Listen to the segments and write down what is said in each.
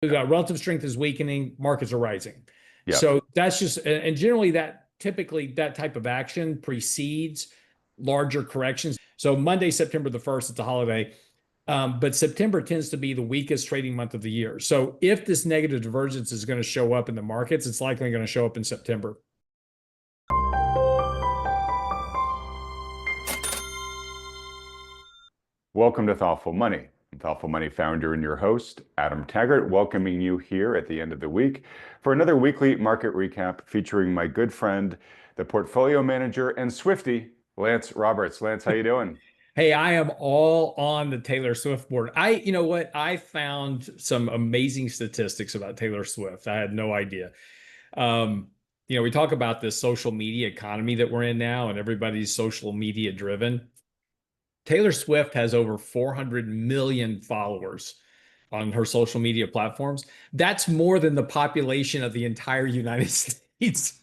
Relative strength is weakening, markets are rising. Yeah. So that's just, and generally that typically that type of action precedes larger corrections. So Monday, September the 1st, it's a holiday. But September tends to be the weakest trading month of the year. So if this negative divergence is going to show up in the markets, it's likely going to show up in September. Welcome to Thoughtful Money. I'm Thoughtful Money founder and your host, Adam Taggart, welcoming you here at the end of the week for another weekly market recap featuring my good friend, the portfolio manager and Swiftie, Lance Roberts. Lance, how you doing? Hey, I am all on the Taylor Swift board. You know what? I found some amazing statistics about Taylor Swift. I had no idea. Um, we talk about this social media economy that we're in now, and everybody's social media driven. Taylor Swift has over 400 million followers on her social media platforms. That's more than the population of the entire United States.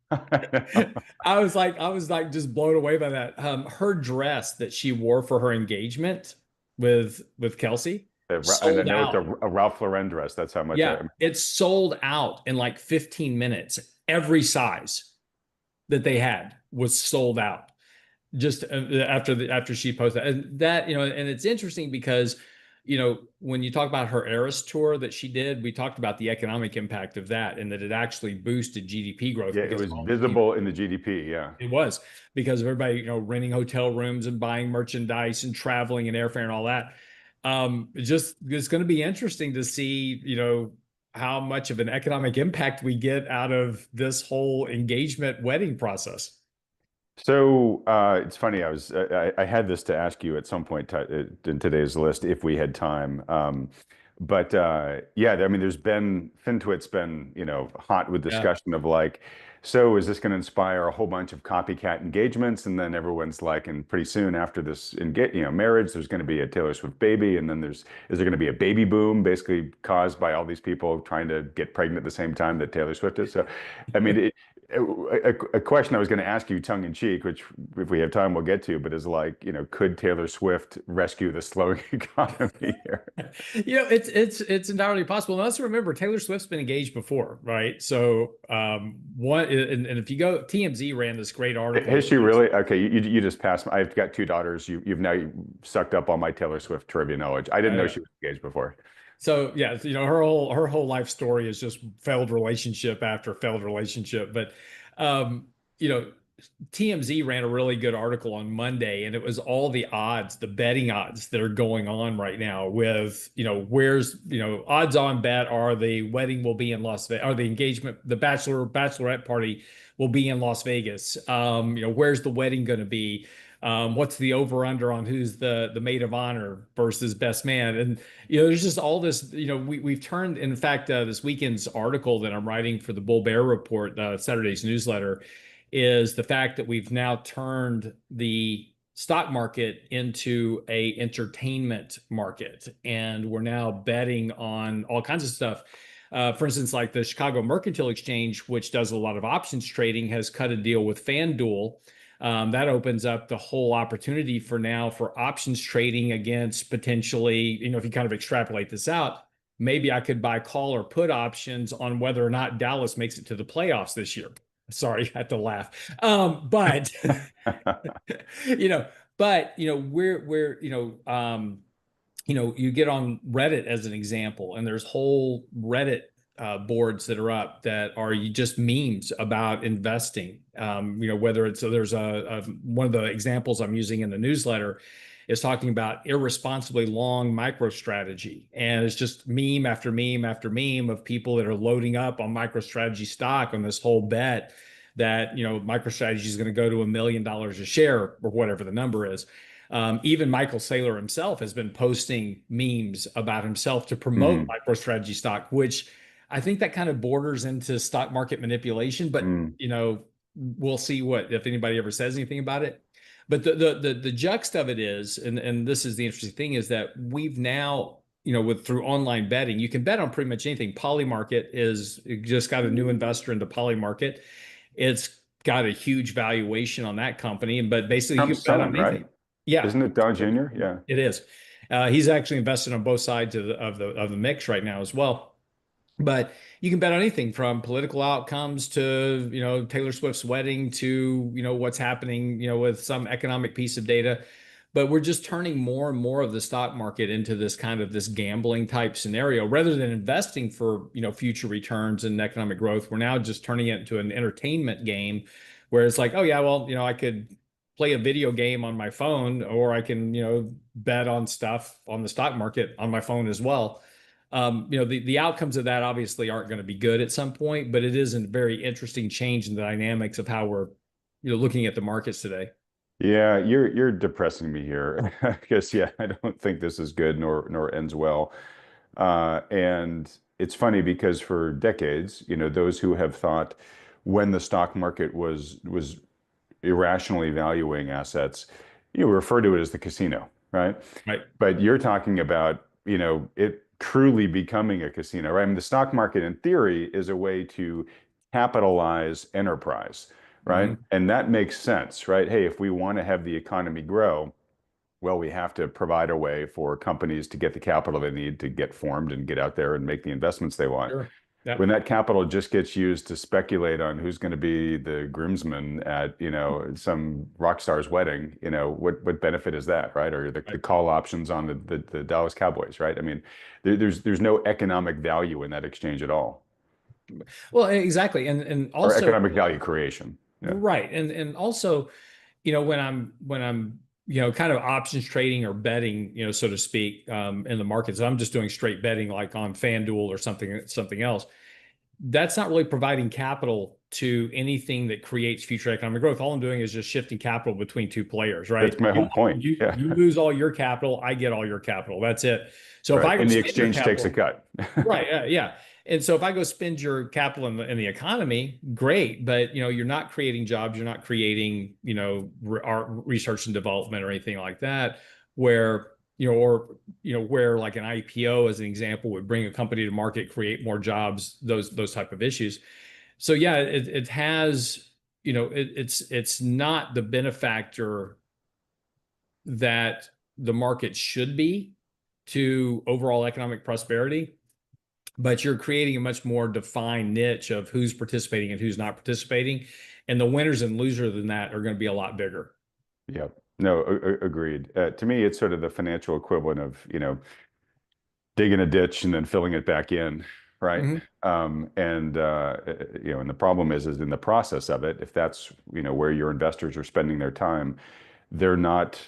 I was like just blown away by that. Her dress that she wore for her engagement with Kelsey And I sold know it's out. a Ralph Lauren dress. That's how much Yeah, it sold out in like 15 minutes. Every size that they had was sold out just after she posted that. And that, and it's interesting because when you talk about her Eras tour that she did, we talked about the economic impact of that and that it actually boosted GDP growth yeah, it because of was all the people. visible in the GDP. Yeah. It was because of everybody, renting hotel rooms and buying merchandise and traveling and airfare and all that. It's going to be interesting to see, how much of an economic impact we get out of this whole engagement wedding process. So it's funny. I had this to ask you at some point in today's list if we had time. But yeah, I mean, there's been FinTwit's been hot with Yeah. discussion of like, so is this going to inspire a whole bunch of copycat engagements? And then everyone's like, and pretty soon after this marriage, there's going to be a Taylor Swift baby, and then is there going to be a baby boom, basically caused by all these people trying to get pregnant at the same time that Taylor Swift is? So, I mean, a question I was going to ask you tongue in cheek, which if we have time, we'll get to, but is like, could Taylor Swift rescue the slowing economy here? It's entirely possible. Now, let's remember Taylor Swift's been engaged before, right? So one and if you go, TMZ ran this great article. Has she really? Okay, you just passed. I've got two daughters. You've now sucked up all my Taylor Swift trivia knowledge. I didn't know she was engaged before. So yeah, her whole life story is just failed relationship after failed relationship. But um, you know, TMZ ran a really good article on Monday, and it was all the odds, the betting odds that are going on right now with, odds on bet are the wedding will be in Las Vegas, or the engagement, the bachelorette party will be in Las Vegas. Where's the wedding going to be? What's the over under on who's the maid of honor versus best man? And, there's just all this, we've turned, in fact, this weekend's article that I'm writing for the Bull Bear Report, Saturday's newsletter, is the fact that we've now turned the stock market into a entertainment market, and we're now betting on all kinds of stuff. For instance, like the Chicago Mercantile Exchange, which does a lot of options trading, has cut a deal with FanDuel. That opens up the whole opportunity for options trading against potentially, if you kind of extrapolate this out, maybe I could buy call or put options on whether or not Dallas makes it to the playoffs this year. Sorry, I had to laugh. But you know, we're you get on Reddit as an example, and there's whole Reddit boards that are up that are just memes about investing. Whether it's, so there's one of the examples I'm using in the newsletter is talking about irresponsibly long MicroStrategy. And it's just meme after meme after meme of people that are loading up on MicroStrategy stock on this whole bet that, MicroStrategy is going to go to $1 million a share or whatever the number is. Even Michael Saylor himself has been posting memes about himself to promote MicroStrategy stock, which I think that kind of borders into stock market manipulation, but we'll see if anybody ever says anything about it. But the juxt of it is, and this is the interesting thing, is that we've now, through online betting, you can bet on pretty much anything. Polymarket is just got a new investor into Polymarket. It's got a huge valuation on that company, but basically you can bet on anything. Right? Yeah, isn't it Don Jr.? Yeah, it is. He's actually invested on both sides of the mix right now as well. But you can bet on anything from political outcomes to, Taylor Swift's wedding to, what's happening, with some economic piece of data. But we're just turning more and more of the stock market into this kind of this gambling type scenario rather than investing for, future returns and economic growth. We're now just turning it into an entertainment game where it's like, oh yeah, well, I could play a video game on my phone or I can, bet on stuff on the stock market on my phone as well. The outcomes of that obviously aren't going to be good at some point, but it is a very interesting change in the dynamics of how we're, looking at the markets today. Yeah, you're depressing me here because yeah, I don't think this is good nor ends well. And it's funny because for decades, those who have thought when the stock market was irrationally valuing assets, you refer to it as the casino, right? Right. But you're talking about, it truly becoming a casino, right? I mean, the stock market in theory is a way to capitalize enterprise, right? Hmm. And that makes sense, right? Hey, if we want to have the economy grow, well, we have to provide a way for companies to get the capital they need to get formed and get out there and make the investments they want. Sure. When Yep. that capital just gets used to speculate on who's going to be the groomsman at, some rock star's wedding, what benefit is that, right? Or the Right. call options on the Dallas Cowboys, right? I mean, there's no economic value in that exchange at all, Well, exactly. And or also, economic value creation. Yeah. right. And also, when I'm kind of options trading or betting, so to speak, in the markets, I'm just doing straight betting like on FanDuel or something else. That's not really providing capital to anything that creates future economic growth. All I'm doing is just shifting capital between two players, right? That's my You whole point. you Yeah. you lose all your capital, I get all your capital. That's it. So if Right. I go And the spend your exchange takes a capital, cut. right, yeah. And so if I go spend your capital in the economy, great, but you're not creating jobs, you're not creating, research and development or anything like that, where where like an IPO as an example would bring a company to market, create more jobs, those type of issues. So yeah, it has, it's not the benefactor that the market should be to overall economic prosperity, but you're creating a much more defined niche of who's participating and who's not participating. And the winners and losers in that are going to be a lot bigger. Yep. No, agreed. To me, it's sort of the financial equivalent of, digging a ditch and then filling it back in, right? Hmm. And the problem is in the process of it, if that's, where your investors are spending their time, they're not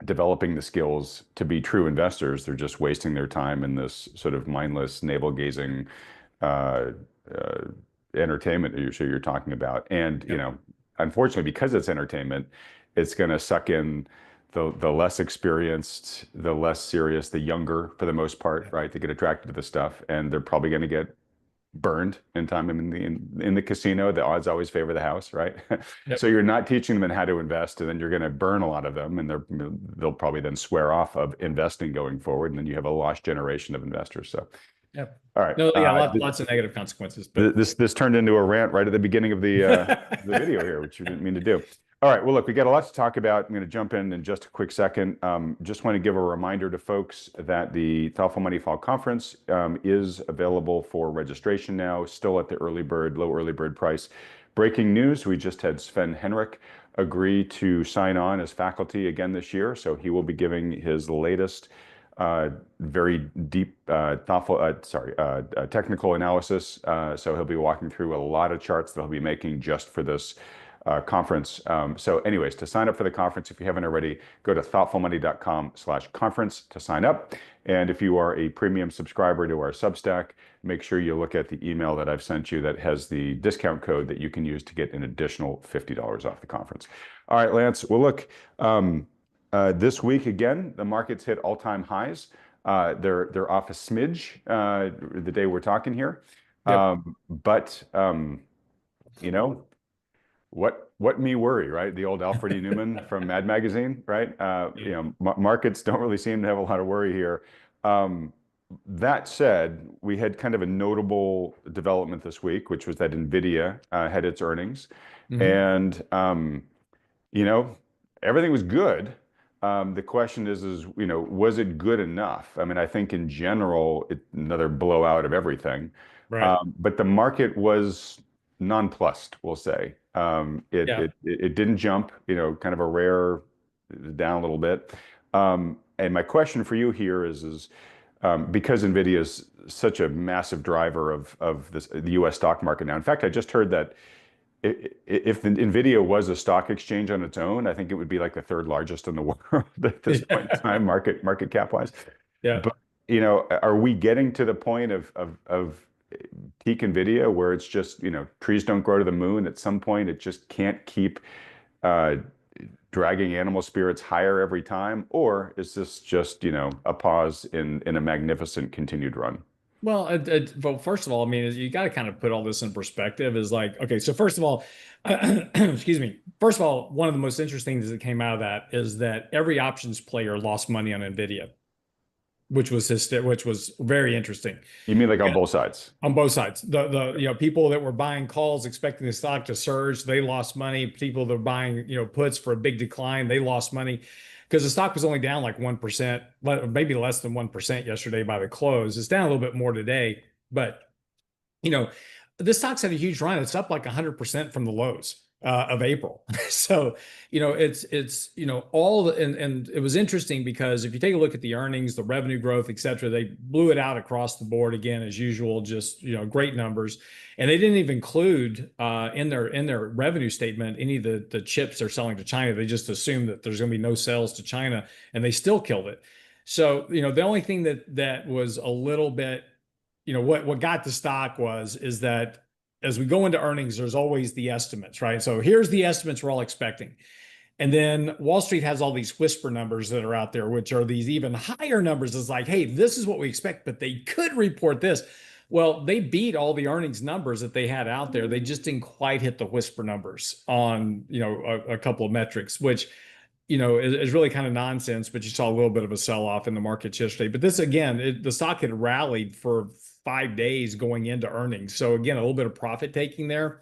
developing the skills to be true investors. They're just wasting their time in this sort of mindless navel-gazing uh, uh, entertainment that you're talking about. And, Yep. unfortunately, because it's entertainment, it's going to suck in the less experienced, the less serious, the younger for the most part, Yep. right? They get attracted to the stuff, and they're probably going to get burned in time in the casino. The odds always favor the house, right? So Yep. you're not teaching them how to invest, and then you're going to burn a lot of them, and they'll probably then swear off of investing going forward, and then you have a lost generation of investors. So, Yep. all right, No, yeah, lots of negative consequences, but this turned into a rant right at the beginning of the video here, which you didn't mean to do. All right, well, look, we got a lot to talk about. I'm going to jump in just a quick second. Just want to give a reminder to folks that the Thoughtful Money Fall Conference is available for registration now, still at the low early bird price. Breaking news, we just had Sven Henrich agree to sign on as faculty again this year. So he will be giving his latest very deep, technical analysis. So he'll be walking through a lot of charts that he'll be making just for this conference. So anyways, to sign up for the conference, if you haven't already, go to thoughtfulmoney.com/conference to sign up. And if you are a premium subscriber to our Substack, make sure you look at the email that I've sent you that has the discount code that you can use to get an additional $50 off the conference. All right, Lance. Well, look, this week again, the markets hit all-time highs. They're off a smidge the day we're talking here, yep. but you know what me worry, right? The old Alfred E. Newman from Mad Magazine, right? Yeah. Markets don't really seem to have a lot of worry here. Um, that said, we had kind of a notable development this week, which was that Nvidia had its earnings, Hmm. and you know everything was good. The question is, was it good enough? I mean, I think in general, another blowout of everything. Right. But the market was nonplussed, we'll say. Yeah. It didn't jump, kind of a rare down a little bit. And my question for you here is because Nvidia is such a massive driver of the U.S. stock market now. In fact, I just heard that if Nvidia was a stock exchange on its own, I think it would be like the third largest in the world at this point in time, market cap wise. Yeah. But are we getting to the point of peak Nvidia where it's just trees don't grow to the moon? At some point, it just can't keep uh, dragging animal spirits higher every time, or is this just a pause in a magnificent continued run? Well, well, first of all, I mean, you got to kind of put all this in perspective. Is like, okay, so first of all, excuse me. First of all, one of the most interesting things that came out of that is that every options player lost money on Nvidia, which was very interesting. You mean like on both sides? On both sides. The people that were buying calls expecting the stock to surge, they lost money. People that were buying, puts for a big decline, they lost money because the stock was only down like 1%, maybe less than 1% yesterday by the close. It's down a little bit more today, but you know, this stock's had a huge run. It's up like 100% from the lows of April. So, all and it was interesting because if you take a look at the earnings, the revenue growth, et cetera, they blew it out across the board again, as usual, just, great numbers. And they didn't even include in their revenue statement any of the chips they're selling to China. They just assumed that there's going to be no sales to China, and they still killed it. So, the only thing that was a little bit, what got the stock is that as we go into earnings, there's always the estimates, right? So here's the estimates we're all expecting. And then Wall Street has all these whisper numbers that are out there, which are these even higher numbers. It's like, hey, this is what we expect, but they could report this. Well, they beat all the earnings numbers that they had out there. They just didn't quite hit the whisper numbers on, a couple of metrics, which is really kind of nonsense, but you saw a little bit of a sell-off in the markets yesterday. But this, again, the stock had rallied for 5 days going into earnings. So again, a little bit of profit taking there,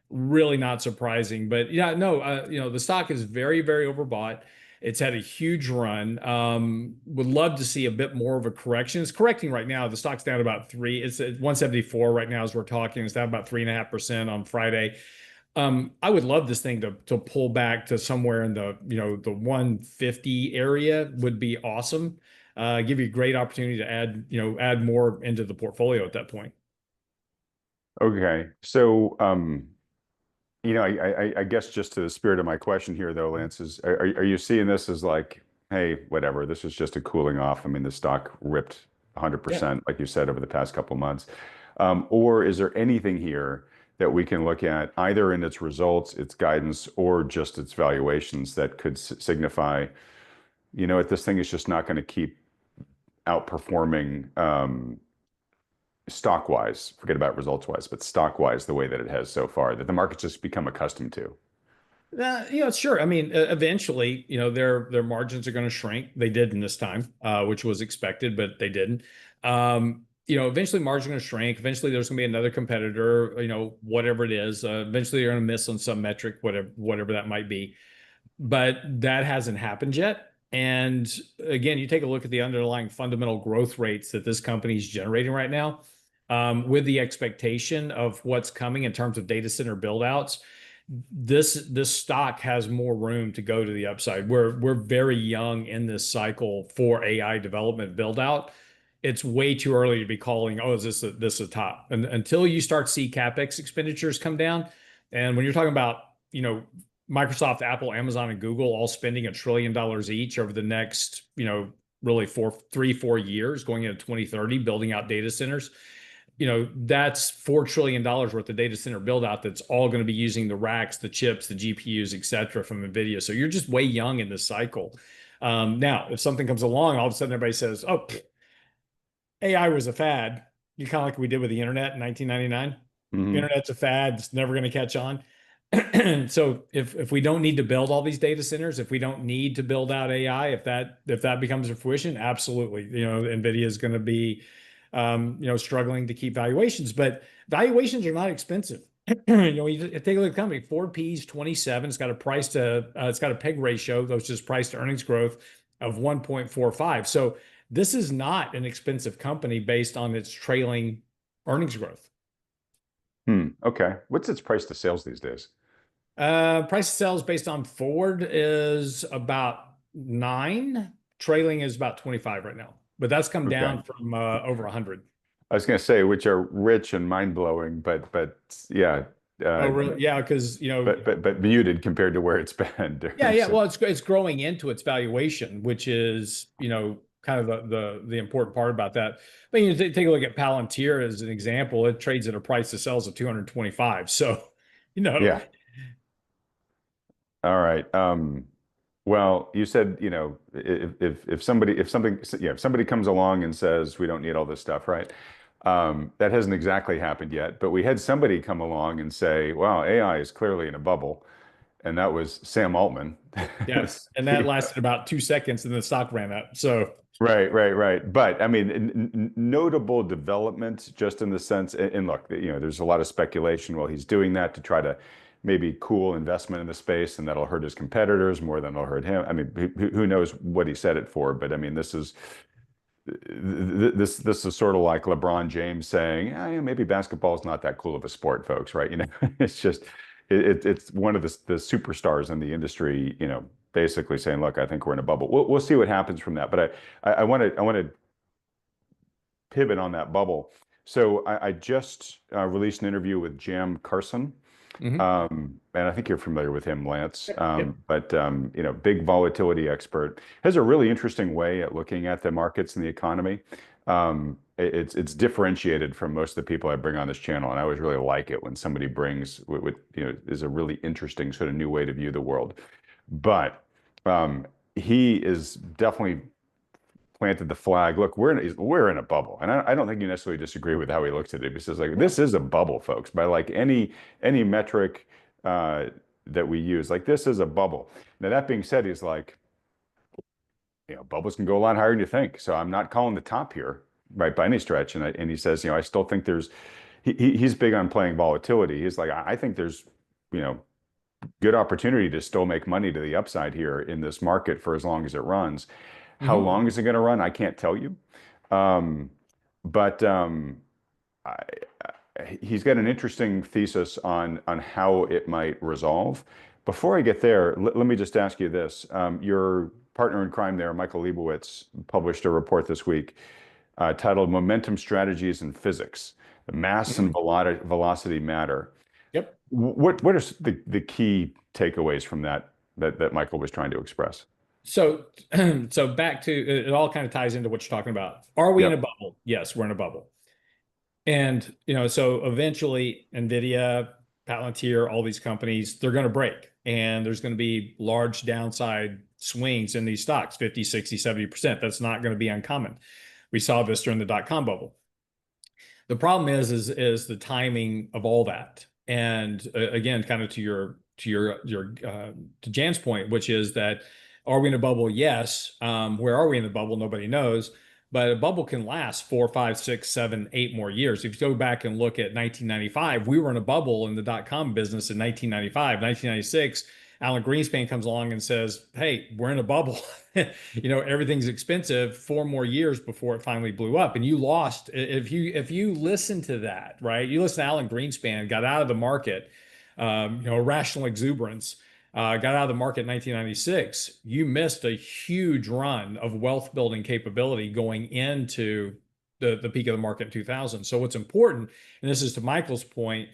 really not surprising. But yeah, no, the stock is very, very overbought. It's had a huge run. Would love to see a bit more of a correction. It's correcting right now. The stock's down about three. It's at 174 right now as we're talking. It's down about 3.5% on Friday. I would love this thing to pull back to somewhere in the 150 area would be awesome. Give you a great opportunity to add more into the portfolio at that point. Okay. So, I guess just to the spirit of my question here, though, Lance, are you seeing this as like, hey, whatever, this is just a cooling off? I mean, the stock ripped Yeah. 100%, like you said, over the past couple months. Or is there anything here that we can look at either in its results, its guidance, or just its valuations that could signify, this thing is just not going to keep outperforming stock wise, forget about results wise, but stock wise, the way that it has so far, that the market's just become accustomed to. Sure. I mean, eventually, their margins are going to shrink. They did in this time, which was expected, but they didn't. Eventually margins are going to shrink. Eventually, there's going to be another competitor. Whatever it is. Eventually, you're going to miss on some metric, whatever that might be. But that hasn't happened yet. And again, you take a look at the underlying fundamental growth rates that this company is generating right now, with the expectation of what's coming in terms of data center buildouts. This stock has more room to go to the upside. We're very young in this cycle for AI development build out. It's way too early to be calling, oh, is this a top? And until you start see CapEx expenditures come down, and when you're talking about, Microsoft, Apple, Amazon, and Google all spending $1 trillion each over the next, really 4 years going into 2030, building out data centers, that's $4 trillion worth of data center build out that's all going to be using the racks, the chips, the GPUs, et cetera, from Nvidia. So you're just way young in this cycle. Now, if something comes along, all of a sudden everybody says, oh, AI was a fad. You kind of like we did with the internet in 1999. Hmm. Internet's a fad. It's never going to catch on. So if we don't need to build all these data centers, if we don't need to build out AI, if that becomes a fruition, absolutely, Nvidia is going to be, struggling to keep valuations, but valuations are not expensive. You take a look at the company. Ford P's 27. It's got a it's got a PEG ratio, which is price to earnings growth of 1.45. So this is not an expensive company based on its trailing earnings growth. Okay. What's its price to sales these days? Price of sales based on Ford is about 9. Trailing is about 25 right now, but that's come Okay. down from over 100. I was going to say, which are rich and mind-blowing, but yeah, Oh, uh, really? Yeah, because but muted compared to where it's been yeah, during yeah. some. Well, it's growing into its valuation, which is kind of the important part about that. But take a look at Palantir as an example. It trades at a price to sales of 225. So, you know, Yeah. All right. Well, you said, if somebody if something yeah, if somebody comes along and says we don't need all this stuff, right? That hasn't exactly happened yet, but we had somebody come along and say, "Wow, AI is clearly in a bubble," and that was Sam Altman. yeah, and that lasted about 2 seconds, and the stock ran up. So, Right, right, right. But I mean, notable development just in the sense, and look, there's a lot of speculation. Well, he's doing that to try to maybe cool investment in the space, and that'll hurt his competitors more than it'll hurt him. I mean, who knows what he said it for? But I mean, this is sort of like LeBron James saying, maybe basketball is not that cool of a sport, folks, right? It's just it's one of the superstars in the industry, basically saying, look, I think we're in a bubble. We'll see what happens from that. But I want to pivot on that bubble. So I just released an interview with Cem Karsan. mhm. And I think you're familiar with him, Lance. Yep, yep. But big volatility expert, has a really interesting way at looking at the markets and the economy. It's differentiated from most of the people I bring on this channel, and I always really like it when somebody brings what is a really interesting sort of new way to view the world. But he is definitely planted the flag. Look, we're in a bubble, and I don't think you necessarily disagree with how he looks at it. He says like No. this is a bubble, folks, by like any metric that we use. Like this is a bubble. Now that being said, he's like, bubbles can go a lot higher than you think. So I'm not calling the top here, right, by any stretch. And he says, I still think there's. He's big on playing volatility. He's like, I think there's, you know, good opportunity to still make money to the upside here in this market for as long as it runs. How Mhm. long is it going to run? I can't tell you. Um, but I, he's got an interesting thesis on how it might resolve. Before I get there, let me just ask you this. Your partner in crime there, Michael Lebowitz, published a report this week titled Momentum Strategies in Physics. Mass and Mhm. velocity matter. Yep. What are the key takeaways from that Michael was trying to express? So, so back to it all kind of ties into what you're talking about. Are we in a Yep. bubble? Yes, we're in a bubble. And, so eventually Nvidia, Palantir, all these companies, they're going to break. And there's going to be large downside swings in these stocks, 50, 60, 70%. That's not going to be uncommon. We saw this during the dot-com bubble. The problem is the timing of all that. And again, kind of to Jan's point, which is that are we in a bubble? Yes. Where are we in the bubble? Nobody knows. But a bubble can last 4, 5, 6, 7, 8 more years. If you go back and look at 1995, we were in a bubble in the dot-com business in 1995, 1996. Alan Greenspan comes along and says, "Hey, we're in a bubble. Everything's expensive. 4 more years before it finally blew up." And you lost if you listen to that, right? You listen to Alan Greenspan, got out of the market, rational exuberance, got out of the market in 1996. You missed a huge run of wealth building capability going into the peak of the market in 2000. So what's important, and this is to Michael's point,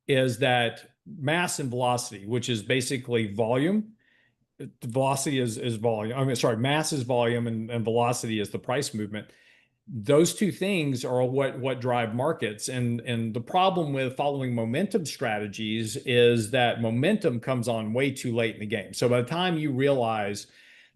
is that mass and velocity, which is basically volume. Velocity is volume. I mean, sorry, mass is volume and velocity is the price movement. Those two things are what drive markets. And the problem with following momentum strategies is that momentum comes on way too late in the game. So by the time you realize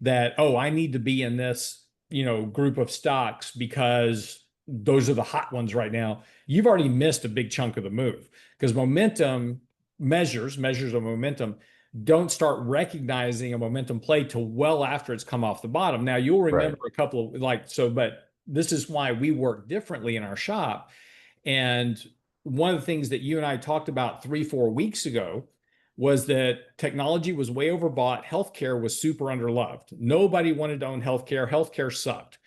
that, oh, I need to be in this, group of stocks because those are the hot ones right now, you've already missed a big chunk of the move because momentum measures of momentum don't start recognizing a momentum play till well after it's come off the bottom. Now you'll Right. remember a couple of but this is why we work differently in our shop. And one of the things that you and I talked about 3, 4 weeks ago was that technology was way overbought. Healthcare was super underloved. Nobody wanted to own healthcare. Healthcare sucked.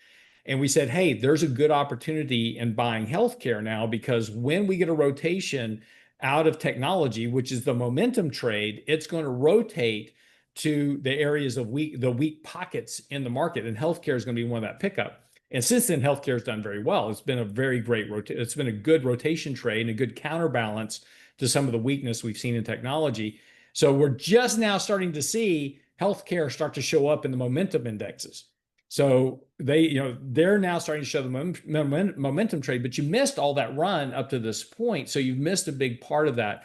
And we said, hey, there's a good opportunity in buying healthcare now because when we get a rotation out of technology, which is the momentum trade, it's going to rotate to the areas of the weak pockets in the market. And healthcare is going to be one of that pickup. And since then, healthcare has done very well. It's been a very great it's been a good rotation trade and a good counterbalance to some of the weakness we've seen in technology. So we're just now starting to see healthcare start to show up in the momentum indexes. So they're now starting to show the momentum trade, but you missed all that run up to this point. So you've missed a big part of that.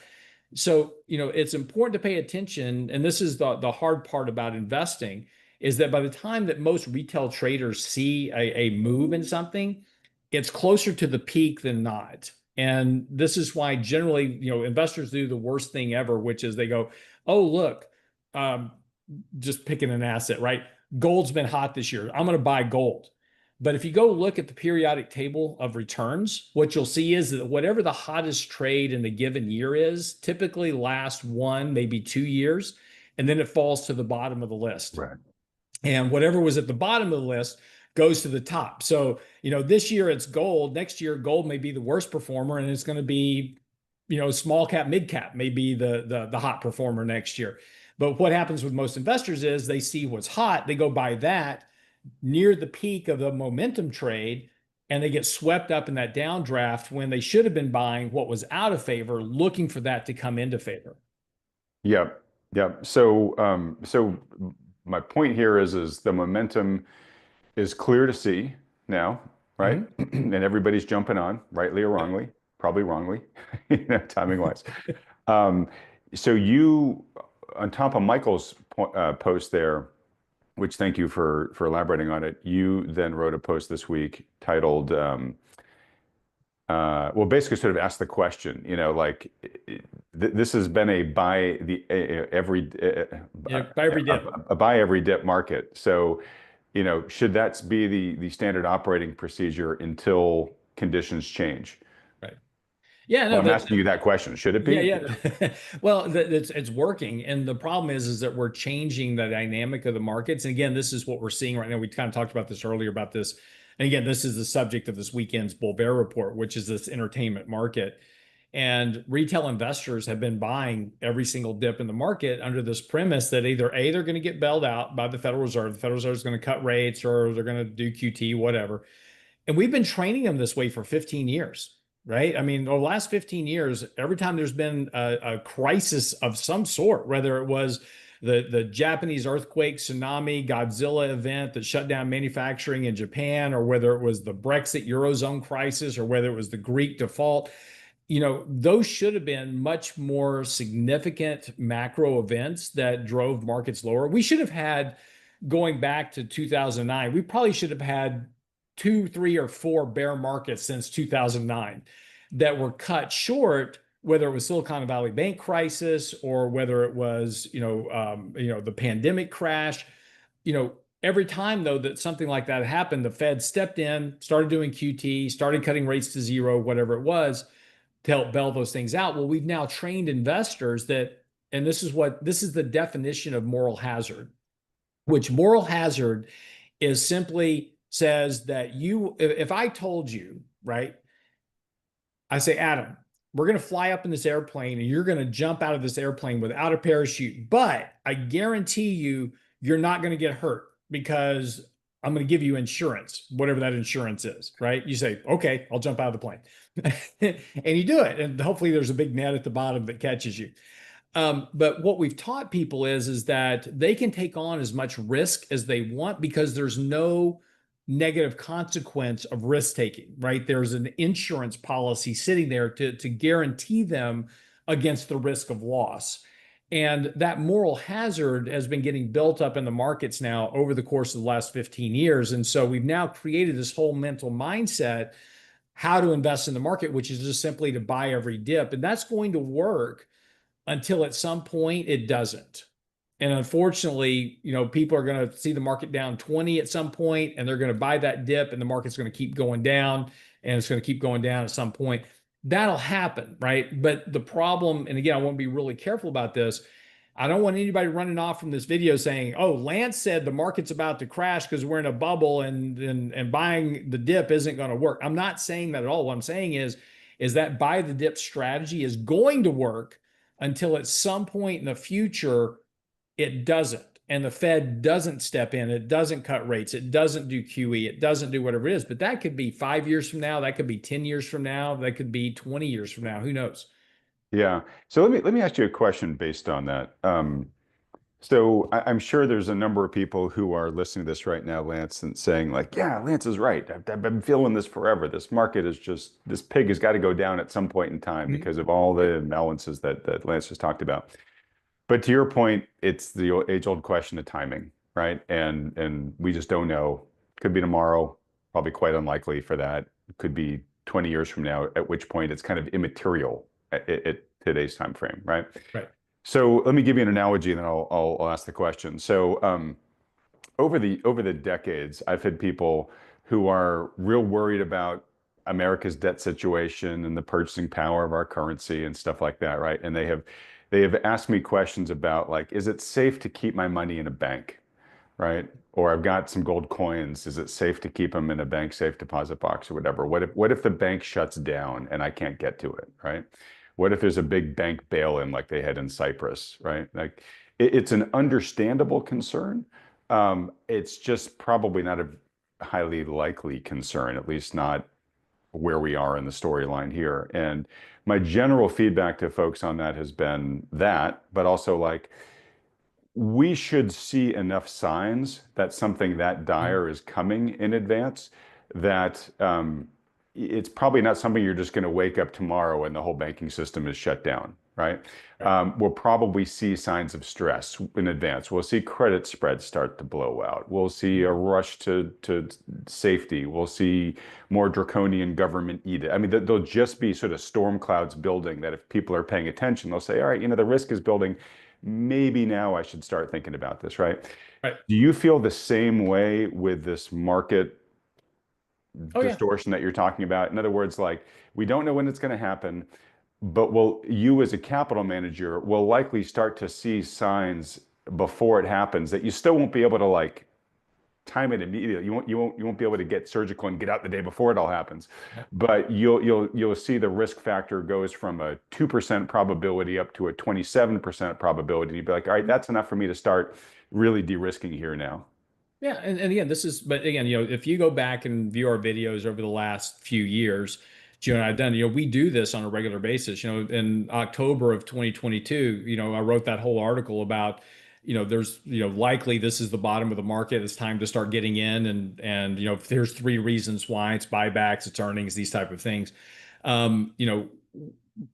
So, it's important to pay attention. And this is the hard part about investing is that by the time that most retail traders see a move in something, it's closer to the peak than not. And this is why generally, investors do the worst thing ever, which is they go, oh, look, um, just picking an asset, right? Gold's been hot this year. I'm going to buy gold. But if you go look at the periodic table of returns, what you'll see is that whatever the hottest trade in the given year is typically lasts 1, maybe 2 years, and then it falls to the bottom of the list. Right. And whatever was at the bottom of the list goes to the top. So, this year it's gold. Next year, gold may be the worst performer, and it's going to be, small cap, mid cap may be the hot performer next year. But what happens with most investors is they see what's hot, they go buy that near the peak of the momentum trade, and they get swept up in that downdraft when they should have been buying what was out of favor, looking for that to come into favor. Yep. Yep. So my point here is the momentum is clear to see now, right? And everybody's jumping on, rightly or wrongly, probably wrongly, timing wise. So you, on top of Michael's post there, which thank you for elaborating on it, you then wrote a post this week titled, well, basically sort of asked the question, this has been a buy every dip. A buy every dip market. So, should that be the standard operating procedure until conditions change? Right. Yeah, no, well, I'm asking you that question. Should it be? Yeah. Well, it's working, and the problem is that we're changing the dynamic of the markets. And again, this is what we're seeing right now. We kind of talked about this earlier about this, and again, this is the subject of this weekend's bull bear report, which is this entertainment market. And retail investors have been buying every single dip in the market under this premise that either A, they're going to get bailed out by the Federal Reserve, the Federal Reserve is going to cut rates, or they're going to do QT, whatever. And we've been training them this way for 15 years. Right. I mean, over the last 15 years, every time there's been a crisis of some sort, whether it was the Japanese earthquake, tsunami, Godzilla event that shut down manufacturing in Japan, or whether it was the Brexit Eurozone crisis, or whether it was the Greek default, those should have been much more significant macro events that drove markets lower. We should have had, going back to 2009, we probably should have had 2, 3, or 4 bear markets since 2009 that were cut short, whether it was Silicon Valley Bank crisis or whether it was, the pandemic crash. Every time though that something like that happened, the Fed stepped in, started doing QT, started cutting rates to zero, whatever it was, to help bail those things out. Well, we've now trained investors that, and this is the definition of moral hazard, which moral hazard is simply says that if I told you, right, I say, Adam, we're going to fly up in this airplane and you're going to jump out of this airplane without a parachute, but I guarantee you're not going to get hurt because I'm going to give you insurance, whatever that insurance is, right? You say, okay, I'll jump out of the plane. And you do it. And hopefully there's a big net at the bottom that catches you. But what we've taught people is that they can take on as much risk as they want because there's no negative consequence of risk taking, right? There's an insurance policy sitting there to guarantee them against the risk of loss. And that moral hazard has been getting built up in the markets now over the course of the last 15 years. And so we've now created this whole mental mindset, how to invest in the market, which is just simply to buy every dip. And that's going to work until at some point it doesn't. And unfortunately, people are going to see the market down 20 at some point, and they're going to buy that dip, and the market's going to keep going down, and it's going to keep going down at some point. that'll happen, right? But the problem, and again, I want to be really careful about this. I don't want anybody running off from this video saying, "Oh, Lance said the market's about to crash because we're in a bubble and buying the dip isn't going to work." I'm not saying that at all. What I'm saying is that buy the dip strategy is going to work until at some point in the future it doesn't. And the Fed doesn't step in, it doesn't cut rates, it doesn't do QE, it doesn't do whatever it is. But that could be 5 years from now, that could be 10 years from now, that could be 20 years from now. Who knows? Yeah. So let me ask you a question based on that. So I'm sure there's a number of people who are listening to this right now, Lance, and saying like, "Yeah, Lance is right. I've been feeling this forever. This market is just this pig has got to go down at some point in time Mhm. because of all the Yep. imbalances that Lance just talked about." But to your point, it's the age-old question of timing, right? And we just don't know. Could be tomorrow, probably quite unlikely for that. Could be 20 years from now, at which point it's kind of immaterial at today's time frame, right? Right. So let me give you an analogy, and then I'll ask the question. So over the decades, I've had people who are real worried about America's debt situation and the purchasing power of our currency and stuff like that, right? And they have asked me questions about like, is it safe to keep my money in a bank, right? Or I've got some gold coins. Is it safe to keep them in a bank safe deposit box or whatever? What if the bank shuts down and I can't get to it, right? What if there's a big bank bail-in like they had in Cyprus, right? Like it's an understandable concern. It's just probably not a highly likely concern, at least not where we are in the storyline here. And my general feedback to folks on that has been that, but also like we should see enough signs that something that Mhm. dire is coming in advance that it's probably not something you're just going to wake up tomorrow and the whole banking system is shut down, right? Right. We'll probably see signs of stress in advance. We'll see credit spreads start to blow out. We'll see a rush to safety. We'll see more draconian government edict. I mean, there'll just be sort of storm clouds building that if people are paying attention, they'll say, all right, the risk is building, maybe now I should start thinking about this, right? Right. Do you feel the same way with this market Oh yeah. distortion that you're talking about? In other words, like we don't know when it's going to happen, but will you as a capital manager will likely start to see signs before it happens that you still won't be able to like time it immediately. You won't be able to get surgical and get out the day before it all happens. Right. But you'll see the risk factor goes from a 2% probability up to a 27% probability. You'd be like, all right, that's enough for me to start really de-risking here now. Yeah, and again, but again, if you go back and view our videos over the last few years, Gio and I've done, we do this on a regular basis. In October of 2022, I wrote that whole article about, there's, likely this is the bottom of the market. It's time to start getting in, and if there's three reasons why: it's buybacks, it's earnings, these type of things. Um, you know,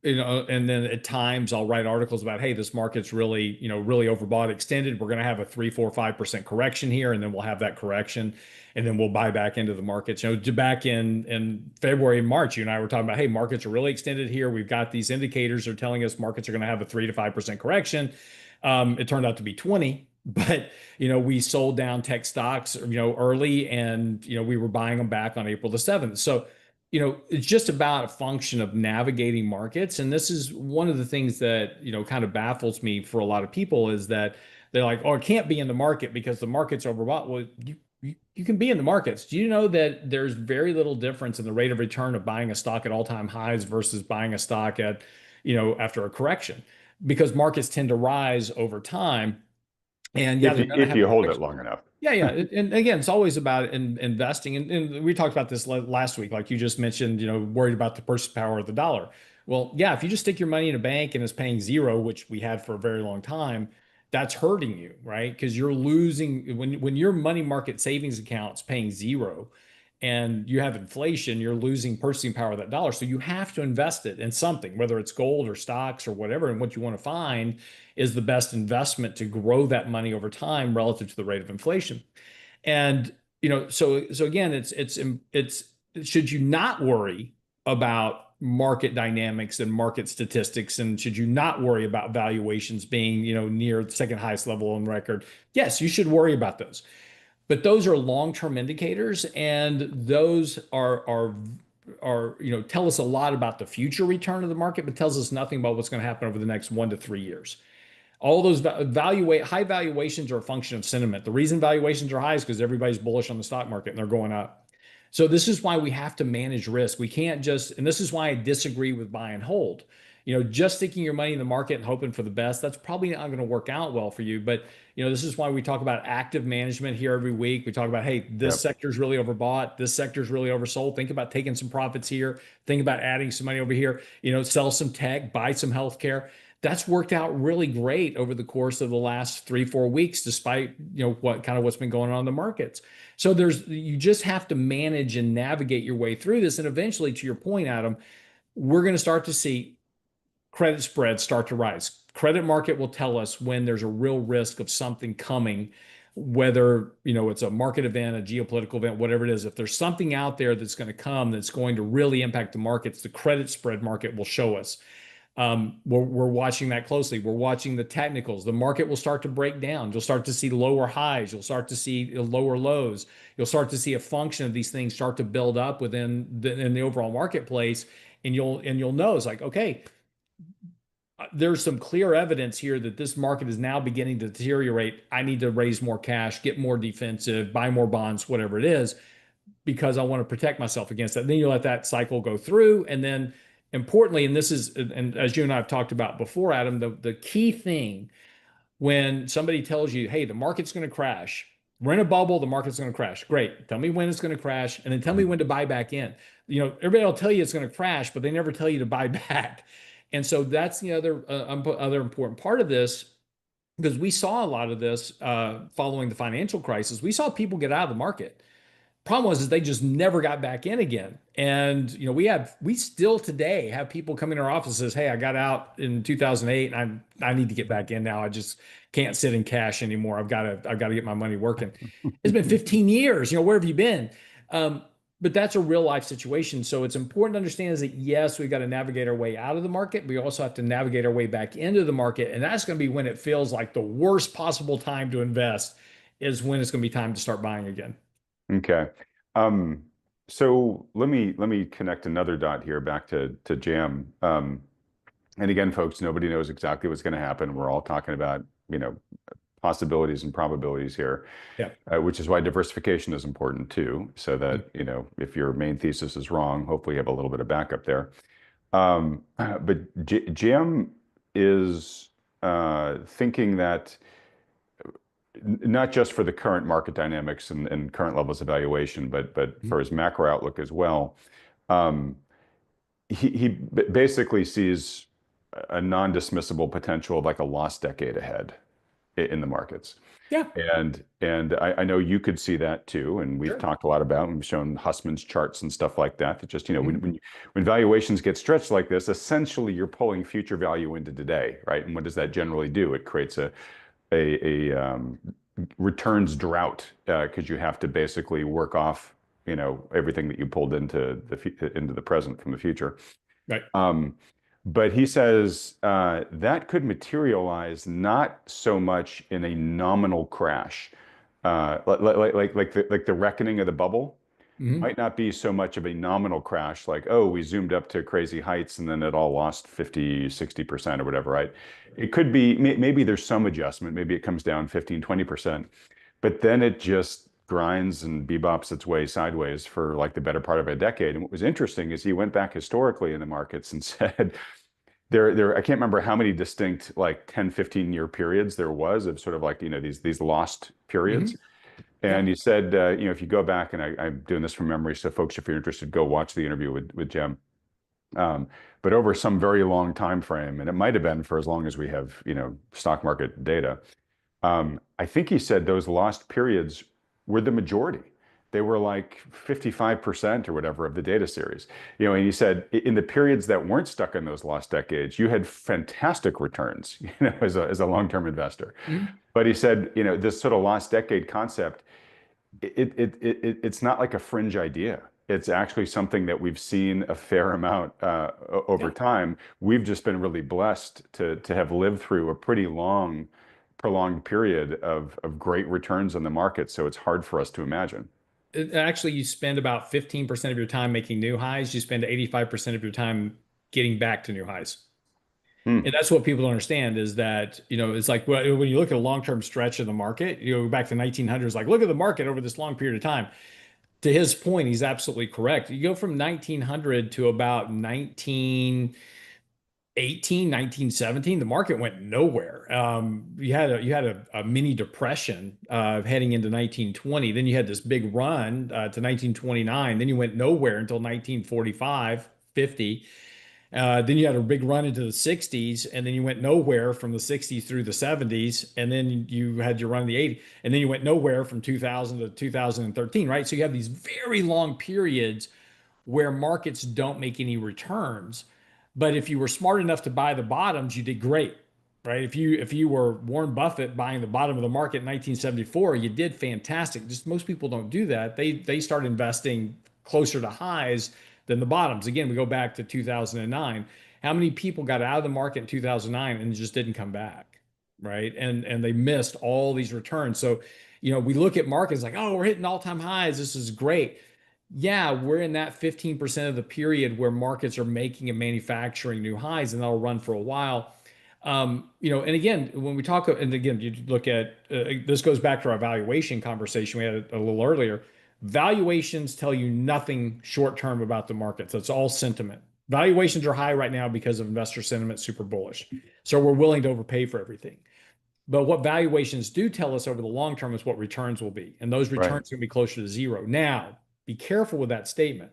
and then at times I'll write articles about, hey, this market's really, really overbought, extended. We're going to have a 3, 4, 5% correction here, and then we'll have that correction, and then we'll buy back into the markets. Back in February and March, you and I were talking about, hey, markets are really extended here. We've got these indicators are telling us markets are going to have a 3 to 5% correction. It turned out to be 20. But we sold down tech stocks, early, and we were buying them back on April the 7th. So it's just about a function of navigating markets. And this is one of the things that, kind of baffles me for a lot of people is that they're like, oh, it can't be in the market because the market's overbought. Well, you can be in the markets. Do you know that there's very little difference in the rate of return of buying a stock at all-time highs versus buying a stock at, after a correction? Because markets tend to rise over time. And yeah, If they're you going to if have you a hold it correction. long enough. Yeah, yeah. And again, it's always about investing. And we talked about this last week, like you just mentioned, worried about the purchase power of the dollar. Well, yeah, if you just stick your money in a bank and it's paying zero, which we had for a very long time, that's hurting you, right? Because you're losing when your money market savings account's paying zero and you have inflation, you're losing purchasing power of that dollar. So you have to invest it in something, whether it's gold or stocks or whatever. And what you want to find is the best investment to grow that money over time relative to the rate of inflation. And so again, it's should you not worry about market dynamics and market statistics, and should you not worry about valuations being near the second highest level on record? Yes, you should worry about those, but those are long-term indicators, and those are tell us a lot about the future return of the market, but tells us nothing about what's going to happen over the next 1 to 3 years. All those high valuations are a function of sentiment. The reason valuations are high is because everybody's bullish on the stock market and they're going up. So this is why we have to manage risk. We can't just, and this is why I disagree with buy and hold. Just sticking your money in the market and hoping for the best, that's probably not going to work out well for you. But this is why we talk about active management here every week. We talk about, hey, this Yep. sector is really overbought, this sector is really oversold. Think about taking some profits here. Think about adding some money over here. Sell some tech, buy some healthcare. That's worked out really great over the course of the last 3, 4 weeks, despite what's been going on in the markets. So you just have to manage and navigate your way through this, and eventually, to your point, Adam, we're going to start to see credit spreads start to rise. Credit market will tell us when there's a real risk of something coming, whether it's a market event, a geopolitical event, whatever it is. If there's something out there that's going to come that's going to really impact the markets, the credit spread market will show us. We're watching that closely. We're watching the technicals. The market will start to break down. You'll start to see lower highs. You'll start to see lower lows. You'll start to see a function of these things start to build up in the overall marketplace, and you'll know it's like, okay, there's some clear evidence here that this market is now beginning to deteriorate. I need to raise more cash, get more defensive, buy more bonds, whatever it is, because I want to protect myself against that. Then you let that cycle go through. And then importantly, and as you and I have talked about before, Adam, the key thing when somebody tells you, hey, the market's going to crash, we're in a bubble, the market's going to crash. Great. Tell me when it's going to crash, and then tell me when to buy back in. Everybody will tell you it's going to crash, but they never tell you to buy back. And so that's the other important part of this, because we saw a lot of this following the financial crisis. We saw people get out of the market. Problem was is they just never got back in again. And we still today have people come in our offices, hey, I got out in 2008 and I need to get back in now. I just can't sit in cash anymore. I've got to get my money working. It's been 15 years. Where have you been? But that's a real life situation. So it's important to understand is that yes, we've got to navigate our way out of the market. We also have to navigate our way back into the market. And that's going to be when it feels like the worst possible time to invest is when it's going to be time to start buying again. Okay. So let me connect another dot here back to Jam. And again, folks, nobody knows exactly what's going to happen. We're all talking about, possibilities and probabilities here, Yeah. Which is why diversification is important too, so that, if your main thesis is wrong, hopefully you have a little bit of backup there. But Jam is thinking that not just for the current market dynamics and current levels of valuation, but for his macro outlook as well. He basically sees a non-dismissible potential of like a lost decade ahead in the markets. Yeah. And I know you could see that too, and we've Sure. talked a lot about, we've shown Hussman's charts and stuff like that. That just, when valuations get stretched like this, essentially you're pulling future value into today, right? And what does that generally do? It creates a returns drought, because you have to basically work off, everything that you pulled into the present from the future. Right. But he says that could materialize not so much in a nominal crash, like the reckoning of the bubble. Might not be so much of a nominal crash, like, oh, we zoomed up to crazy heights and then it all lost 50, 60% or whatever, right? It could be, maybe there's some adjustment. Maybe it comes down 15, 20%, but then it just grinds and bebops its way sideways for like the better part of a decade. And what was interesting is he went back historically in the markets and said, I can't remember how many distinct like 10, 15-year periods there was of sort of like, these lost periods. And he said, if you go back, and I'm doing this from memory, so folks, if you're interested, go watch the interview with Cem. But over some very long time frame, and it might have been for as long as we have, stock market data, I think he said those lost periods were the majority. They were like 55% or whatever of the data series. And he said in the periods that weren't stuck in those lost decades, you had fantastic returns, as a long-term investor. But he said, this sort of lost decade concept, it's not like a fringe idea. It's actually something that we've seen a fair amount over time. We've just been really blessed to have lived through a pretty long, prolonged period of great returns on the market. So it's hard for us to imagine. actually, you spend about 15% of your time making new highs. You spend 85% of your time getting back to new highs. And Hmm. that's what people don't understand is that, it's like when you look at a long-term stretch of the market, you go back to 1900s, like look at the market over this long period of time. To his point, he's absolutely correct. You go from 1900 to about 1918, 1917, the market went nowhere. You had a mini depression heading into 1920. Then you had this big run to 1929. Then you went nowhere until 1945, 50. Then you had a big run into the 60s, and then you went nowhere from the 60s through the 70s, and then you had your run in the 80s, and then you went nowhere from 2000 to 2013, right? So you have these very long periods where markets don't make any returns. But if you were smart enough to buy the bottoms, you did great, right? If you were Warren Buffett buying the bottom of the market in 1974, you did fantastic. Just most people don't do that. They start investing closer to highs than the bottoms. Again, we go back to 2009. How many people got out of the market in 2009 and just didn't come back, right? And they missed all these returns. So, we look at markets like, oh, we're hitting all-time highs. This is great. Yeah, we're in that 15% of the period where markets are making and manufacturing new highs, and that'll run for a while. And again, when we talk, and again, you look at this goes back to our valuation conversation we had a little earlier. Valuations tell you nothing short term about the markets. It's all sentiment. Valuations are high right now because of investor sentiment, super bullish. So we're willing to overpay for everything. But what valuations do tell us over the long term is what returns will be. And those Right. returns are going to be closer to zero. Now, be careful with that statement.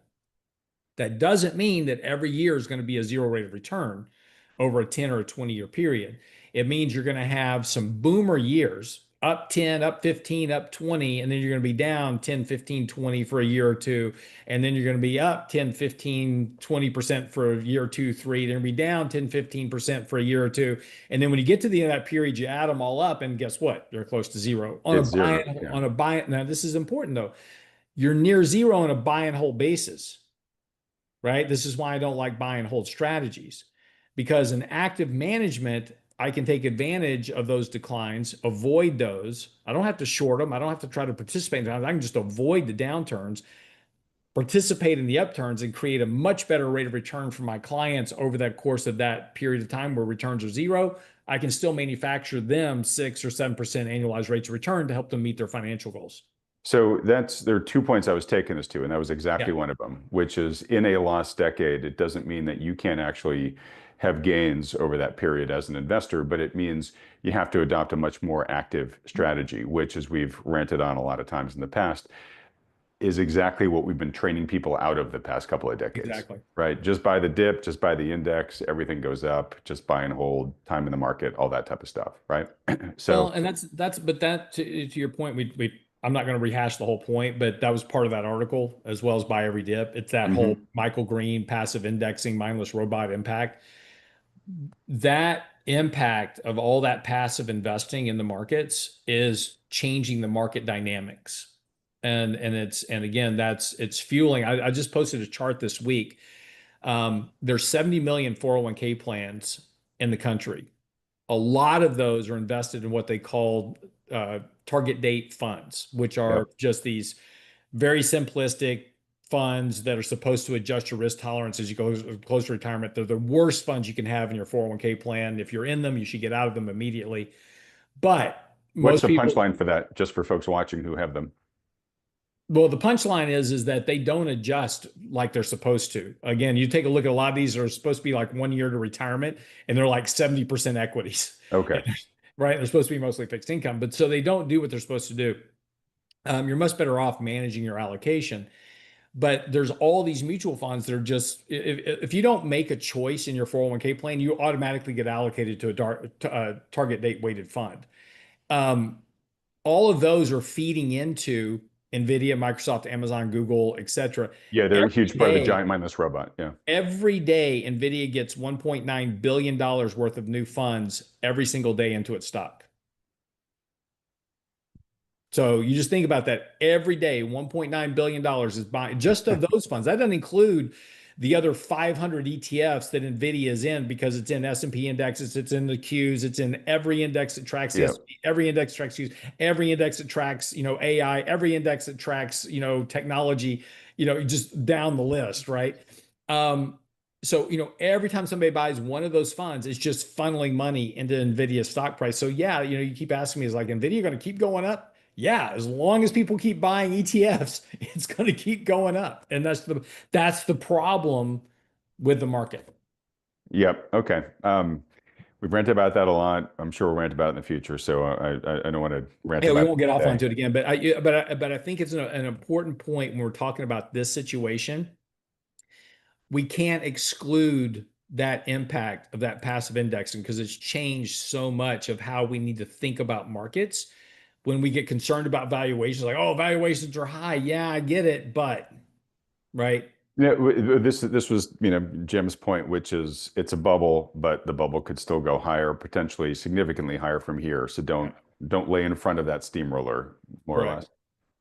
That doesn't mean that every year is going to be a zero rate of return over a 10 or a 20-year period. It means you're going to have some boomer years, up 10, up 15, up 20, and then you're going to be down 10, 15, 20 for a year or two. And then you're going to be up 10, 15, 20% for a year or two, three. Then you're going to be down 10, 15% for a year or two. And then when you get to the end of that period, you add them all up, and guess what? You're close to zero. It's zero. Yeah. Now this is important though. You're near zero on a buy and hold basis, right? This is why I don't like buy and hold strategies because in active management, I can take advantage of those declines, avoid those. I don't have to short them. I don't have to try to participate in them. I can just avoid the downturns, participate in the upturns, and create a much better rate of return for my clients over that course of that period of time where returns are zero. I can still manufacture them 6 or 7% annualized rates of return to help them meet their financial goals. So there are 2 points I was taking this to, and that was exactly Yeah, one of them, which is in a lost decade, it doesn't mean that you can't actually have gains over that period as an investor, but it means you have to adopt a much more active strategy, which, as we've ranted on a lot of times in the past, is exactly what we've been training people out of the past couple of decades, exactly. right? Just buy the dip, just buy the index, everything goes up, just buy and hold, time in the market, all that type of stuff, right? Well, So, and but that to your point, we I'm not going to rehash the whole point, but that was part of that article as well as buy every dip. It's that whole mhm. Michael Green passive indexing, mindless robot impact. That impact of all that passive investing in the markets is changing the market dynamics. And again, it's fueling. I just posted a chart this week. There's 70 million 401k plans in the country. A lot of those are invested in what they call target date funds, which Yep. are just these very simplistic funds that are supposed to adjust your risk tolerance as you go close to retirement. They're the worst funds you can have in your 401k plan. If you're in them, you should get out of them immediately. But What's most the people, punchline for that, just for folks watching who have them? well, the punchline is that they don't adjust like they're supposed to. Again, you take a look at a lot of these are supposed to be like 1 year to retirement, and they're like 70% equities, Okay. right? They're supposed to be mostly fixed income, but so they don't do what they're supposed to do. You're much better off managing your allocation. But there's all these mutual funds that are just if you don't make a choice in your 401k plan, you automatically get allocated to a target date weighted fund. Um, all of those are feeding into Nvidia, Microsoft, Amazon, Google, etc. Yeah, they're a Every huge part of the day, giant mindless robot. Yeah. every day, Nvidia gets $1.9 billion worth of new funds every single day into its stock. So you just think about that every day, $1.9 billion is buying just of those funds. That doesn't include the other 500 ETFs that Nvidia is in, because it's in S&P indexes, it's in the Qs, it's in every index that tracks the Yeah. S&P, every index tracks Qs, every index that tracks, AI, every index that tracks, technology, just down the list, right? Um, so, every time somebody buys one of those funds, it's just funneling money into Nvidia stock price. So yeah, you keep asking me, is like Nvidia going to keep going up? Yeah, as long as people keep buying ETFs, it's going to keep going up. And that's the problem with the market. Yep. Okay. We've ranted about that a lot. I'm sure we'll rant about it in the future. So I don't want to rant Yeah, we about won't it get off today. onto it again, but I think it's an important point when we're talking about this situation. We can't exclude that impact of that passive indexing because it's changed so much of how we need to think about markets. When we get concerned about valuations, like, oh, valuations are high. Yeah, I get it, but right. Yeah, this was, Jim's point, which is it's a bubble, but the bubble could still go higher, potentially significantly higher from here. So Yeah, don't lay in front of that steamroller, more or correct.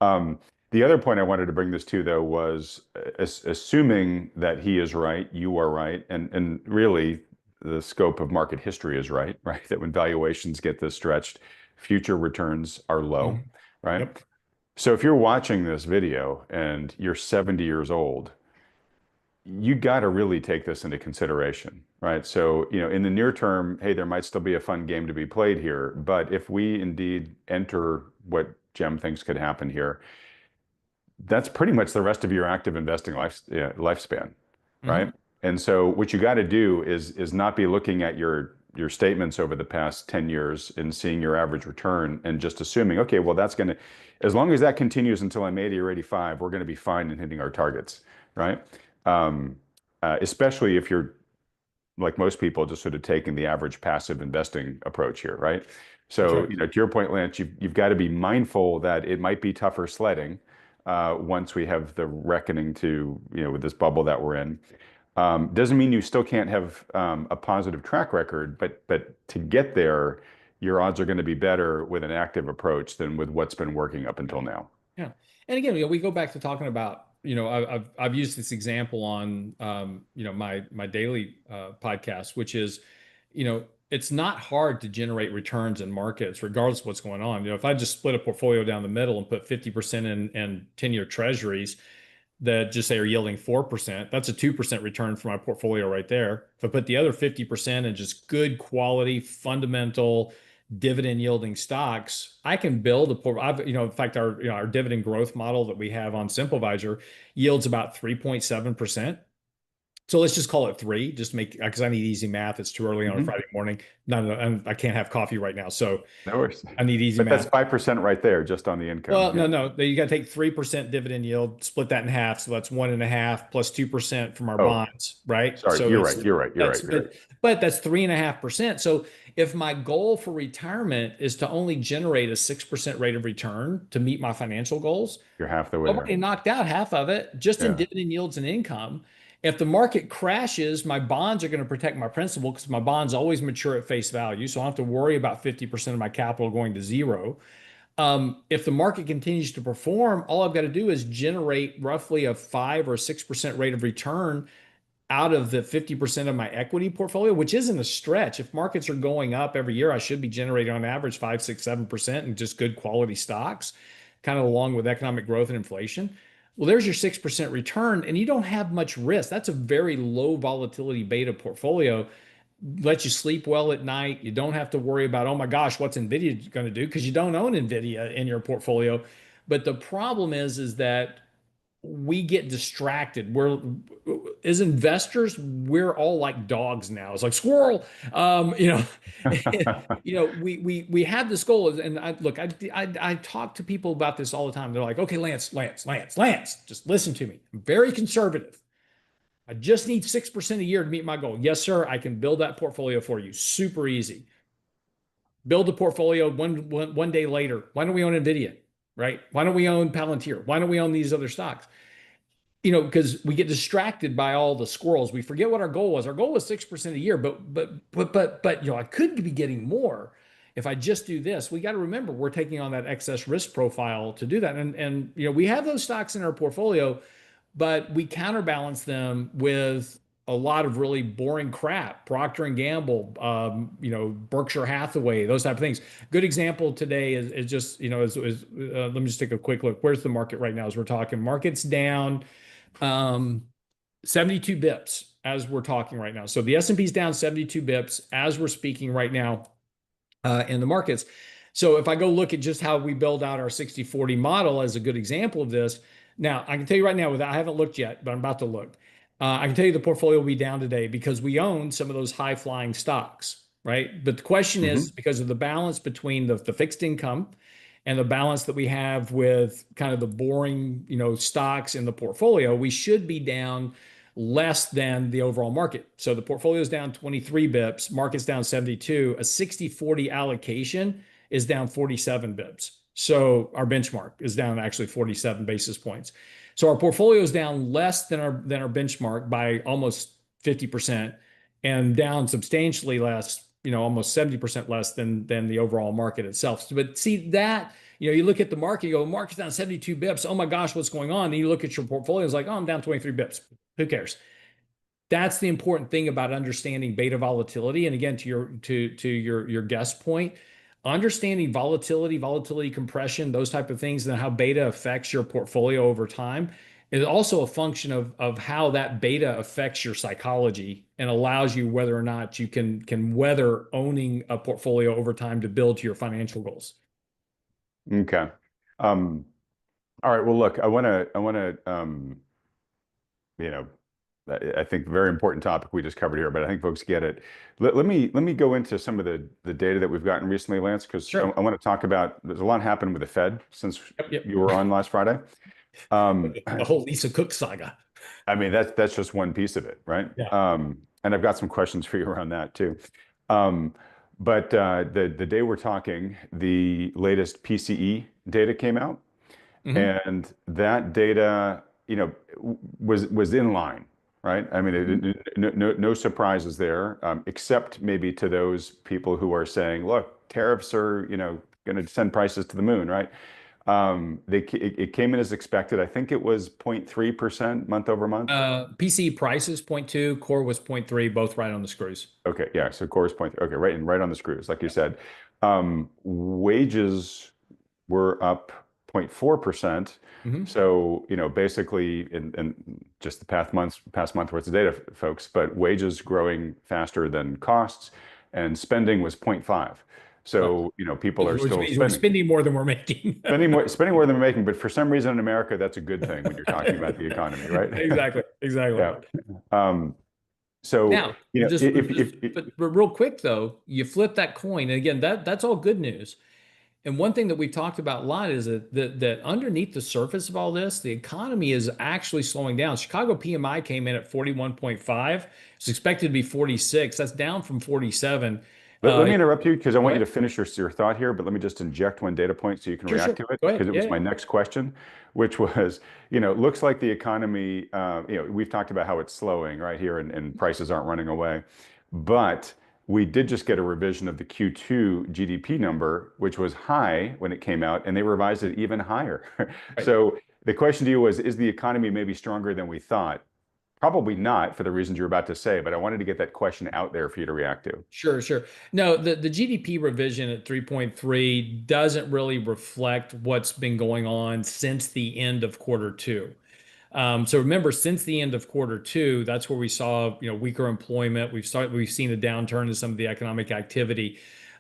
less. The other point I wanted to bring this to, though, was assuming that he is right, you are right, and really the scope of market history is right, right? That when valuations get this stretched, future returns are low, Mhm. right? Yep. So if you're watching this video and you're 70 years old, you got to really take this into consideration, right? So, in the near term, hey, there might still be a fun game to be played here, but if we indeed enter what Jem thinks could happen here, that's pretty much the rest of your active investing lifespan, right? Hmm. And so what you got to do is not be looking at your statements over the past 10 years and seeing your average return and just assuming, okay, well, that's going to, as long as that continues until I'm 80 or 85, we're going to be fine in hitting our targets, right? Um, Especially if you're like most people, just sort of taking the average passive investing approach here, right? That's So, right. to your point, Lance, you've got to be mindful that it might be tougher sledding once we have the reckoning to, with this bubble that we're in. Doesn't mean you still can't have a positive track record, but to get there, your odds are going to be better with an active approach than with what's been working up Yeah. until now. Yeah. And again, we go back to talking about, I've used this example on, my daily podcast, which is, it's not hard to generate returns in markets, regardless of what's going on. If I just split a portfolio down the middle and put 50% in 10-year treasuries that just say are yielding 4%, that's a 2% return for my portfolio right there. If I put the other 50% in just good quality, fundamental, dividend yielding stocks, I can build in fact, our dividend growth model that we have on SimpleVisor yields about 3.7%. So let's just call it three, just make, because I need easy math. It's too early on a Mhm. Friday morning. No, I can't have coffee right now. So No worries. I need easy But that's math. 5% right there, just on the income. Well, Yeah. no. You got to take 3% dividend yield, split that in half. So that's 1.5 plus 2% from our Oh, bonds, right? sorry. So You're right. You're right. You're that's right. You're right. but that's 3.5%. So if my goal for retirement is to only generate a 6% rate of return to meet my financial goals, You're half the way I've there. already knocked out half of it just in Yeah. dividend yields and income. If the market crashes, my bonds are going to protect my principal because my bonds always mature at face value. So I don't have to worry about 50% of my capital going to zero. If the market continues to perform, all I've got to do is generate roughly a 5 or 6% rate of return out of the 50% of my equity portfolio, which isn't a stretch. If markets are going up every year, I should be generating on average 5, 6, 7% in just good quality stocks, kind of along with economic growth and inflation. Well, there's your 6% return, and you don't have much risk. That's a very low volatility beta portfolio. Lets you sleep well at night. You don't have to worry about, oh my gosh, what's Nvidia going to do? Because you don't own Nvidia in your portfolio. But the problem is that we get distracted. As investors, we're all like dogs now. It's like squirrel. We have this goal, and I talk to people about this all the time. They're like, okay, Lance, just listen to me. I'm very conservative. I just need 6% a year to meet my goal. Yes, sir. I can build that portfolio for you. Super easy. Build a portfolio one day later. Why don't we own Nvidia? Right? Why don't we own Palantir? Why don't we own these other stocks? Because we get distracted by all the squirrels. We forget what our goal was. Our goal was 6% a year, but I could be getting more if I just do this. We got to remember we're taking on that excess risk profile to do that. And we have those stocks in our portfolio, but we counterbalance them with a lot of really boring crap. Procter and Gamble, Berkshire Hathaway, those type of things. Good example today is just, let me just take a quick look. Where's the market right now as we're talking? Market's down. Um, 72 bips as we're talking right now. So the S&P is down 72 bips as we're speaking right now in the markets. So if I go look at just how we build out our 60/40 model as a good example of this, now I can tell you right now, I haven't looked yet, but I'm about to look. I can tell you the portfolio will be down today because we own some of those high flying stocks, right? But the question is Hmm. because of the balance between the fixed income and the balance that we have with kind of the boring, stocks in the portfolio, we should be down less than the overall market. So the portfolio is down 23 bips, market's down 72. A 60/40 allocation is down 47 bips. So our benchmark is down actually 47 basis points. So our portfolio is down less than our benchmark by almost 50% and down substantially less, almost 70% less than the overall market itself. But see that, you look at the market, you go, market's down 72 bips. Oh my gosh, what's going on? And you look at your portfolio, it's like, oh, I'm down 23 bips. Who cares? That's the important thing about understanding beta volatility. And again, to your guest point, understanding volatility compression, those type of things, and how beta affects your portfolio over time is also a function of how that beta affects your psychology and allows you whether or not you can weather owning a portfolio over time to build to your financial goals. Okay. Um, all right. Well, look, you know, I think very important topic we just covered here, but I think folks get it. Let me go into some of the data that we've gotten recently, Lance, because I, Sure. I want to talk about there's a lot happened with the Fed since Yep. Yep. you were on last Friday. Um, The whole Lisa Cook saga. I mean, that's just one piece of it, right? Yeah. And I've got some questions for you around that too. Um, but the day we're talking, the latest PCE data came out, Hmm. and that data, was in line, right? I mean, no surprises there, except maybe to those people who are saying, look, tariffs are, going to send prices to the moon, right? It came in as expected. I think it was 0.3% month over month. PC prices 0.2, core was 0.3, both right on the screws. Okay, yeah. So core is point. Okay, right, and right on the screws, like you said. Wages were up 0.4%. Hmm. So, basically in just the past month worth of data, folks, but wages growing faster than costs and spending was 0.5. Right. So, people are Which still means we're spending. spending more than we're making. Spending more than we're making, but for some reason in America, that's a good thing when you're talking about the economy, right? Exactly. Exactly. Yeah. Um, so, Now, but real quick though, you flip that coin, and again, that's all good news. And one thing that we've talked about a lot is that underneath the surface of all this, the economy is actually slowing down. Chicago PMI came in at 41.5. It's expected to be 46. That's down from 47. let Uh, me interrupt you because I Go want you ahead. to finish your thought here, but let me just inject one data point so you can Sure, react sure. to it Go because ahead. it Yeah, was my yeah. next question, which was, looks like the economy, we've talked about how it's slowing right here and prices aren't running away. But we did just get a revision of the Q2 GDP number, which was high when it came out, and they revised it even higher. Right. So the question to you was, is the economy maybe stronger than we thought? Probably not for the reasons you're about to say, but I wanted to get that question out there for you to react to. Sure, sure. No, the GDP revision at 3.3 doesn't really reflect what's been going on since the end of quarter two. So remember, since the end of quarter two, that's where we saw, weaker employment. We've seen a downturn in some of the economic activity.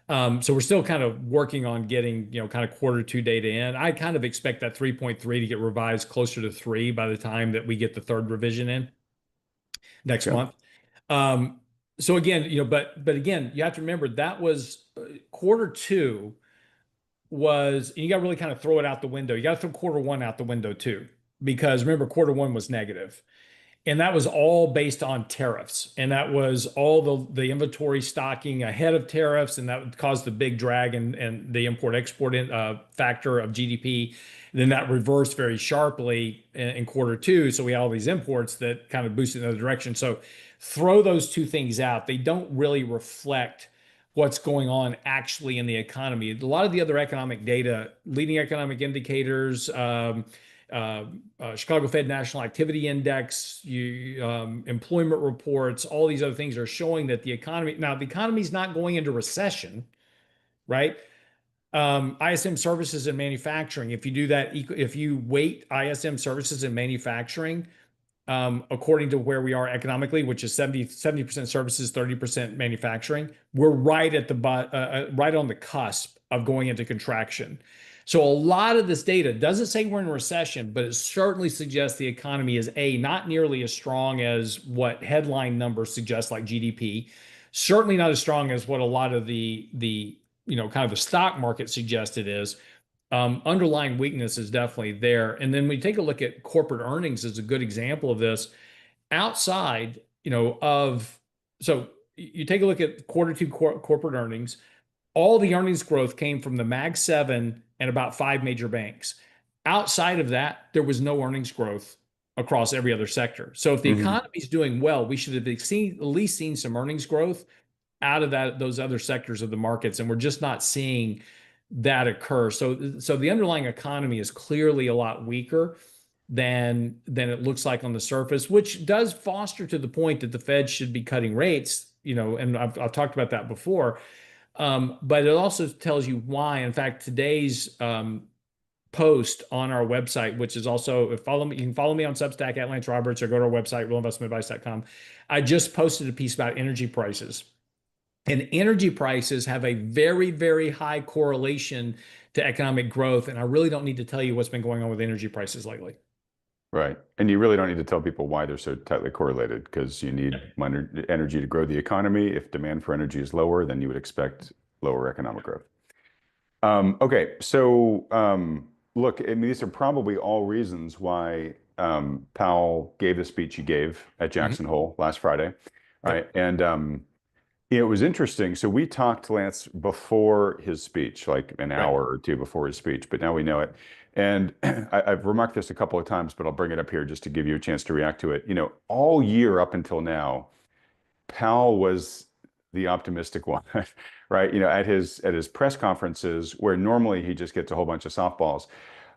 So we're still kind of working on getting, kind of quarter two data in. I kind of expect that 3.3 to get revised closer to 3 by the time that we get the third revision in next Okay. month. Um, so again, but again, you have to remember that was quarter two was, and you got to really kind of throw it out the window. You got to throw quarter one out the window too, because remember, quarter one was negative. And that was all based on tariffs. And that was all the inventory stocking ahead of tariffs. And that caused the big drag and the import export factor of GDP. And then that reversed very sharply in quarter two. So we had all these imports that kind of boosted in the other direction. So throw those two things out. They don't really reflect what's going on actually in the economy. A lot of the other economic data, leading economic indicators, Chicago Fed National Activity Index, employment reports, all these other things are showing that the economy, now the economy is not going into recession, right? ISM services and manufacturing, if you do that, if you weight ISM services and manufacturing, according to where we are economically, which is 70% services, 30% manufacturing, we're right at the right on the cusp of going into contraction. So a lot of this data doesn't say we're in a recession, but it certainly suggests the economy is not nearly as strong as what headline numbers suggest, like GDP. Certainly not as strong as what a lot of the kind of the stock market suggested is. Underlying weakness is definitely there. And then we take a look at corporate earnings as a good example of this. Outside, so you take a look at quarter two corporate earnings. All the earnings growth came from the Mag 7 and about five major banks. Outside of that, there was no earnings growth across every other sector. So if the Mhm. economy is doing well, we should have at least seen some earnings growth out of those other sectors of the markets, and we're just not seeing that occur. So the underlying economy is clearly a lot weaker than it looks like on the surface, which does foster to the point that the Fed should be cutting rates. And I've talked about that before. But it also tells you why. In fact, today's post on our website, which is also, follow me, you can follow me on Substack at Lance Roberts, or go to our website, realinvestmentadvice.com. I just posted a piece about energy prices. And energy prices have a very, very high correlation to economic growth. And I really don't need to tell you what's been going on with energy prices lately. Right. And you really don't need to tell people why they're so tightly correlated, because you need energy to grow the economy. If demand for energy is lower, then you would expect lower economic growth. Okay, so look, I mean, these are probably all reasons why Powell gave the speech he gave at Mhm. Jackson Hole last Friday, right? Yep. And it was interesting. So we talked, Lance, before his speech, like an Right. hour or two before his speech, but now we know it. And I've remarked this a couple of times, but I'll bring it up here just to give you a chance to react to it. All year up until now, Powell was the optimistic one, right? At his press conferences, where normally he just gets a whole bunch of softballs.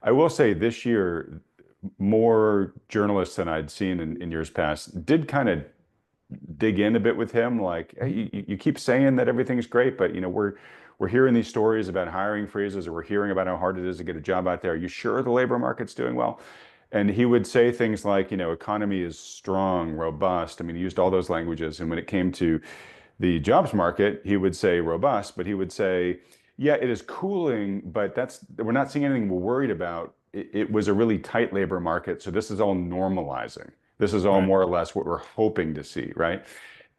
I will say this year, more journalists than I'd seen in years past did kind of dig in a bit with him. Like, hey, you keep saying that everything's great, but we're hearing these stories about hiring freezes, or we're hearing about how hard it is to get a job out there. Are you sure the labor market's doing well? And he would say things like, economy is strong, robust. I mean, he used all those languages. And when it came to the jobs market, he would say robust, but he would say, yeah, it is cooling, but we're not seeing anything we're worried about. It was a really tight labor market, so this is all normalizing. This is all Right. more or less what we're hoping to see, right?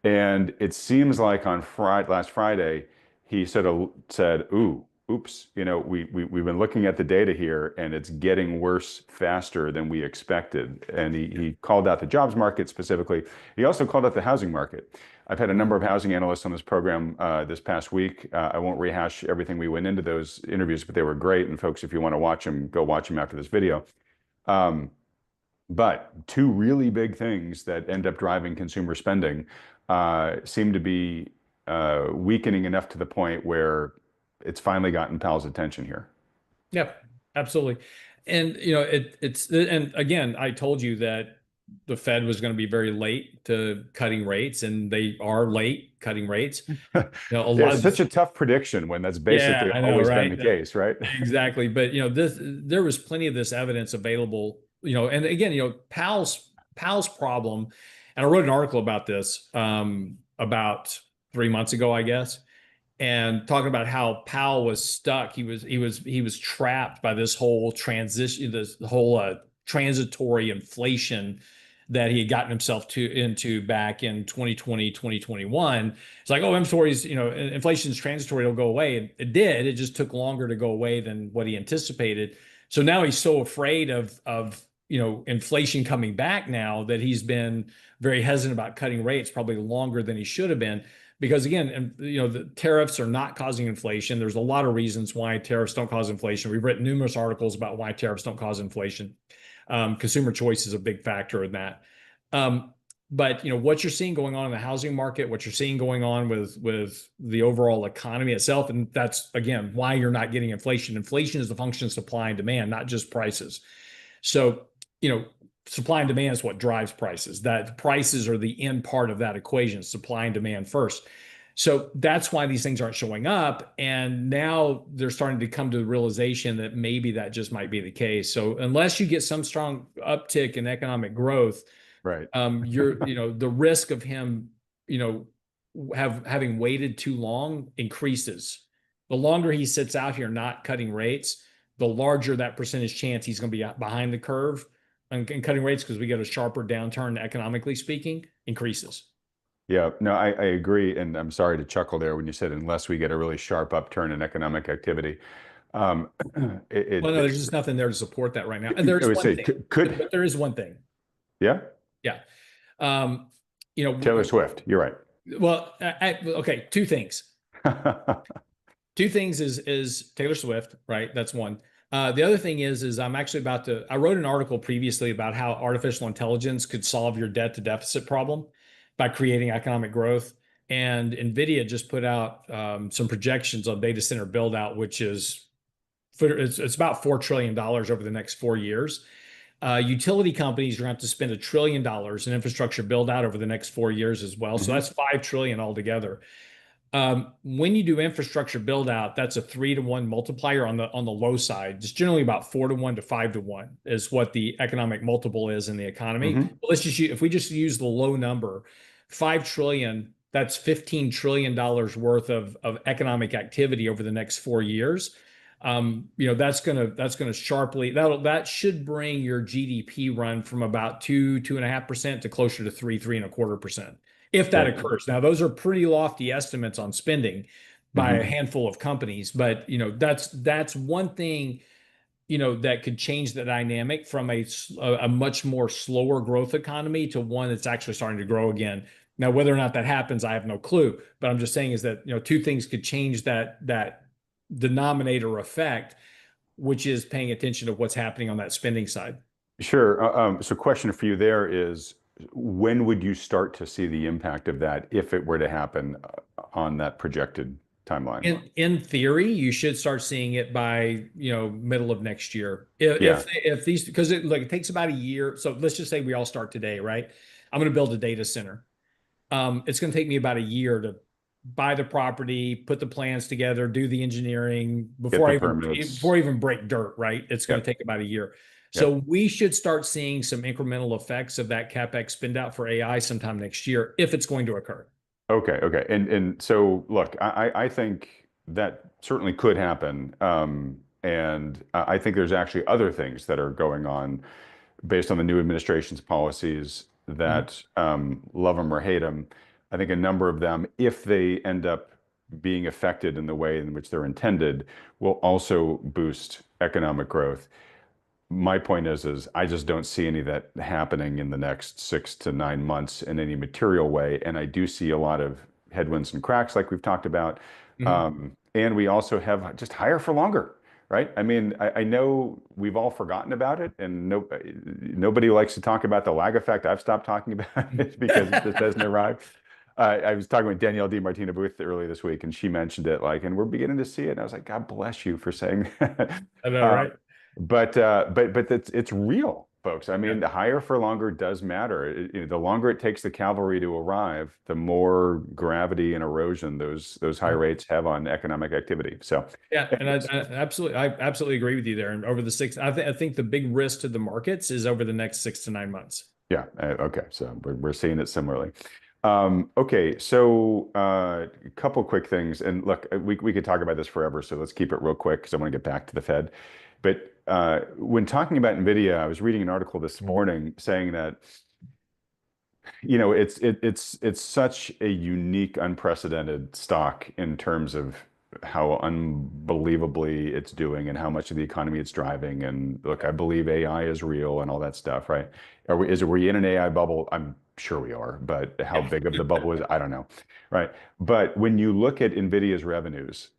And it seems like on last Friday, he said, "Ooh, oops, we've been looking at the data here, and it's getting worse faster than we expected." And he called out the jobs market specifically. He also called out the housing market. I've had a number of housing analysts on this program this past week. I won't rehash everything we went into those interviews, but they were great. And folks, if you want to watch them, go watch them after this video. Um, but two really big things that end up driving consumer spending seem to be weakening enough to the point where it's finally gotten Powell's attention here. Yeah, absolutely. And and again, I told you that the Fed was going to be very late to cutting rates, and they are late cutting rates. A lot It's of such this, a tough prediction when that's yeah, basically I know, always been right? the case, right? Exactly. But there was plenty of this evidence available. And again, Powell's problem, and I wrote an article about this about 3 months ago, I guess, and talking about how Powell was stuck. He was trapped by this whole transition, this whole transitory inflation that he had gotten himself into back in 2020, 2021. It's like, oh, inflation's transitory, it'll go away. And it did. It just took longer to go away than what he anticipated. So now he's so afraid of inflation coming back now that he's been very hesitant about cutting rates, probably longer than he should have been. Because again, and the tariffs are not causing inflation. There's a lot of reasons why tariffs don't cause inflation. We've written numerous articles about why tariffs don't cause inflation. Consumer choice is a big factor in that. But what you're seeing going on in the housing market, what you're seeing going on with the overall economy itself, and that's again why you're not getting inflation. Inflation is the function of supply and demand, not just prices. So, you know, supply and demand is what drives prices. That prices are the end part of that equation, supply and demand first. So that's why these things aren't showing up. And now they're starting to come to the realization that maybe that just might be the case. So unless you get some strong uptick in economic growth, Right. the risk of him, you know, having waited too long increases. The longer he sits out here not cutting rates, the larger that percentage chance he's going to be behind the curve and cutting rates because we get a sharper downturn economically speaking increases. Yeah, no, I agree. And I'm sorry to chuckle there when you said unless we get a really sharp upturn in economic activity. Um, Well, no, it, there's just nothing there to support that right now. And I there's would one say thing, but there is one thing. yeah, Yeah. Um, you Taylor know, Swift. You're right. well, okay, two things. Two things is Taylor Swift, right? That's one. The other thing is I'm actually about to. I wrote an article previously about how artificial intelligence could solve your debt to deficit problem by creating economic growth. And Nvidia just put out some projections on data center build out, which is it's about $4 trillion over the next 4 years. Utility companies are going to have to spend $1 trillion in infrastructure build out over the next 4 years as well. So Hmm. that's 5 trillion altogether. When you do infrastructure build out, that's a 3 to 1 multiplier on the low side. It's generally about 4 to 1 to 5 to 1 is what the economic multiple is in the economy. Hmm. But let's just if we just use the low number, 5 trillion, that's $15 trillion worth of economic activity over the next 4 years. That's gonna sharply that should bring your GDP run from about 2.5% to closer to 3.25%, if that Okay. occurs. Now, those are pretty lofty estimates on spending by a Hmm. handful of companies, but that's one thing that could change the dynamic from a much more slower growth economy to one that's actually starting to grow again. Now, whether or not that happens, I have no clue. But I'm just saying is that two things could change that denominator effect, which is paying attention to what's happening on that spending side. Sure. So question for you there is, when would you start to see the impact of that if it were to happen on that projected timeline? In theory, you should start seeing it by middle of next year. Yeah. If these because it takes about a year. So let's just say we all start today, right? I'm going to build a data center. It's going to take me about a year to buy the property, put the plans together, do the engineering Get before the I even permits. before I even break dirt, right? It's going to Yep. take about a year. Yep. So we should start seeing some incremental effects of that CapEx spend out for AI sometime next year if it's going to occur. Okay, okay. And so look, I think that certainly could happen. And I think there's actually other things that are going on based on the new administration's policies Mhm. that love them or hate them. I think a number of them, if they end up being affected in the way in which they're intended, will also boost economic growth. My point is I just don't see any of that happening in the next 6 to 9 months in any material way. And I do see a lot of headwinds and cracks, like we've talked about. Mhm. And we also have just higher for longer, right? I mean, I know we've all forgotten about it, and nobody likes to talk about the lag effect. I've stopped talking about it because it just hasn't arrived. I was talking with Danielle DiMartino Booth earlier this week, and she mentioned it, like, and we're beginning to see it. And I was like, God bless you for saying that. I know, Um, right? but it's real, folks. I Yeah. mean, the higher for longer does matter. The longer it takes the cavalry to arrive, the more gravity and erosion those high rates have on economic activity. So, Yeah, and anyways, I absolutely agree with you there. And over the I think the big risk to the markets is over the next 6 to 9 months. yeah, okay. So we're seeing it similarly. Okay, so a couple quick things, and look, we could talk about this forever, so let's keep it real quick because I want to get back to the Fed. But when talking about Nvidia, I was reading an article this morning saying that it's such a unique, unprecedented stock in terms of how unbelievably it's doing and how much of the economy it's driving. And look, I believe AI is real and all that stuff, right? Are we in an AI bubble? I'm sure we are, but how Yeah. big of the bubble is, I don't know, right? But when you look at Nvidia's revenues,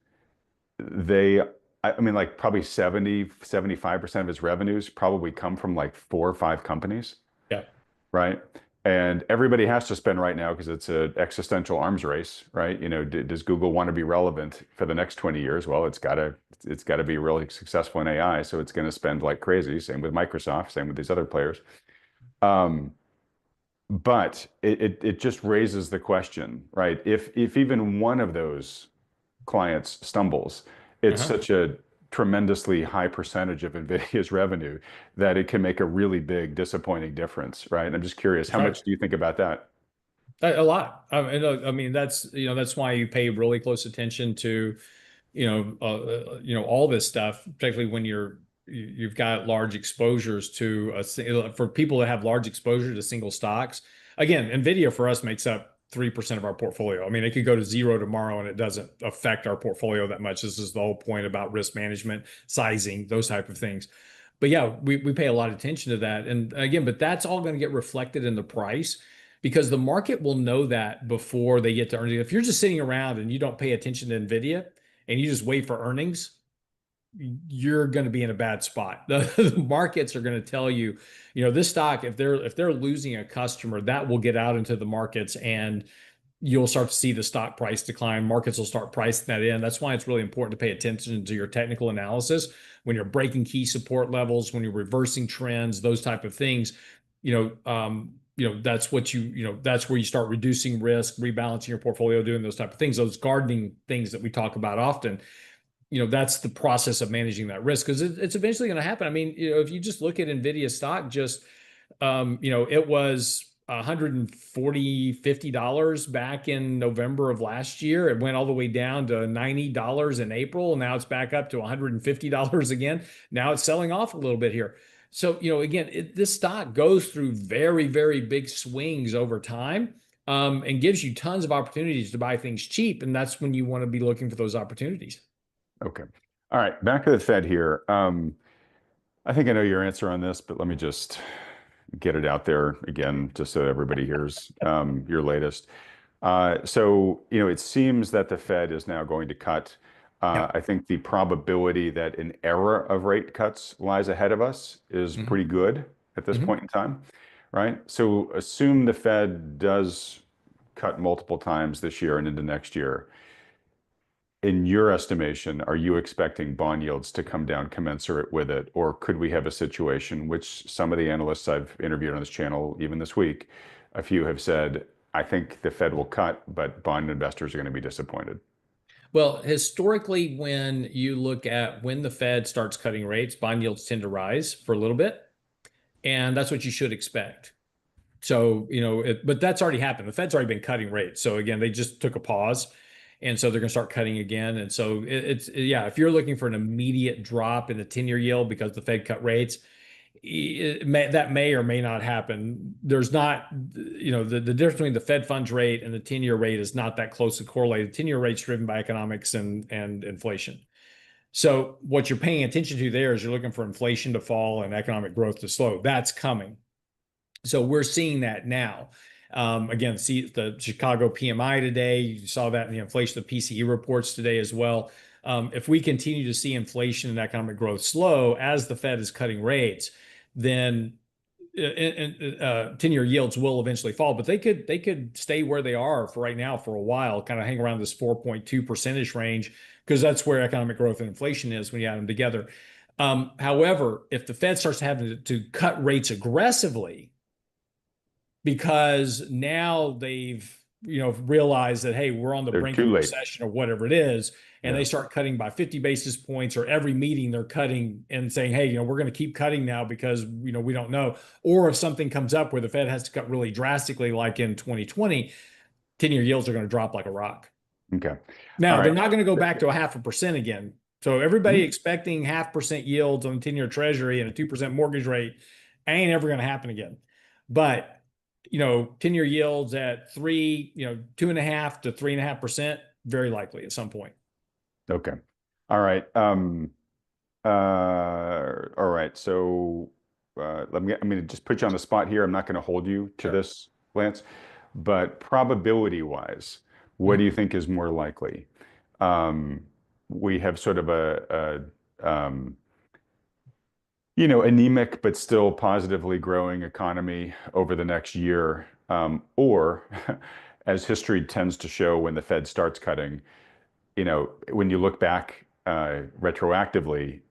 they, I mean, like probably 75% of its revenues probably come from like four or five companies, Yeah. right? And everybody has to spend right now because it's an existential arms race, right? Does Google want to be relevant for the next 20 years? Well, it's got to be really successful in AI, so it's going to spend like crazy. Same with Microsoft, same with these other players. Um, but it just raises the question, right? If even one of those clients stumbles, it's Uh-huh. such a tremendously high percentage of NVIDIA's revenue that it can make a really big disappointing difference, right? And I'm just curious, That's how right. much do you think about that? A lot. I mean, that's why you pay really close attention to, all this stuff, particularly when you've got large exposures to for people that have large exposure to single stocks. Again, Nvidia for us makes up 3% of our portfolio. I mean, it could go to zero tomorrow and it doesn't affect our portfolio that much. This is the whole point about risk management, sizing, those type of things. But yeah, we pay a lot of attention to that. And again, but that's all going to get reflected in the price because the market will know that before they get to earnings. If you're just sitting around and you don't pay attention to Nvidia and you just wait for earnings, you're going to be in a bad spot. The markets are going to tell you, this stock, if they're losing a customer, that will get out into the markets and you'll start to see the stock price decline. Markets will start pricing that in. That's why it's really important to pay attention to your technical analysis when you're breaking key support levels, when you're reversing trends, those type of things. That's that's where you start reducing risk, rebalancing your portfolio, doing those type of things, those gardening things that we talk about often. That's the process of managing that risk because it's eventually going to happen. I mean, if you just look at Nvidia stock, just it was 140, $50 back in November of last year. It went all the way down to $90 in April. Now it's back up to $150 again. Now it's selling off a little bit here. So, again, this stock goes through very, very big swings over time, and gives you tons of opportunities to buy things cheap. And that's when you want to be looking for those opportunities. Okay. All right, back to the Fed here. I think I know your answer on this, but let me just get it out there again, just so everybody hears your latest. It seems that the Fed is now going to cut. Yeah. I think the probability that an era of rate cuts lies ahead of us is Hmm. pretty good at this Hmm. point in time, right? So assume the Fed does cut multiple times this year and into next year. In your estimation, are you expecting bond yields to come down commensurate with it? Or could we have a situation, which some of the analysts I've interviewed on this channel, even this week, a few have said, I think the Fed will cut, but bond investors are going to be disappointed. Well, historically, when you look at when the Fed starts cutting rates, bond yields tend to rise for a little bit, and that's what you should expect. So, but that's already happened. The Fed's already been cutting rates. So again, they just took a pause, and so they're going to start cutting again. And so yeah, if you're looking for an immediate drop in the 10-year yield because the Fed cut rates, that may or may not happen. There's not, the difference between the Fed funds rate and the 10-year rate is not that closely correlated. 10-year rate's driven by economics and inflation. So what you're paying attention to there is you're looking for inflation to fall and economic growth to slow. That's coming. So we're seeing that now. Again, see the Chicago PMI today. You saw that in the inflation, the PCE reports today as well. If we continue to see inflation and economic growth slow as the Fed is cutting rates, then 10-year yields will eventually fall, but they could stay where they are for right now for a while, kind of hang around this 4.2% range because that's where economic growth and inflation is when you add them together. However, if the Fed starts having to cut rates aggressively because now they've realized that, hey, we're on the They're brink too of a late. recession or whatever it is, and Yeah. they start cutting by 50 basis points, or every meeting they're cutting and saying, hey, we're going to keep cutting now because we don't know. Or if something comes up where the Fed has to cut really drastically, like in 2020, 10-year yields are going to drop like a rock. Okay. All Now they're right. not going to go back to a 0.5% again. So everybody Mhm. expecting 0.5% yields on 10-year treasury and a 2% mortgage rate ain't ever going to happen again. But 10-year yields at 2.5 to 3.5%, very likely at some point. Okay. All right. All right. So I'm going to just put you on the spot here. I'm not going to hold you to Sure. this, Lance, but probability wise, what do Mhm. you think is more likely? Um, we have sort of anemic but still positively growing economy over the next year. Or, as history tends to show, when the Fed starts cutting, when you look back retroactively,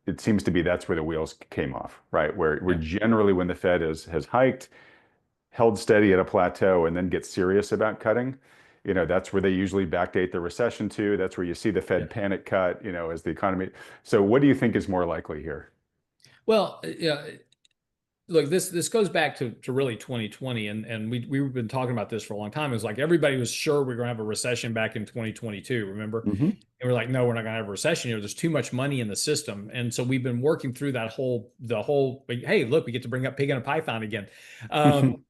it seems to be that's where the wheels came off, right? Where Yeah. generally when the Fed has hiked, held steady at a plateau, and then gets serious about cutting, that's where they usually backdate the recession to. That's where you see the Yeah. Fed panic cut, as the economy. So what do you think is more likely here? Well, yeah, look, this goes back to really 2020, and we've been talking about this for a long time. It was like everybody was sure we were going to have a recession back in 2022, remember? Hmm. And we're like, no, we're not going to have a recession here. There's too much money in the system. And so we've been working through the whole, hey, look, we get to bring up pig in a python again.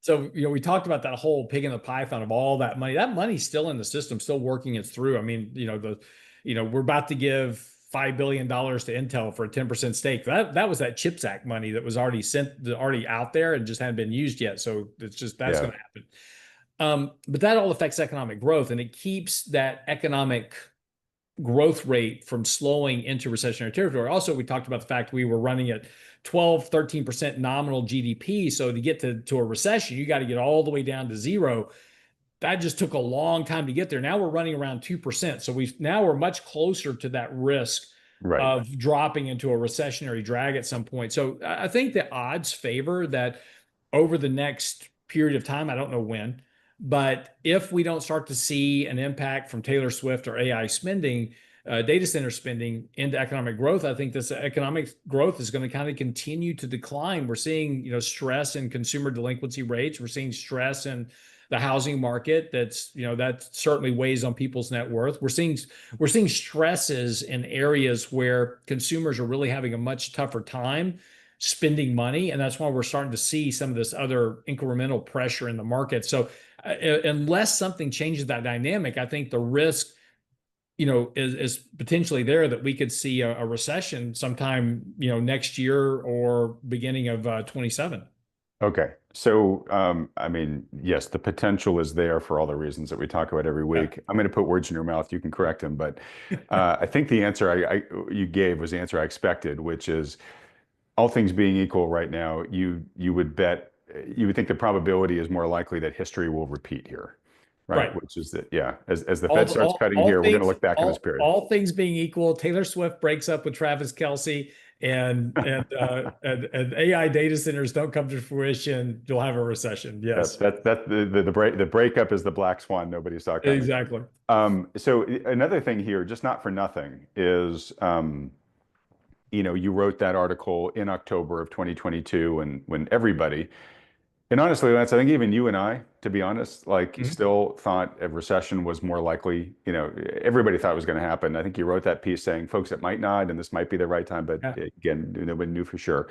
So, we talked about that whole pig in the python of all that money. That money's still in the system, still working its through. I mean, we're about to give $5 billion to Intel for a 10% stake. That was that CHIPS Act money that was already out there and just hadn't been used yet. So it's just that's Yeah. going to happen. But that all affects economic growth, and it keeps that economic growth rate from slowing into recessionary territory. Also, we talked about the fact we were running at 12, 13% nominal GDP. So to get to a recession, you got to get all the way down to zero. That just took a long time to get there. Now we're running around 2%. So we're much closer to that risk Right. of dropping into a recessionary drag at some point. So I think the odds favor that over the next period of time, I don't know when, but if we don't start to see an impact from Taylor Swift or AI spending, data center spending into economic growth, I think this economic growth is going to kind of continue to decline. We're seeing, stress in consumer delinquency rates. We're seeing stress in the housing market. That certainly weighs on people's net worth. We're seeing stresses in areas where consumers are really having a much tougher time spending money, and that's why we're starting to see some of this other incremental pressure in the market. So unless something changes that dynamic, I think the risk, is potentially there that we could see a recession sometime, next year or beginning of 27. Okay. So, I mean, yes, the potential is there for all the reasons that we talk about every Yeah. week. I'm going to put words in your mouth. You can correct them, but I think the answer you gave was the answer I expected, which is all things being equal right now, you would think the probability is more likely that history will repeat here, right? Right. Which is that, yeah, as the all Fed starts all cutting all here, we're going to things look back on this all period. all things being equal, Taylor Swift breaks up with Travis Kelce, and AI data centers don't come to fruition, you'll have a recession. Yep, Yes, the breakup is the black swan nobody saw coming. exactly. So another thing here, just not for nothing, is you wrote that article in October of 2022, and when everybody, and honestly, Lance, I think even you and I, to be honest, like Mhm. still thought a recession was more likely. Everybody thought it was going to happen. I think you wrote that piece saying, folks, it might not, and this might be the right time, but Yeah. again, nobody knew for sure.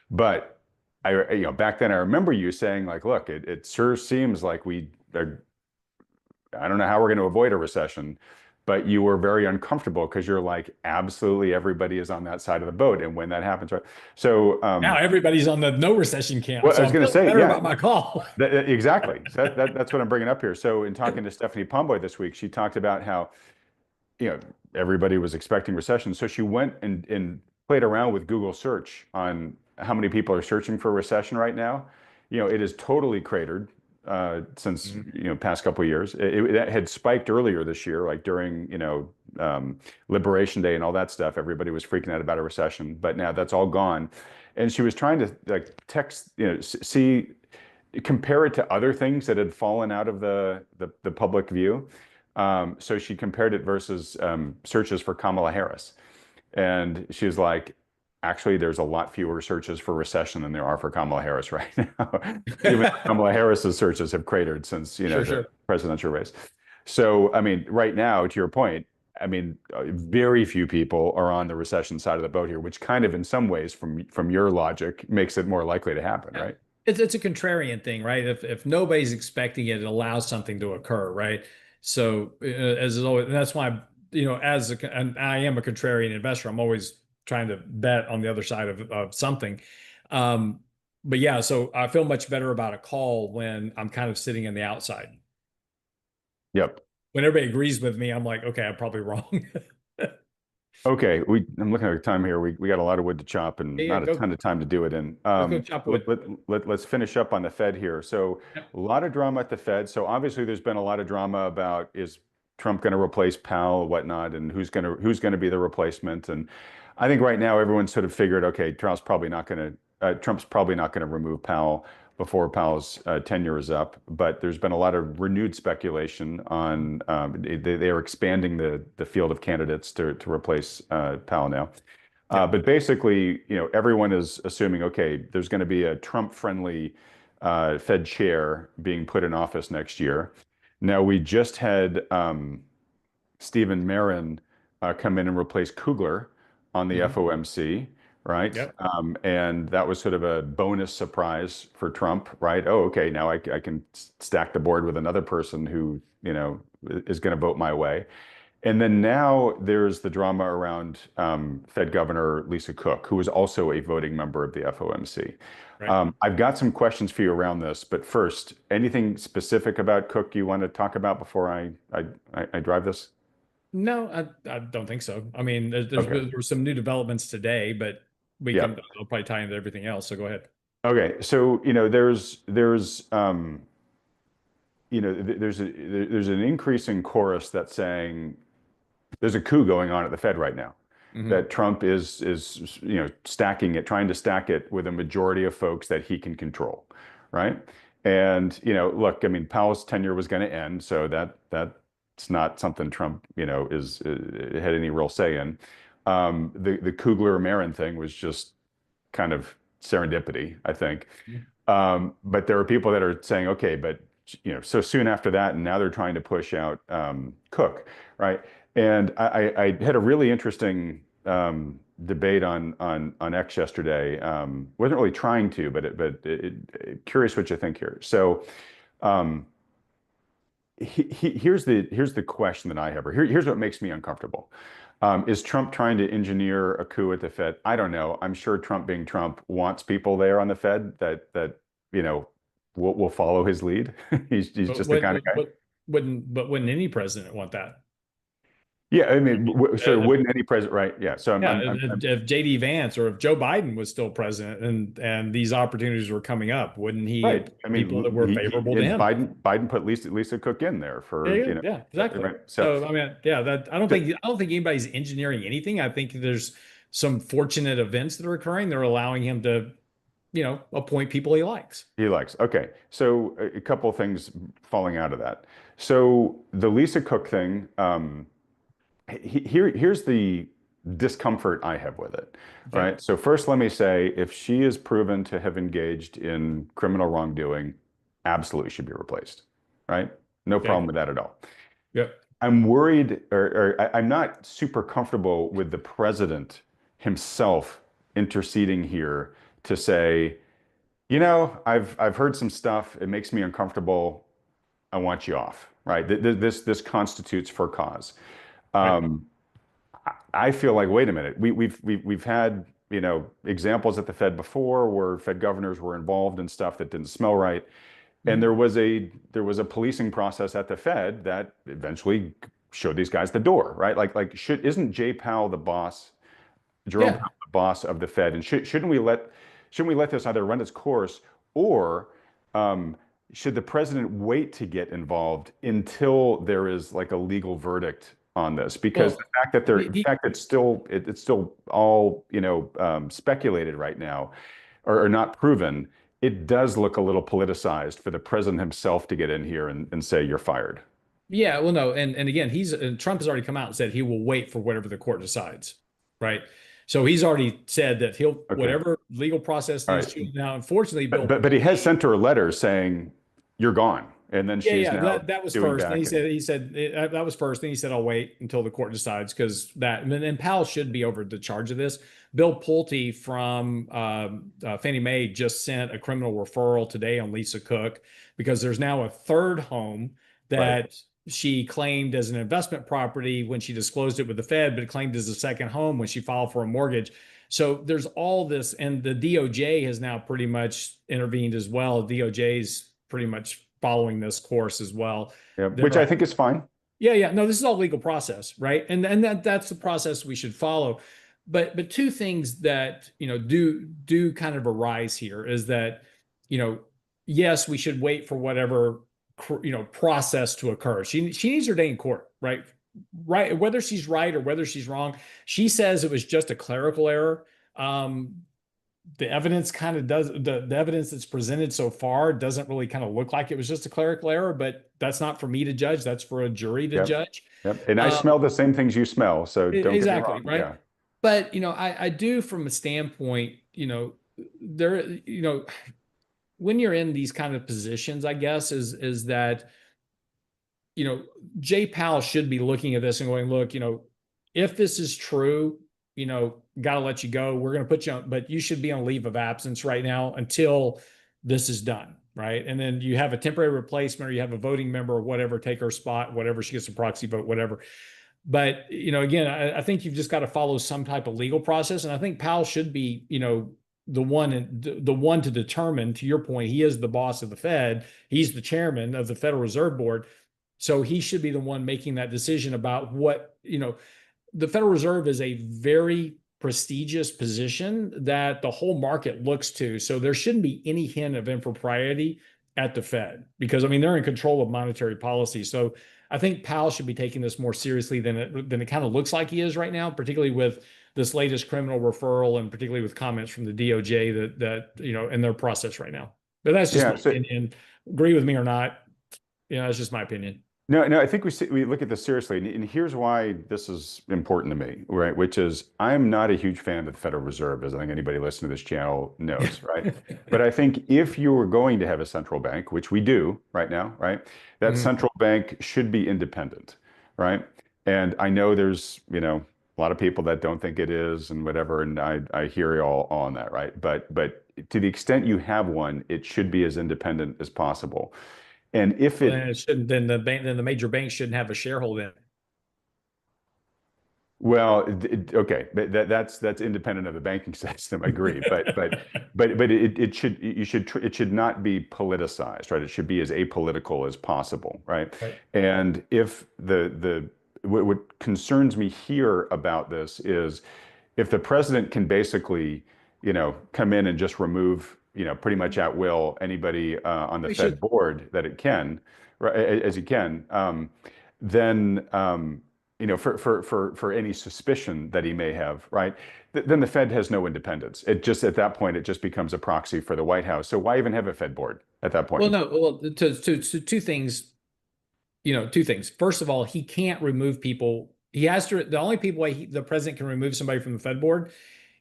But back then I remember you saying like, look, it sure seems like we are, I don't know how we're going to avoid a recession, but you were very uncomfortable because you're like, absolutely everybody is on that side of the boat. And when that happens, right? So, Now everybody's on the no recession camp, well, I so was I'm going to feeling say, better yeah, about my call. exactly. So that's what I'm bringing up here. So in talking to Stephanie Pomboy this week, she talked about how, you know, everybody was expecting recession. So she went and played around with Google search on how many people are searching for a recession right now. It is totally cratered since, Mhm. past couple of years. It had spiked earlier this year, like during, Liberation Day and all that stuff. Everybody was freaking out about a recession, but now that's all gone. And she was trying to like text, see, compare it to other things that had fallen out of the public view. So she compared it versus searches for Kamala Harris. And she's like, actually, there's a lot fewer searches for recession than there are for Kamala Harris right now. Even Kamala Harris's searches have cratered since, Sure, the sure. presidential race. So, I mean, right now, to your point, I mean, very few people are on the recession side of the boat here, which kind of, in some ways, from your logic, makes it more likely to happen, Yeah. right? It's a contrarian thing, right? If nobody's expecting it, it allows something to occur, right? So as is always, and that's why, and I am a contrarian investor. I'm always trying to bet on the other side of something. Um, but yeah, so I feel much better about a call when I'm kind of sitting in the outside. Yep. When everybody agrees with me, I'm like, okay, I'm probably wrong. Okay, I'm looking at the time here. We got a lot of wood to chop and Yeah, yeah, not a go. ton of time to do it in. Let's go chop wood. Let's finish up on the Fed here. So Yep. a lot of drama at the Fed. So obviously there's been a lot of drama about is Trump going to replace Powell or whatnot, and who's going to be the replacement. And I think right now everyone's sort of figured, okay, Trump's probably not going to remove Powell before Powell's tenure is up. But there's been a lot of renewed speculation on they are expanding the field of candidates to replace Powell now. Yeah. But basically, everyone is assuming, okay, there's going to be a Trump-friendly Fed chair being put in office next year. Now, we just had Stephen Marin come in and replace Kugler on the Hmm. FOMC, right? Yep. And that was sort of a bonus surprise for Trump, right? Oh, okay, now I can stack the board with another person who, is going to vote my way. And then now there's the drama around Fed Governor Lisa Cook, who is also a voting member of the FOMC. Right. I've got some questions for you around this, but first, anything specific about Cook you want to talk about before I drive this? No, I don't think so. I mean, Okay. there were some new developments today, but Yeah. I'll probably tie into everything else. So go ahead. Okay. So, there's an increasing chorus that's saying there's a coup going on at the Fed right now. Hmm. That Trump is stacking it, trying to stack it with a majority of folks that he can control, right? And look, I mean, Powell's tenure was going to end, so that's not something Trump is had any real say in. The Kugler Marin thing was just kind of serendipity, I think. But there are people that are saying, okay, but so soon after that, and now they're trying to push out Cook, right? And I had a really interesting debate on X yesterday. Wasn't really trying to, curious what you think here. So um, here's the question that I have, or here's what makes me uncomfortable. Is Trump trying to engineer a coup at the Fed? I don't know. I'm sure Trump, being Trump, wants people there on the Fed that you know will follow his lead. He's But just the kind of guy. wouldn't any president want that? Yeah, I mean, so Uh, wouldn't any president, right? Yeah. So Yeah, if JD Vance or if Joe Biden was still president and these opportunities were coming up, wouldn't he right. appoint I people that mean, were favorable to and him? Biden put Lisa Cook in there Yeah, for yeah, yeah, exactly. right. So, So I mean, yeah, that I don't think anybody's engineering anything. I think there's some fortunate events that are occurring. They're allowing him to, appoint people he likes. he likes. Okay. So a couple of things falling out of that. So the Lisa Cook thing, here's the discomfort I have with it, Okay. right? So first, let me say, if she is proven to have engaged in criminal wrongdoing, absolutely should be replaced, right? No problem Okay. with that at all. Yep. I'm worried, I'm not super comfortable with the president himself interceding here to say, I've heard some stuff. It makes me uncomfortable. I want you off, right? This constitutes for cause. Right. Um, I feel like, wait a minute, we've had examples at the Fed before where Fed governors were involved in stuff that didn't smell right, and Mhm. there was a policing process at the Fed that eventually showed these guys the door, right? Like isn't Jay Powell the boss, Jerome Yeah. Powell the boss of the Fed, and shouldn't we let this either run its course, or um, should the president wait to get involved until there is like a legal verdict on this? Because the Well, fact that he, he it's still all speculated right now, or not proven, it does look a little politicized for the president himself to get in here and say you're fired. Yeah, well, no, and again, Trump has already come out and said he will wait for whatever the court decides, right? So he's already said that he'll Okay, whatever legal process all needs right, to. Now, unfortunately, but Bill but he has Pulley. sent her a letter saying you're gone, and then Yeah, she is yeah, now that was doing first. Then back and he said that was first. Then he said, "I'll wait until the court decides," because and then Powell should be over the charge of this. Bill Pulte from Fannie Mae just sent a criminal referral today on Lisa Cook because there's now a third home right. that she claimed as an investment property when she disclosed it with the Fed, but it claimed as a second home when she filed for a mortgage. So there's all this, and the DOJ has now pretty much intervened as well. DOJ's pretty much following this course as well. Yeah, They're which I think is fine. Yeah. No, this is all legal process, right? And that's the process we should follow. But two things that, do kind of arise here is that, you know, yes, we should wait for whatever process to occur. She needs her day in court, right? Right, whether she's right or whether she's wrong. She says it was just a clerical error. Um, the evidence kind of does the evidence that's presented so far doesn't really kind of look like it was just a clerical error, but that's not for me to judge. That's for a jury to Yep. judge. Yep. And I Um, smell the same things you smell, so don't get me exactly, wrong. right. Yeah. But I do from a standpoint, there, when you're in these kind of positions, I guess is that Jay Powell should be looking at this and going, look, if this is true, got to let you go. We're going to put you on, but you should be on leave of absence right now until this is done. Right. And then you have a temporary replacement or you have a voting member or whatever, take her spot, whatever, she gets a proxy vote, whatever. But, again, I think you've just got to follow some type of legal process. And I think Powell should be, the one to determine, to your point, he is the boss of the Fed. He's the chairman of the Federal Reserve Board. So he should be the one making that decision about what, the Federal Reserve is a very prestigious position that the whole market looks to. So there shouldn't be any hint of impropriety at the Fed because, I mean, they're in control of monetary policy. So I think Powell should be taking this more seriously than it kind of looks like he is right now, particularly with this latest criminal referral and particularly with comments from the DOJ that in their process right now. But that's just Yeah. my So opinion. Agree with me or not, that's just my opinion. no, I think we look at this seriously, and here's why this is important to me, right? Which is I'm not a huge fan of the Federal Reserve, as I think anybody listening to this channel knows, right? But I think if you were going to have a central bank, which we do right now, right, that Mhm. central bank should be independent, right? And I know there's, a lot of people that don't think it is and whatever, and I hear you all on that, right? But to the extent you have one, it should be as independent as possible. And if Well, it then it shouldn't. Then the major banks shouldn't have a shareholder in it. Well, okay, that's independent of the banking system. I agree, but it should not be politicized, right? It should be as apolitical as possible, right? Right. And if what concerns me here about this is if the president can basically, come in and just remove, pretty much at will anybody on the We Fed should. board that it can, right, as he can, then for any suspicion that he may have, right? Then the Fed has no independence. It just at that point it just becomes a proxy for the White House. So why even have a Fed board at that Well, point? no. Well, to two things. Two things. First of all, he can't remove people. He has to. The only people the president can remove somebody from the Fed board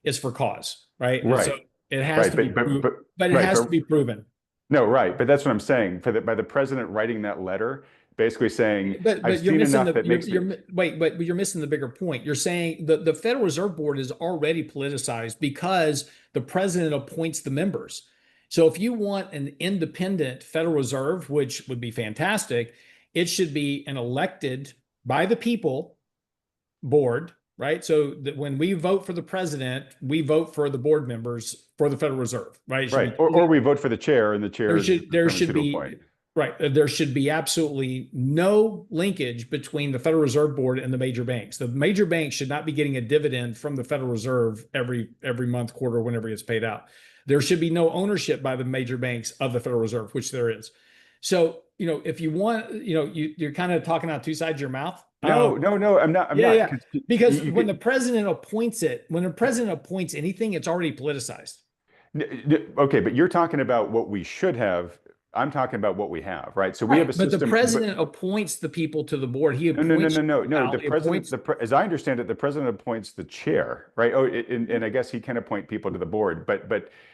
is for cause, right? And so Right, it has right, to be but it right, has but to be proven. no, right, but that's what I'm saying. By the president writing that letter, basically saying, "I've But you're seen missing enough that makes me." wait, but you're missing the bigger point. You're saying the Federal Reserve Board is already politicized because the president appoints the members. So if you want an independent Federal Reserve, which would be fantastic, it should be an elected by the people board, right? So that when we vote for the president, we vote for the board members for the Federal Reserve, right? It should be Right, or we vote for the chair, and the chair is there determined should to be appoint. right. There should be absolutely no linkage between the Federal Reserve Board and the major banks. The major banks should not be getting a dividend from the Federal Reserve every month, quarter, whenever it's paid out. There should be no ownership by the major banks of the Federal Reserve, which there is. So, if you want, you're kind of talking out two sides of your mouth. No, I'm not. I'm Yeah, not. yeah. 'Cause Because you could, when the president appoints anything, it's already politicized. okay, but you're talking about what we should have. I'm talking about what we have, right? So we have Right. a But the system, but president appoints the people to the board. He no, appoints no. The He president, appoints. as I understand it, the president appoints the chair, right? Oh, and I guess he can appoint people to the board,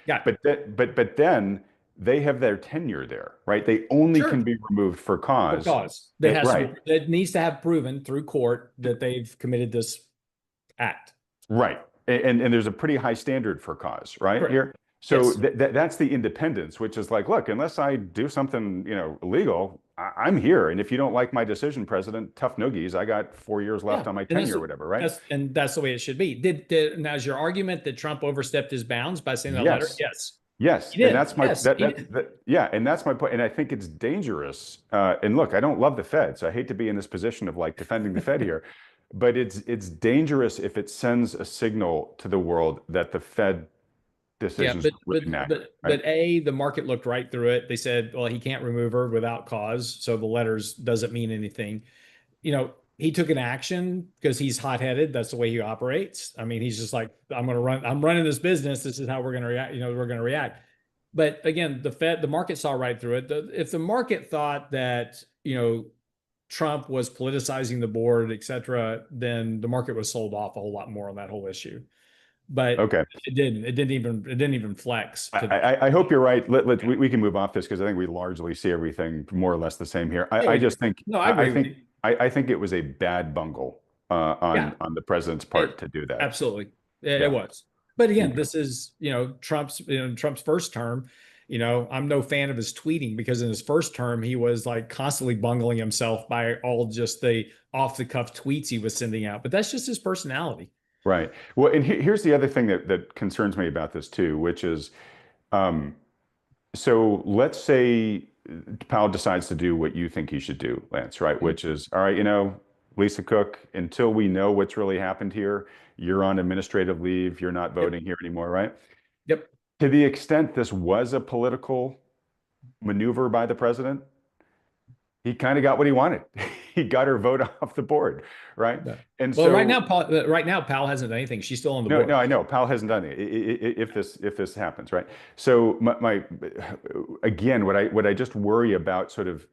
Yeah, but then they have their tenure there, right? They only can sure. be removed for For cause. cause that has to be Right, that needs to have proven through court that they've committed this act. right. And there's a pretty high standard for cause, right? Correct. Here. So Yes. that's the independence, which is like, look, unless I do something, illegal, I'm here. And if you don't like my decision, President, tough noogies, I got 4 years left Yeah. on my And tenure or whatever, right? that's the way it should be. Did now is your argument that Trump overstepped his bounds by saying that letter? Yes. Yes. Yes, He and did. that's my Yes, he did. yeah, and that's my point. And I think it's dangerous. And look, I don't love the Fed, so I hate to be in this position of like defending the Fed here, but it's dangerous if it sends a signal to the world that the Fed Yeah, decisions but don't really matter, right? the market looked right through it. They said, well, he can't remove her without cause, so the letters doesn't mean anything. He took an action because he's hot-headed. That's the way he operates. I mean, he's just like, I'm running this business. This is how we're going to react. We're going to react. But again, the market saw right through it. If the market thought that, Trump was politicizing the board, et cetera, then the market was sold off a whole lot more on that whole issue. But Okay. it didn't. It didn't even flex I, to that. I hope you're right. We can move off this because I think we largely see everything more or less the same here. Yeah, I we just do. think No, I agree with you. I think it was a bad bungle Yeah. on the president's part It to do that. absolutely it Yeah. was. But again, Okay. this is, Trump's first term. I'm no fan of his tweeting because in his first term he was like constantly bungling himself by all just the off the cuff tweets he was sending out. But that's just his personality. Right. Well, and here's the other thing that concerns me about this too, which is um, so let's say Powell decides to do what you think he should do, Lance, right? Mhm. Which is, all right, Lisa Cook, until we know what's really happened here, you're on administrative leave, you're not Yep. voting here anymore, right? Yep. To the extent this was a political maneuver by the president, he kind of got what he wanted. He got her vote off the board, right? Yeah. And Well, right so now, Powell hasn't done anything. She's still on the no, board. no, I know. Powell hasn't done it. If this happens, right? So again, what I just worry about, sort of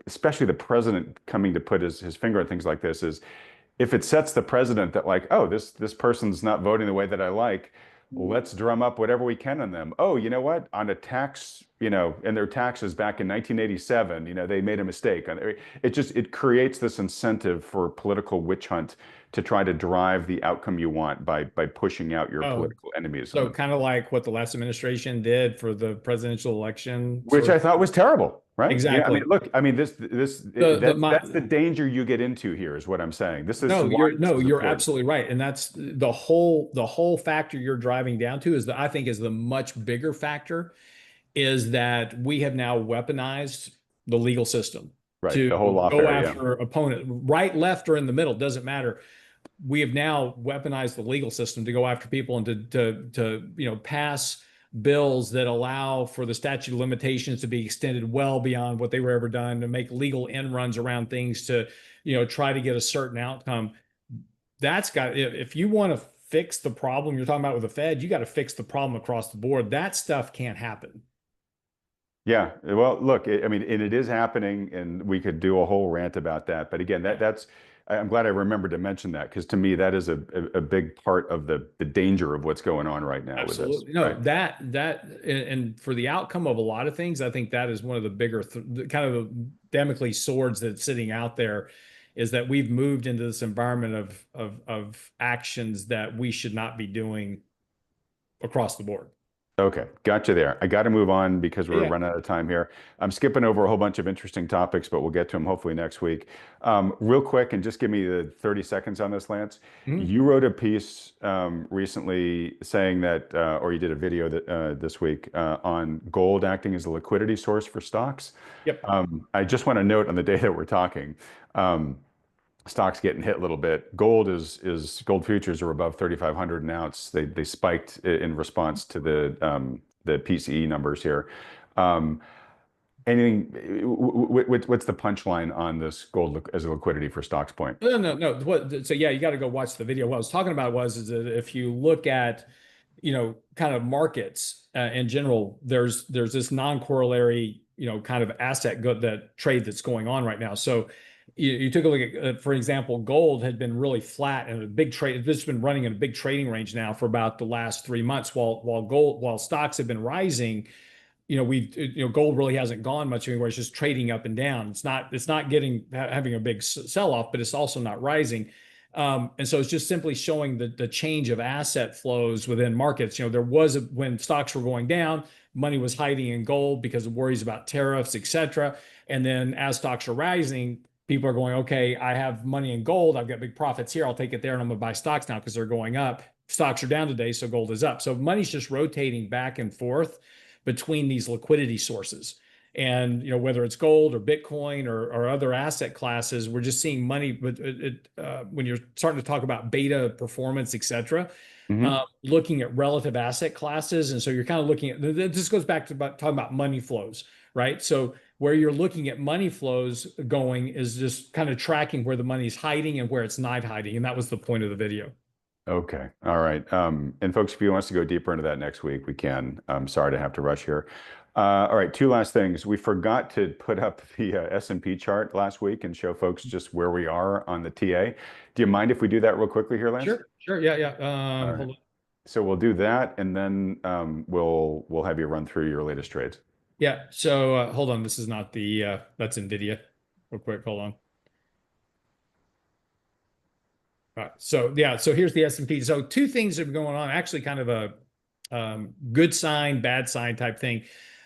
especially the president coming to put his finger on things like this, is if it sets the president that like, oh, this person's not voting the way that I like, let's drum up whatever we can on them. Oh, you know what? On a tax, and their taxes back in 1987, they made a mistake. It creates this incentive for political witch hunt to try to drive the outcome you want by pushing out your Oh, political enemies on so them, kind of like what the last administration did for the presidential election, which sort I of. thought was terrible, right? I mean, Exactly. look, I mean, this The my that's the danger you get into here, is what I'm saying. This is No, why this is you're important. absolutely right. And that's the whole factor you're driving down to is that I think is the much bigger factor is that we have now weaponized the legal system Right. to The whole go lawfare, yeah. after opponent, right, left, or in the middle, doesn't matter. We have now weaponized the legal system to go after people and to pass bills that allow for the statute of limitations to be extended well beyond what they were ever done, to make legal end runs around things to try to get a certain outcome. That's got, if you want to fix the problem you're talking about with the Fed, you got to fix the problem across the board. That stuff can't happen. Yeah, well, look, I mean, and it is happening, and we could do a whole rant about that. But again, Yeah, I'm glad I remembered to mention that, because to me, that is a big part of the danger of what's going on right now with this, absolutely. No, right? and for the outcome of a lot of things, I think that is one of the bigger kind of the Damocles swords that's sitting out there, is that we've moved into this environment of actions that we should not be doing across the board. Okay, gotcha there. I got to move on because we're Yeah. running out of time here. I'm skipping over a whole bunch of interesting topics, but we'll get to them hopefully next week. Real quick, and just give me the 30 seconds on this, Lance. Mhm. You wrote a piece recently saying that, or you did a video this week on gold acting as a liquidity source for stocks. Yep. I just want to note on the day that we're talking, um, stocks getting hit a little bit. Gold futures are above 3,500 an ounce. They spiked in response to the PCE numbers here. Um, anything? What's the punchline on this gold as a liquidity for stocks point? No, no, no. So yeah, you got to go watch the video. What I was talking about was is that if you look at, kind of markets in general, there's this non-corollary, kind of that trade that's going on right now. So you took a look at, for example, gold had been really flat and a big trade. This has been running in a big trading range now for about the last 3 months, while stocks have been rising. Gold really hasn't gone much anywhere. It's just trading up and down. It's not having a big sell off, but it's also not rising. And so it's just simply showing the change of asset flows within markets. When stocks were going down, money was hiding in gold because of worries about tariffs, et cetera. And then as stocks are rising, people are going, okay, I have money in gold. I've got big profits here. I'll take it there and I'm going to buy stocks now because they're going up. Stocks are down today, so gold is up. So money's just rotating back and forth between these liquidity sources. And whether it's gold or Bitcoin or other asset classes, we're just seeing money. But when you're starting to talk about beta performance, et cetera, Hmm. looking at relative asset classes, and so you're kind of looking at this goes back to talking about money flows, right? So where you're looking at money flows going is just kind of tracking where the money's hiding and where it's not hiding, and that was the point of the video. Okay. All right. And folks, if you want us to go deeper into that next week, we can. I'm sorry to have to rush here. All right. Two last things. We forgot to put up the S&P chart last week and show folks just where we are on the TA. Do you mind if we do that real quickly here, Lance? Sure, yeah, yeah. All right. Hold on. So we'll do that, and then we'll have you run through your latest trades. Yeah. So hold on. This is not the that's Nvidia. Real quick. Hold on. All right. So yeah. So here's the S&P. So two things are going on. Actually, kind of a good sign, bad sign type thing.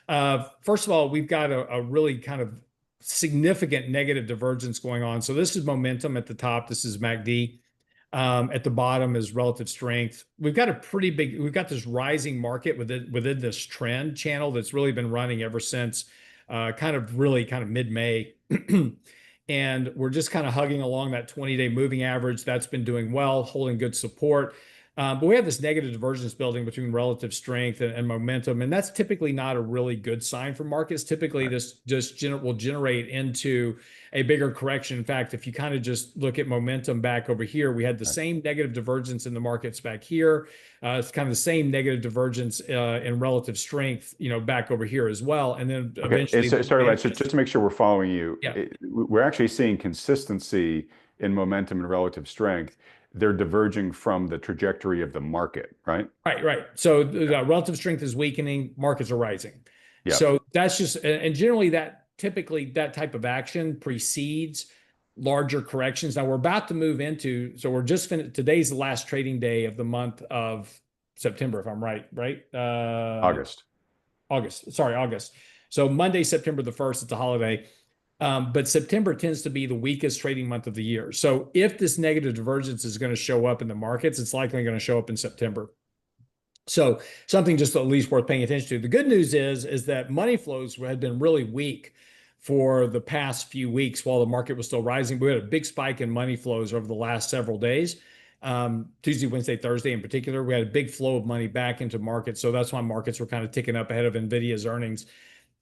First of all, we've got a really kind of significant negative divergence going on. So this is momentum at the top. This is MACD. At the bottom is relative strength. We've got this rising market within this trend channel that's really been running ever since kind of mid-May. And we're just kind of hugging along that 20-day moving average. That's been doing well, holding good support. But we have this negative divergence building between relative strength and momentum, and that's typically not a really good sign for markets. Typically, Right. this just will generate into a bigger correction. In fact, if you kind of just look at momentum back over here, we had the Right. same negative divergence in the markets back here. It's kind of the same negative divergence in relative strength, back over here as well. And then Okay. eventually, Sorry, Lance, just to make sure we're following you, yeah. we're actually seeing consistency in momentum and relative strength. They're diverging from the trajectory of the market, right? Right, right. So the relative strength is weakening, markets are rising. Yeah. So that's just, and generally that typically that type of action precedes larger corrections. Now we're about to move into, so we're just finished, today's the last trading day of the month of September, if I'm right, right? August. August, sorry, August. So Monday, September the 1st, it's a holiday. But September tends to be the weakest trading month of the year. So if this negative divergence is going to show up in the markets, it's likely going to show up in September. So something just at least worth paying attention to. The good news is that money flows had been really weak for the past few weeks while the market was still rising. We had a big spike in money flows over the last several days. Tuesday, Wednesday, Thursday in particular, we had a big flow of money back into markets. So that's why markets were kind of ticking up ahead of Nvidia's earnings.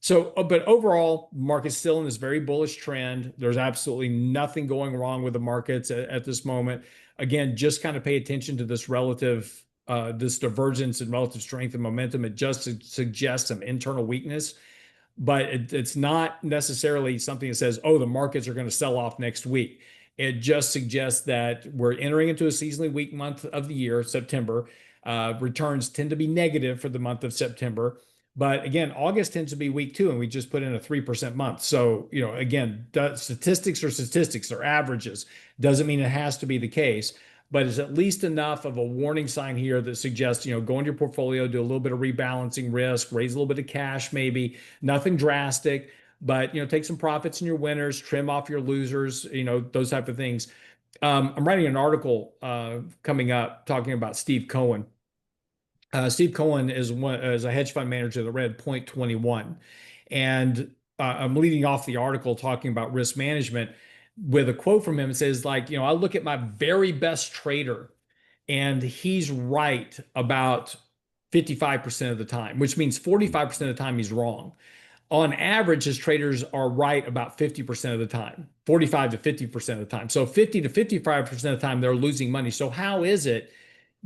So, but overall, market's still in this very bullish trend. There's absolutely nothing going wrong with the markets at this moment. Again, just kind of pay attention to this this divergence in relative strength and momentum. It just suggests some internal weakness, but it's not necessarily something that says, oh, the markets are going to sell off next week. It just suggests that we're entering into a seasonally weak month of the year, September. Returns tend to be negative for the month of September. But again, August tends to be weak too, and we just put in a 3% month. So, again, statistics are statistics, they're averages. Doesn't mean it has to be the case, but it's at least enough of a warning sign here that suggests, go into your portfolio, do a little bit of rebalancing risk, raise a little bit of cash, maybe nothing drastic, but, take some profits in your winners, trim off your losers, those type of things. I'm writing an article coming up talking about Steve Cohen. Steve Cohen is a hedge fund manager that read Point 21. And I'm leading off the article talking about risk management with a quote from him. It says, like, I look at my very best trader and he's right about 55% of the time, which means 45% of the time he's wrong. On average, his traders are right about 50% of the time, 45 to 50% of the time. So 50 to 55% of the time, they're losing money. So how is it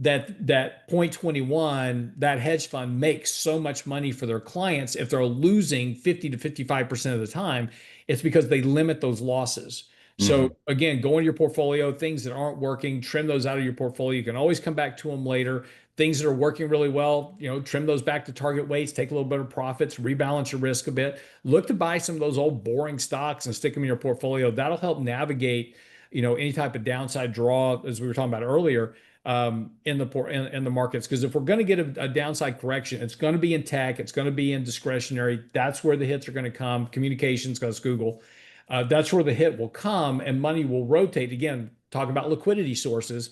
that point 21, that hedge fund makes so much money for their clients if they're losing 50 to 55% of the time? It's because they limit those losses. Hmm. So again, go into your portfolio, things that aren't working, trim those out of your portfolio. You can always come back to them later. Things that are working really well, trim those back to target weights, take a little bit of profits, rebalance your risk a bit. Look to buy some of those old boring stocks and stick them in your portfolio. That'll help navigate, any type of downside draw, as we were talking about earlier, in the markets. Because if we're going to get a downside correction, it's going to be in tech, it's going to be in discretionary. That's where the hits are going to come. Communications, because Google. That's where the hit will come, and money will rotate. Again, talk about liquidity sources.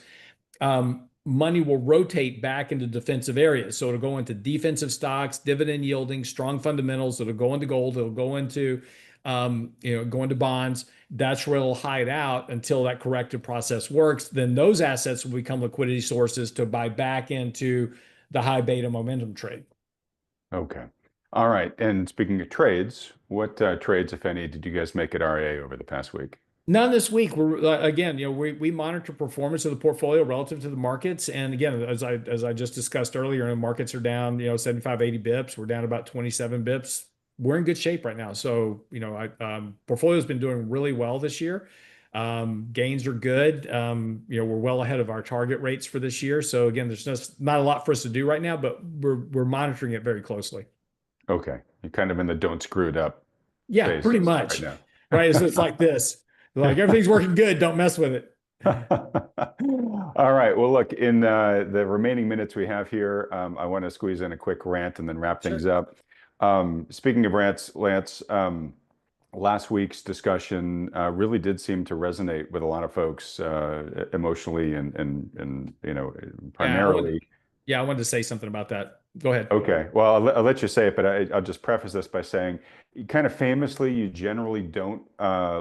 money will rotate back into defensive areas. So it'll go into defensive stocks, dividend yielding, strong fundamentals. It'll go into gold. It'll go into, go into bonds. That's where it'll hide out until that corrective process works. Then those assets will become liquidity sources to buy back into the high beta momentum trade. Okay. All right. And speaking of trades, what trades, if any, did you guys make at RA over the past week? None this week. We're again, we monitor performance of the portfolio relative to the markets. And again, as I just discussed earlier, the markets are down, 75, 80 bips. We're down about 27 bips. We're in good shape right now. So, portfolio's been doing really well this year. Gains are good. We're well ahead of our target rates for this year. So again, there's just not a lot for us to do right now, but we're monitoring it very closely. Okay. You're kind of in the don't screw it up Yeah, phase pretty right much. now. Right. So it's like this. Like everything's working good. Don't mess with it. All right. Well, look, in the remaining minutes we have here, I want to squeeze in a quick rant and then wrap things Sure. up. Speaking of rants, Lance, last week's discussion really did seem to resonate with a lot of folks emotionally and Yeah, primarily. I wanted to say something about that. Go ahead. Okay. Well, I'll let you say it, but I'll just preface this by saying, kind of famously, you generally don't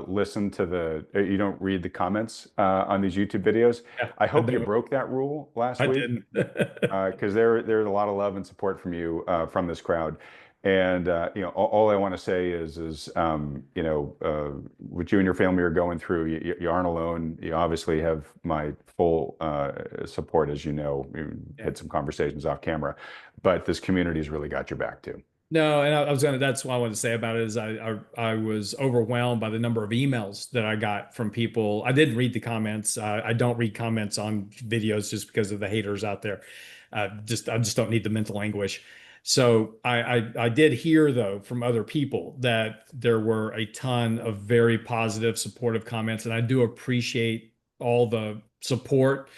listen to you don't read the comments on these YouTube videos. Yeah, I I hope you don't. broke that rule last I week didn't. because there's a lot of love and support from you from this crowd. And all I want to say is what you and your family are going through, you aren't alone. You obviously have my full support, as you know. We Yeah. had some conversations off camera, but this community's really got your back too. No, and I was gonna. That's what I wanted to say about it. Is I was overwhelmed by the number of emails that I got from people. I didn't read the comments. I don't read comments on videos just because of the haters out there. I just don't need the mental anguish. So I did hear though from other people that there were a ton of very positive, supportive comments, and I do appreciate all the support,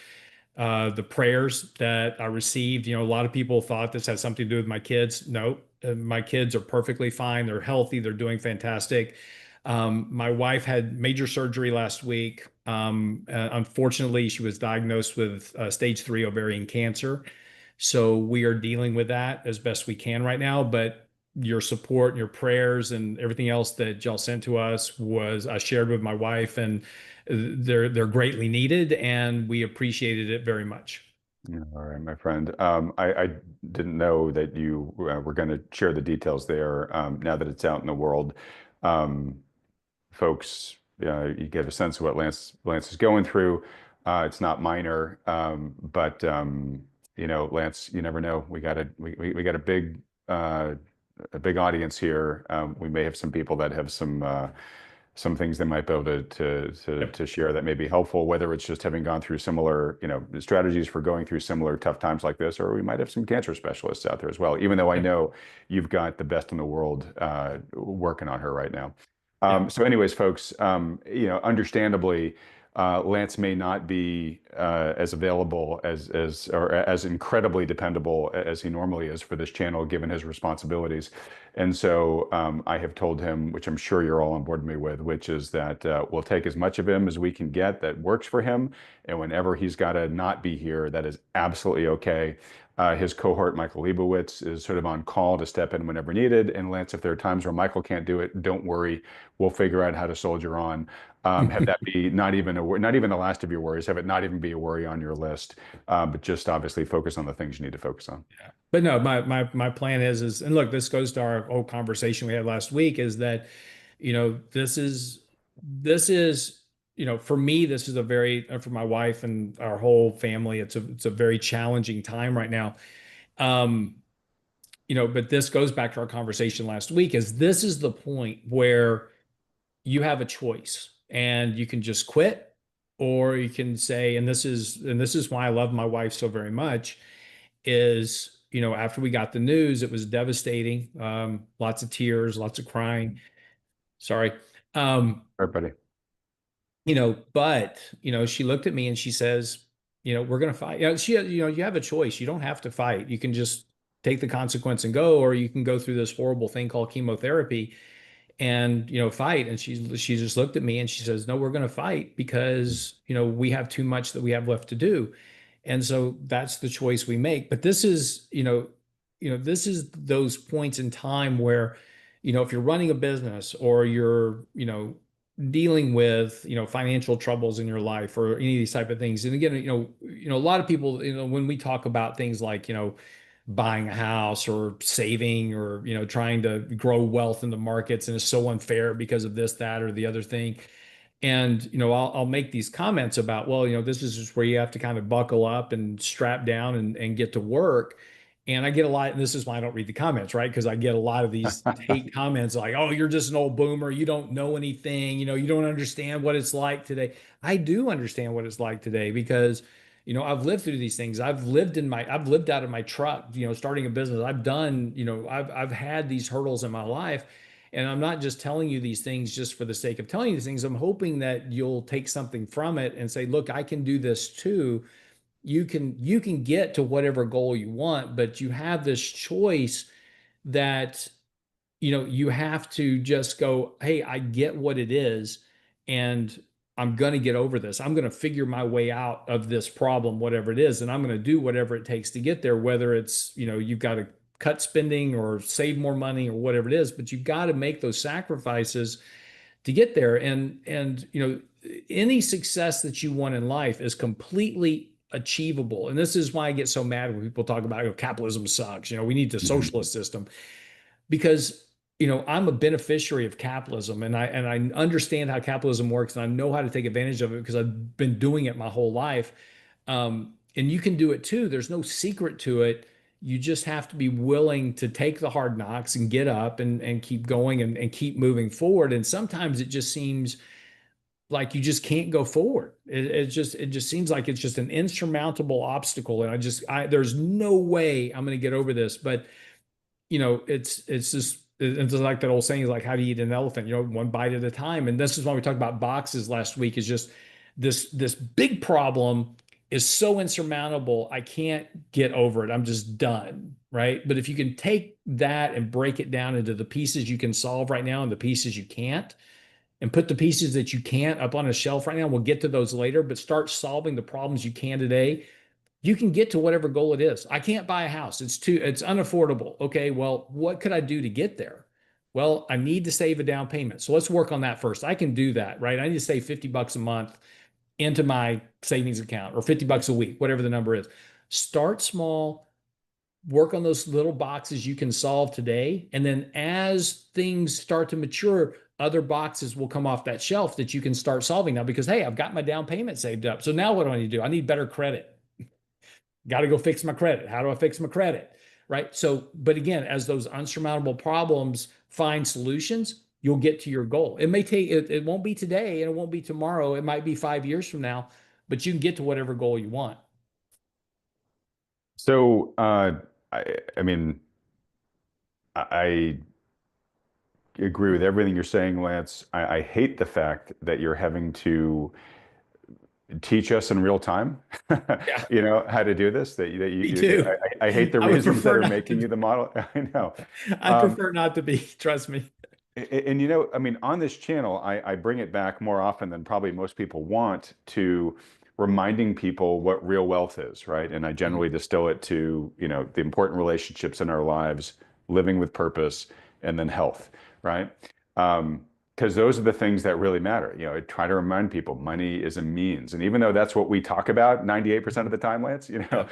the prayers that I received. A lot of people thought this had something to do with my kids. No, my kids are perfectly fine. They're healthy. They're doing fantastic. My wife had major surgery last week. Unfortunately, she was diagnosed with stage 3 ovarian cancer. So we are dealing with that as best we can right now. But your support and your prayers and everything else that y'all sent to us was I shared with my wife, and they're greatly needed, and we appreciated it very much. Yeah, all right, my friend. I didn't know that you were going to share the details there. Now that it's out in the world, um, folks, you get a sense of what Lance is going through. It's not minor, but Lance, you never know. We got a big audience here. We may have some people that have some things they might be able to share that may be helpful, whether it's just having gone through similar, strategies for going through similar tough times like this, or we might have some cancer specialists out there as well, even though I know you've got the best in the world working on her right now. Yeah. So anyways, folks, understandably, Lance may not be as available or as incredibly dependable as he normally is for this channel, given his responsibilities. And so I have told him, which I'm sure you're all on board with me with, which is that we'll take as much of him as we can get that works for him. And whenever he's got to not be here, that is absolutely okay. His cohort, Michael Lebowitz, is sort of on call to step in whenever needed. And Lance, if there are times where Michael can't do it, don't worry. We'll figure out how to soldier on. Have that be not even the last of your worries. Have it not even be a worry on your list, but just obviously focus on the things you need to focus on. Yeah. But no, my plan is, and look, this goes to our old conversation we had last week, is that, this is, for me, this is a very, for my wife and our whole family, it's a very challenging time right now. Um, but this goes back to our conversation last week, is this is the point where you have a choice and you can just quit, or you can say, and this is why I love my wife so very much, is, after we got the news, it was devastating. Lots of tears, lots of crying. Sorry. Um, All right, buddy. but she looked at me and she says, we're gonna fight. You have a choice. You don't have to fight. You can just take the consequence and go, or you can go through this horrible thing called chemotherapy and fight. And she just looked at me and she says, no, we're gonna fight because we have too much that we have left to do. And so that's the choice we make. But this is, this is those points in time where, if you're running a business or you're, dealing with, financial troubles in your life or any of these type of things. And again, a lot of people, when we talk about things like, buying a house or saving or, trying to grow wealth in the markets, and it's so unfair because of this, that, or the other thing. And, I'll make these comments about, well, this is just where you have to kind of buckle up and strap down and get to work. And I get a lot, and this is why I don't read the comments, right? Because I get a lot of these hate comments like, oh, you're just an old boomer. You don't know anything. You don't understand what it's like today. I do understand what it's like today because, I've lived through these things. I've lived out of my truck, starting a business. I've done, I've had these hurdles in my life. And I'm not just telling you these things just for the sake of telling you these things. I'm hoping that you'll take something from it and say, look, I can do this too. You can get to whatever goal you want, but you have this choice that you have to just go, hey, I get what it is, and I'm going to get over this. I'm going to figure my way out of this problem, whatever it is, and I'm going to do whatever it takes to get there, whether it's, you've got to cut spending or save more money or whatever it is, but you've got to make those sacrifices to get there. And any success that you want in life is completely achievable. And this is why I get so mad when people talk about, capitalism sucks. We need the Mhm. socialist system, because I'm a beneficiary of capitalism, and I understand how capitalism works, and I know how to take advantage of it because I've been doing it my whole life. And you can do it too. There's no secret to it. You just have to be willing to take the hard knocks and get up and keep going and keep moving forward. And sometimes it just seems like you just can't go forward. It just seems like it's just an insurmountable obstacle. And there's no way I'm going to get over this. But it's just like that old saying is like, how do you eat an elephant? One bite at a time. And this is why we talked about boxes last week, is just this big problem is so insurmountable. I can't get over it. I'm just done. Right. But if you can take that and break it down into the pieces you can solve right now and the pieces you can't, and put the pieces that you can't up on a shelf right now, we'll get to those later, but start solving the problems you can today, you can get to whatever goal it is. I can't buy a house. It's unaffordable. Okay, well, what could I do to get there? Well, I need to save a down payment. So let's work on that first. I can do that, right? I need to save 50 bucks a month into my savings account, or 50 bucks a week, whatever the number is. Start small, work on those little boxes you can solve today. And then as things start to mature, other boxes will come off that shelf that you can start solving now because, hey, I've got my down payment saved up. So now what do I need to do? I need better credit. Got to go fix my credit. How do I fix my credit? Right. So, but again, as those unsurmountable problems find solutions, you'll get to your goal. It may take, it won't be today and it won't be tomorrow. It might be 5 years from now, but you can get to whatever goal you want. So, I mean, I agree with everything you're saying, Lance. I hate the fact that you're having to teach us in real time, Yeah, how to do this. me too. I hate the I would reasons that prefer are not to making you be. the model. I know. I Um, prefer not to be. Trust me. and I mean, on this channel, I bring it back more often than probably most people want to reminding people what real wealth is, right? And I generally distill it to, the important relationships in our lives, living with purpose, and then health, right? Because those are the things that really matter. I try to remind people money is a means. And even though that's what we talk about 98% of the time, Lance, Yeah.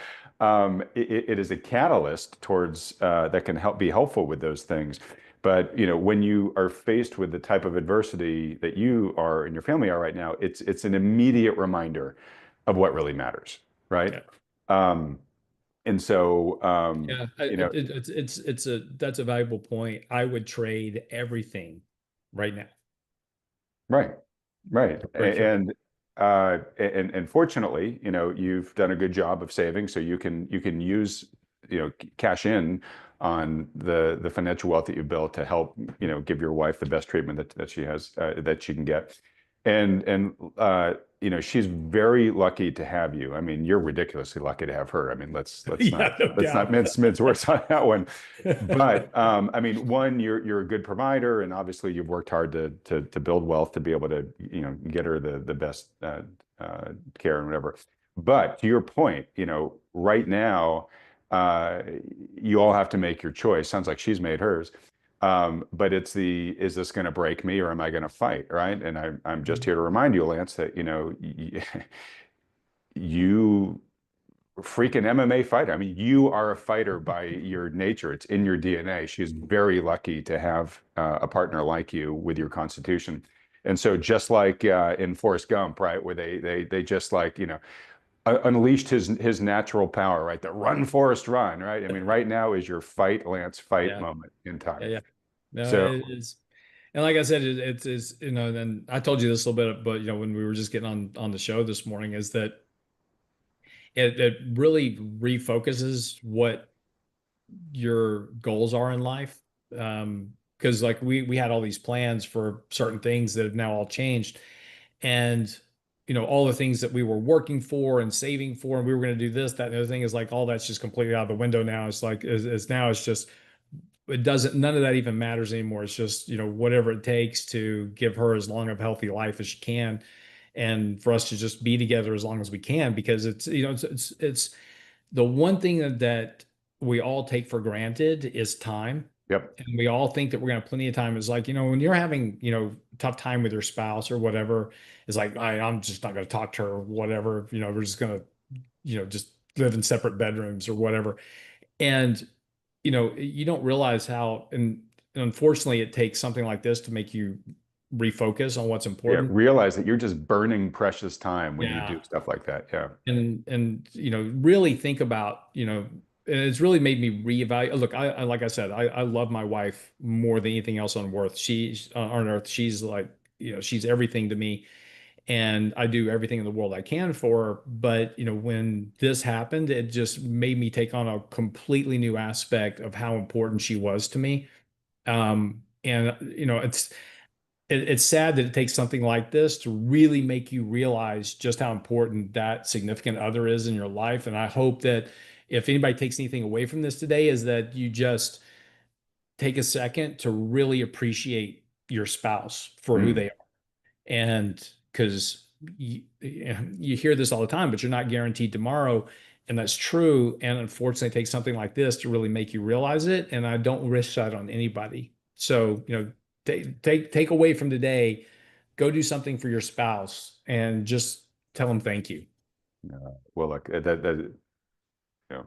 it is a catalyst towards that can be helpful with those things. But when you are faced with the type of adversity that you are and your family are right now, it's an immediate reminder of what really matters, right? Yeah. Um, and so, Yeah. That's a valuable point. I would trade everything right now. right, right, For sure. and fortunately, you've done a good job of saving, so you can use cash in on the financial wealth that you built to help give your wife the best treatment that she has that she can get, and she's very lucky to have you. I mean, you're ridiculously lucky to have her. I mean, let's not Yeah, no let's not doubt. mince words on that one. But I mean, one, you're a good provider, and obviously you've worked hard to build wealth to be able to get her the best care and whatever. But to your point, right now, uh, you all have to make your choice. Sounds like she's made hers. But is this going to break me or am I going to fight? Right. And I'm just here to remind you, Lance, that, you freaking MMA fighter. I mean, you are a fighter by your nature. It's in your DNA. She's very lucky to have a partner like you with your constitution. And so just like in Forrest Gump, right, where they just like, unleashed his natural power, right? The run, Forrest, run, right? I mean, right now is your fight, Lance, fight Yeah, moment in time. yeah, yeah. No, So, it is. And like I said, it's and I told you this a little bit, but when we were just getting on the show this morning, is that it really refocuses what your goals are in life. Because like we had all these plans for certain things that have now all changed, and all the things that we were working for and saving for, and we were going to do this, that, and the other thing is like all that's just completely out the window now. It's like it's now it's just it doesn't none of that even matters anymore. It's just whatever it takes to give her as long of a healthy life as she can, and for us to just be together as long as we can, because it's the one thing that we all take for granted is time. yep. And we all think that we're gonna have plenty of time. It's like, when you're having, tough time with your spouse or whatever, it's like, I'm just not gonna talk to her or whatever. We're just gonna, just live in separate bedrooms or whatever. And, you don't realize how, and unfortunately, it takes something like this to make you refocus on what's Yeah. important. Realize that you're just burning precious time when you Yeah. do stuff like that. Yeah. And really think about and it's really made me reevaluate. Look, I like I said, I love my wife more than anything else on earth. She's on earth. She's like, she's everything to me, and I do everything in the world I can for her. But when this happened, it just made me take on a completely new aspect of how important she was to me. And it's sad that it takes something like this to really make you realize just how important that significant other is in your life. And I hope that if anybody takes anything away from this today, is that you just take a second to really appreciate your spouse for who Mm. they are. And because you hear this all the time, but you're not guaranteed tomorrow. And that's true. And unfortunately, it takes something like this to really make you realize it. And I don't wish that on anybody. So, take away from today, go do something for your spouse and just tell them thank you. Well, look, you know,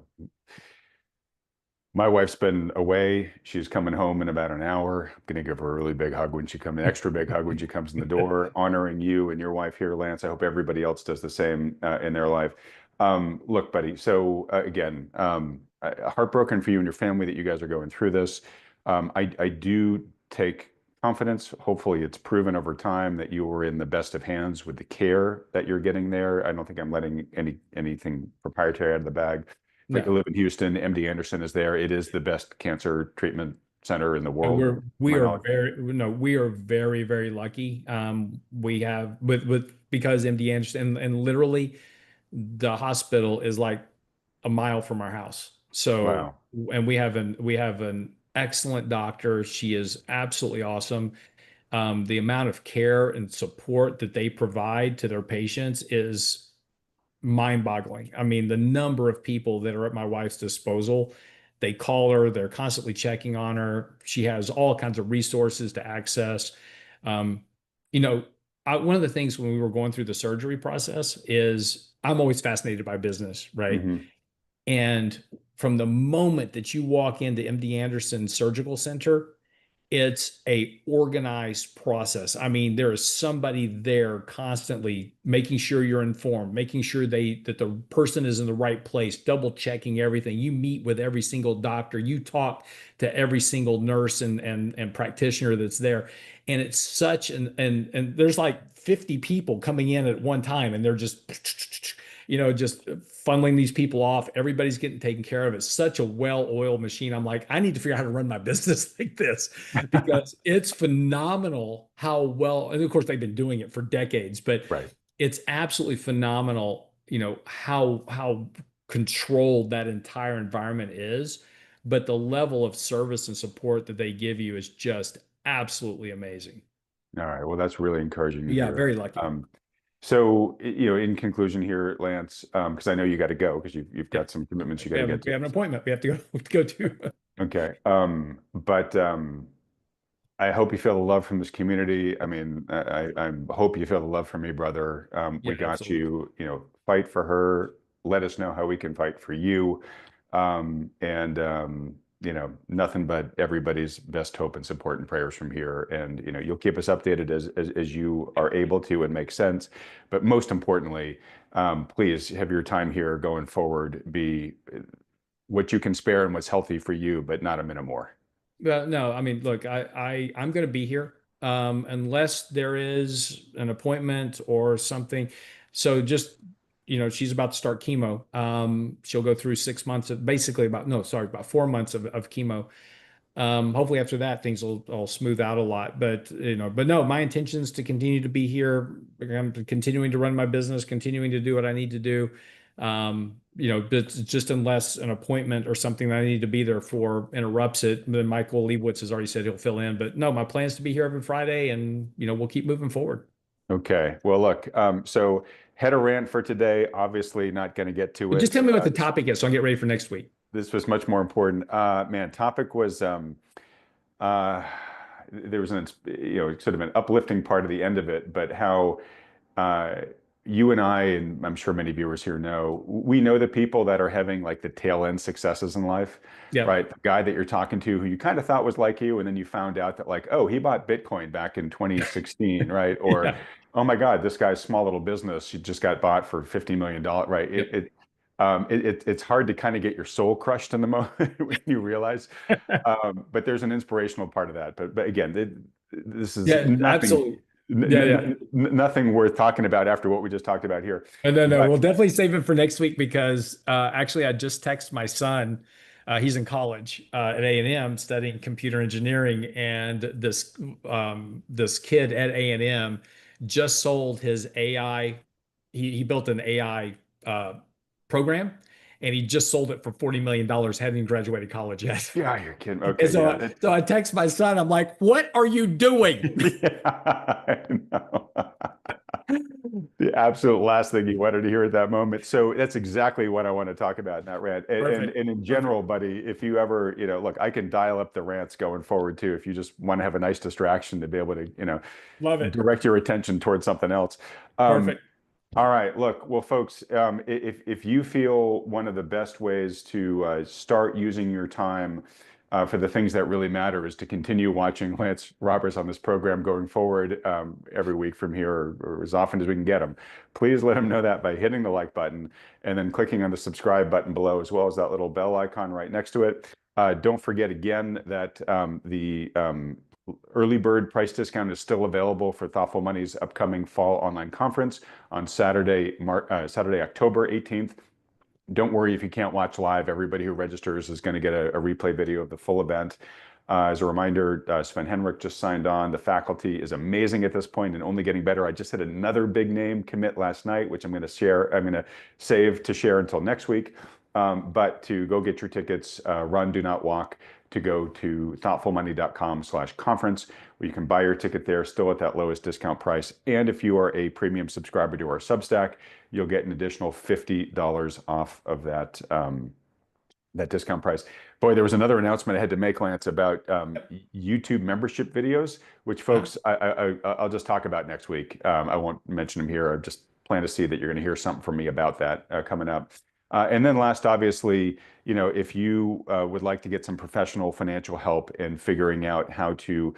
my wife's been away. She's coming home in about an hour. I'm gonna give her a really big hug when she comes, an extra big hug when she comes in the door, honoring you and your wife here, Lance. I hope everybody else does the same in their life. Look, buddy. So again, heartbroken for you and your family that you guys are going through this. I do take confidence. Hopefully, it's proven over time that you were in the best of hands with the care that you're getting there. I don't think I'm letting anything proprietary out of the bag. But you No. live in Houston, MD Anderson is there. It is the best cancer treatment center in the And world, we're to we my are knowledge. very no, we are very, very lucky. We have with because MD Anderson and literally the hospital is like a mile from our house. So, Wow. and we have an excellent doctor. She is absolutely awesome. The amount of care and support that they provide to their patients is mind-boggling. I mean, the number of people that are at my wife's disposal, they call her, they're constantly checking on her. She has all kinds of resources to access. Um, you know, one of the things when we were going through the surgery process is I'm always fascinated by business, right? Hmm. And from the moment that you walk into MD Anderson Surgical Center, it's a organized process. I mean, there is somebody there constantly making sure you're informed, making sure that the person is in the right place, double checking everything. You meet with every single doctor, you talk to every single nurse and practitioner that's there. And it's such and there's like 50 people coming in at one time, and they're just just funneling these people off. Everybody's getting taken care of. It's such a well-oiled machine. I'm like, I need to figure out how to run my business like this because it's phenomenal how well, and of course they've been doing it for decades, but Right. it's absolutely phenomenal, how controlled that entire environment is. But the level of service and support that they give you is just absolutely amazing. All right. Well, that's really encouraging to Yeah, hear. very lucky. So, in conclusion here, Lance, because I know you got to go because you've Yeah. got some commitments you got We to have, get we to. have an appointment. We have to go, we have to go to. Okay. But I hope you feel the love from this community. I mean, I hope you feel the love from me, brother. Yeah, We got absolutely. you, fight for her. Let us know how we can fight for you. And nothing but everybody's best hope and support and prayers from here. And, you'll keep us updated as you Yeah. are able to and make sense. But most importantly, please have your time here going forward be what you can spare and what's healthy for you, but not a minute more. Well, no, I mean, look, I'm going to be here unless there is an appointment or something. So just, she's about to start chemo. She'll go through 6 months of basically about, no, sorry, about 4 months of chemo. Hopefully after that things will all smooth out a lot. But no, my intention is to continue to be here. I'm continuing to run my business, continuing to do what I need to do. But just unless an appointment or something that I need to be there for interrupts it, then Michael Lebowitz has already said he'll fill in. But no, my plan is to be here every Friday, and we'll keep moving forward. Okay. Well, look, so had a rant for today. Obviously, not going to get to But just it. tell me what the topic is so I can get ready for next week. This was much more important. Man, topic was uh, there was sort of an uplifting part of the end of it, but how uh, you and I, and I'm sure many viewers here know, we know the people that are having like the tail end successes in life, Yep. right? The guy that you're talking to who you kind of thought was like you, and then you found out that like, oh, he bought Bitcoin back in 2016, right? Or, Yeah. oh my God, this guy's small little business, he just got bought for $50 million, right? Yep. It's hard to kind of get your soul crushed in the moment when you realize, but there's an inspirational part of that. But again, this is Yeah, absolutely. Yeah, yeah. nothing worth talking about after what we just talked about here. And no, But we'll definitely save it for next week because actually, I just texted my son. He's in college at A&M studying computer engineering, and this kid at A&M just sold his AI. He built an AI program, and he just sold it for $40 million. Hadn't even graduated college yet. yeah, you're kidding. And Okay, so, yeah, I- so I text my son. I'm like, "What are you doing?" yeah, I know. The absolute last thing you wanted to hear at that moment. So that's exactly what I want to talk about in that rant. Perfect. And in Perfect. general, buddy, if you ever, look, I can dial up the rants going forward too. If you just want to have a nice distraction to be able to, Love it. direct your attention towards something else. Um, Perfect. all right, look, well, folks, if you feel one of the best ways to start using your time for the things that really matter is to continue watching Lance Roberts on this program going forward every week from here or as often as we can get him, please let him know that by hitting the like button and then clicking on the subscribe button below, as well as that little bell icon right next to it. Don't forget again that the early bird price discount is still available for Thoughtful Money's upcoming fall online conference on Saturday, October 18th. Don't worry if you can't watch live. Everybody who registers is going to get a replay video of the full event. As a reminder, Sven Henrich just signed on. The faculty is amazing at this point and only getting better. I just had another big name commit last night, which I'm going to share. I'm going to save to share until next week. But to go get your tickets, run, do not walk, to go to thoughtfulmoney.com/conference, where you can buy your ticket there, still at that lowest discount price. And if you are a premium subscriber to our Substack, you'll get an additional $50 off of that discount price. Boy, there was another announcement I had to make, Lance, about YouTube membership videos, which Uh-huh. folks, I'll just talk about next week. I won't mention them here. I just plan to see that you're going to hear something from me about that coming up. And then last, obviously, if you would like to get some professional financial help in figuring out how to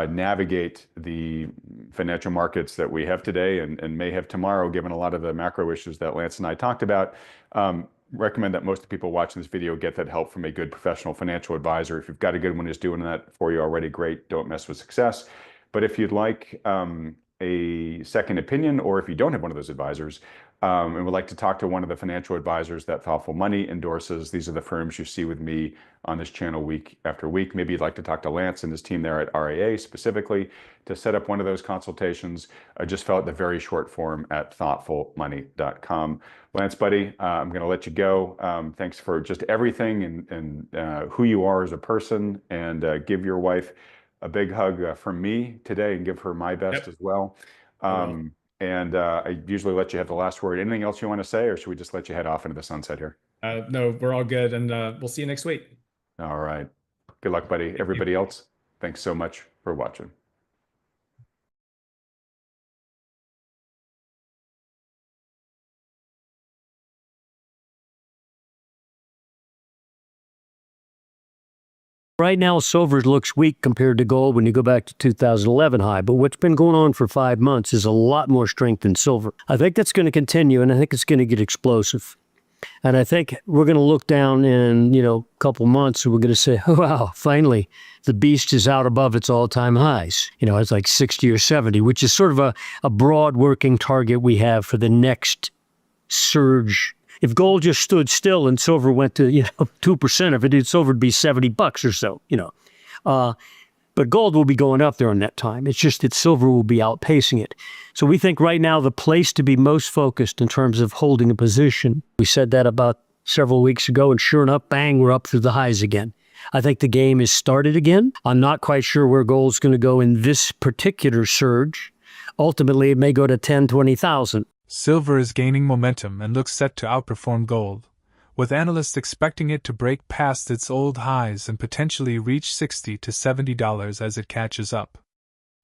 navigate the financial markets that we have today and may have tomorrow, given a lot of the macro issues that Lance and I talked about, recommend that most of the people watching this video get that help from a good professional financial advisor. If you've got a good one who's doing that for you already, great. Don't mess with success. But if you'd like a second opinion, or if you don't have one of those advisors, and would like to talk to one of the financial advisors that Thoughtful Money endorses, these are the firms you see with me on this channel week after week. Maybe you'd like to talk to Lance and his team there at RAA specifically to set up one of those consultations. Just fill out the very short form at thoughtfulmoney.com. Lance, buddy, I'm going to let you go. Thanks for just everything and who you are as a person, and give your wife a big hug from me today and give her my best Yep, as well. I will. And I usually let you have the last word. Anything else you want to say, or should we just let you head off into the sunset here? No, we're all good, and we'll see you next week. All right. Good luck, buddy. Thank you. Everybody else, thanks so much for watching. Right now, silver looks weak compared to gold when you go back to 2011 high, but what's been going on for 5 months is a lot more strength in silver. I think that's going to continue, and I think it's going to get explosive. And I think we're going to look down in, a couple months, and we're going to say, oh, wow, finally, the beast is out above its all-time highs. It's like 60 or 70, which is sort of a broad working target we have for the next surge. If gold just stood still and silver went to, 2% of it, silver would be $70 or so, But gold will be going up there in that time. It's just that silver will be outpacing it. So we think right now the place to be most focused in terms of holding a position, we said that about several weeks ago, and sure enough, bang, we're up through the highs again. I think the game is started again. I'm not quite sure where gold's going to go in this particular surge. Ultimately, it may go to 10, 20,000. Silver is gaining momentum and looks set to outperform gold, with analysts expecting it to break past its old highs and potentially reach $60 to $70 as it catches up.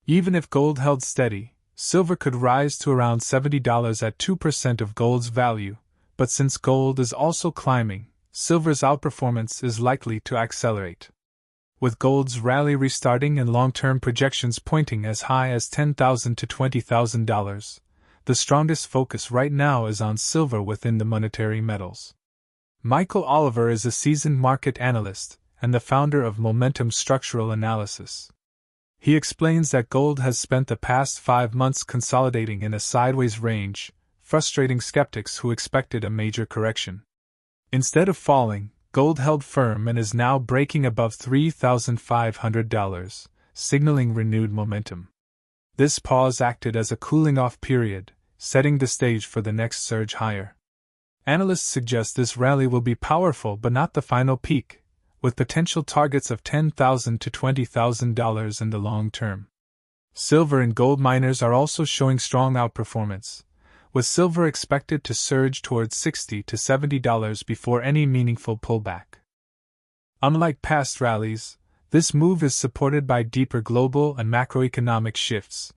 Even if gold held steady, silver could rise to around $70 at 2% of gold's value, but since gold is also climbing, silver's outperformance is likely to accelerate. With gold's rally restarting and long-term projections pointing as high as $10,000 to $20,000, the strongest focus right now is on silver within the monetary metals. Michael Oliver is a seasoned market analyst and the founder of Momentum Structural Analysis. He explains that gold has spent the past 5 months consolidating in a sideways range, frustrating skeptics who expected a major correction. Instead of falling, gold held firm and is now breaking above $3,500, signaling renewed momentum. This pause acted as a cooling-off period, setting the stage for the next surge higher. Analysts suggest this rally will be powerful but not the final peak, with potential targets of $10,000 to $20,000 in the long term. Silver and gold miners are also showing strong outperformance, with silver expected to surge towards $60 to $70 before any meaningful pullback. Unlike past rallies, this move is supported by deeper global and macroeconomic shifts.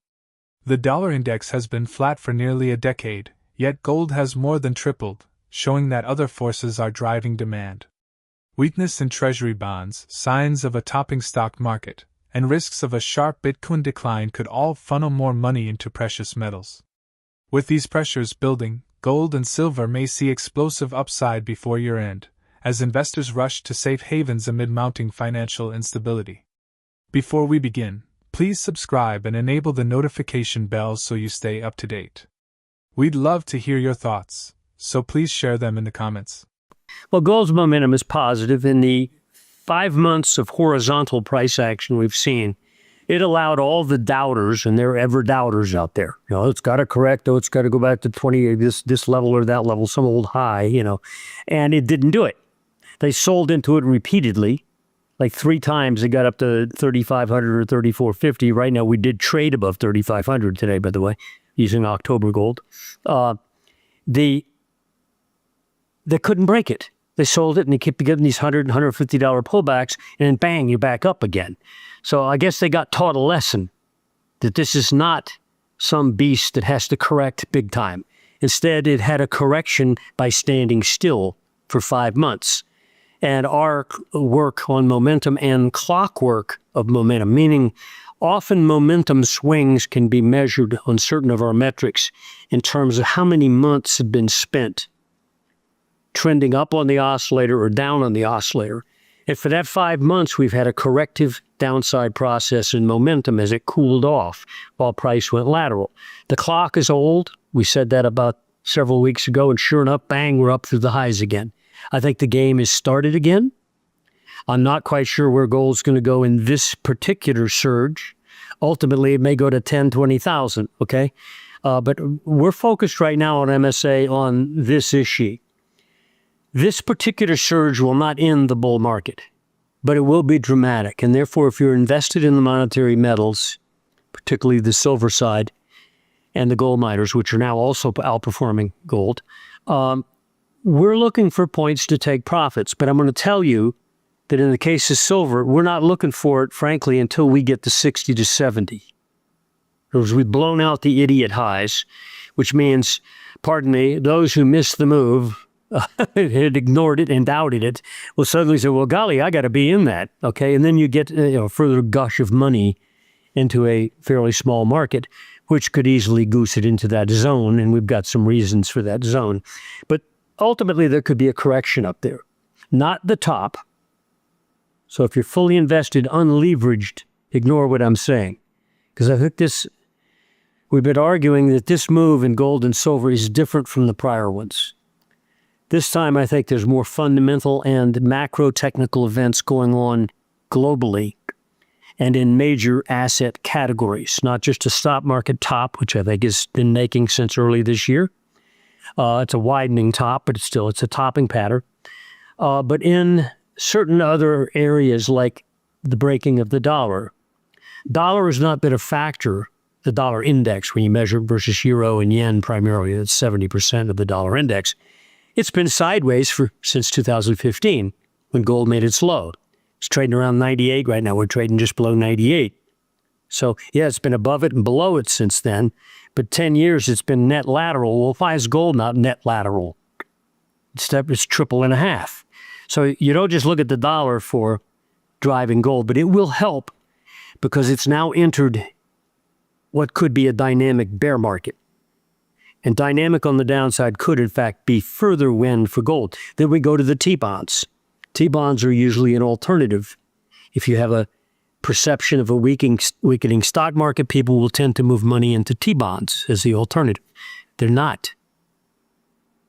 The dollar index has been flat for nearly a decade, yet gold has more than tripled, showing that other forces are driving demand. Weakness in treasury bonds, signs of a topping stock market, and risks of a sharp Bitcoin decline could all funnel more money into precious metals. With these pressures building, gold and silver may see explosive upside before year-end, as investors rush to safe havens amid mounting financial instability. Before we begin, please subscribe and enable the notification bell so you stay up to date. We'd love to hear your thoughts, so please share them in the comments. Well, gold's momentum is positive. In the 5 months of horizontal price action we've seen, it allowed all the doubters, and there are ever doubters out there. It's got to correct, it's got to go back to 20, this level or that level, some old high, and it didn't do it. They sold into it repeatedly, like 3 times. It got up to 3,500 or 3,450. Right now, we did trade above 3,500 today, by the way, using October gold. They couldn't break it. They sold it, and they kept getting these $100, $150 pullbacks, and then bang, you're back up again. So I guess they got taught a lesson that this is not some beast that has to correct big time. Instead, it had a correction by standing still for 5 months. And our work on momentum and clockwork of momentum, meaning often momentum swings can be measured on certain of our metrics in terms of how many months have been spent trending up on the oscillator or down on the oscillator. And for that 5 months, we've had a corrective downside process in momentum as it cooled off while price went lateral. The clock is old. We said that about several weeks ago, and sure enough, bang, we're up through the highs again. I think the game is started again. I'm not quite sure where gold's going to go in this particular surge. Ultimately, it may go to 10, 20,000, okay? But we're focused right now on MSA on this issue. This particular surge will not end the bull market, but it will be dramatic. And therefore, if you're invested in the monetary metals, particularly the silver side, and the gold miners, which are now also outperforming gold, we're looking for points to take profits. But I'm going to tell you that in the case of silver, we're not looking for it, frankly, until we get to 60 to 70. Because we've blown out the idiot highs, which means, pardon me, those who missed the move, had ignored it and doubted it, will suddenly say, well, golly, I got to be in that. Okay. And then you get a further gush of money into a fairly small market, which could easily goose it into that zone. And we've got some reasons for that zone. But ultimately, there could be a correction up there, not the top. So if you're fully invested, unleveraged, ignore what I'm saying. Because I think we've been arguing that this move in gold and silver is different from the prior ones. This time, I think there's more fundamental and macro technical events going on globally and in major asset categories, not just a stock market top, which I think has been making since early this year. It's a widening top, but it's a topping pattern. But in certain other areas like the breaking of the dollar has not been a factor, the dollar index, when you measure it versus euro and yen primarily, that's 70% of the dollar index. It's been sideways since 2015 when gold made its low. It's trading around 98 right now. We're trading just below 98. So, yeah, it's been above it and below it since then. But 10 years, it's been net lateral. Well, why is gold not net lateral? It's triple and a half. So you don't just look at the dollar for driving gold, but it will help because it's now entered what could be a dynamic bear market. And dynamic on the downside could, in fact, be further win for gold. Then we go to the T-bonds. T-bonds are usually an alternative. If you have a perception of a weakening stock market, people will tend to move money into T-bonds as the alternative. They're not.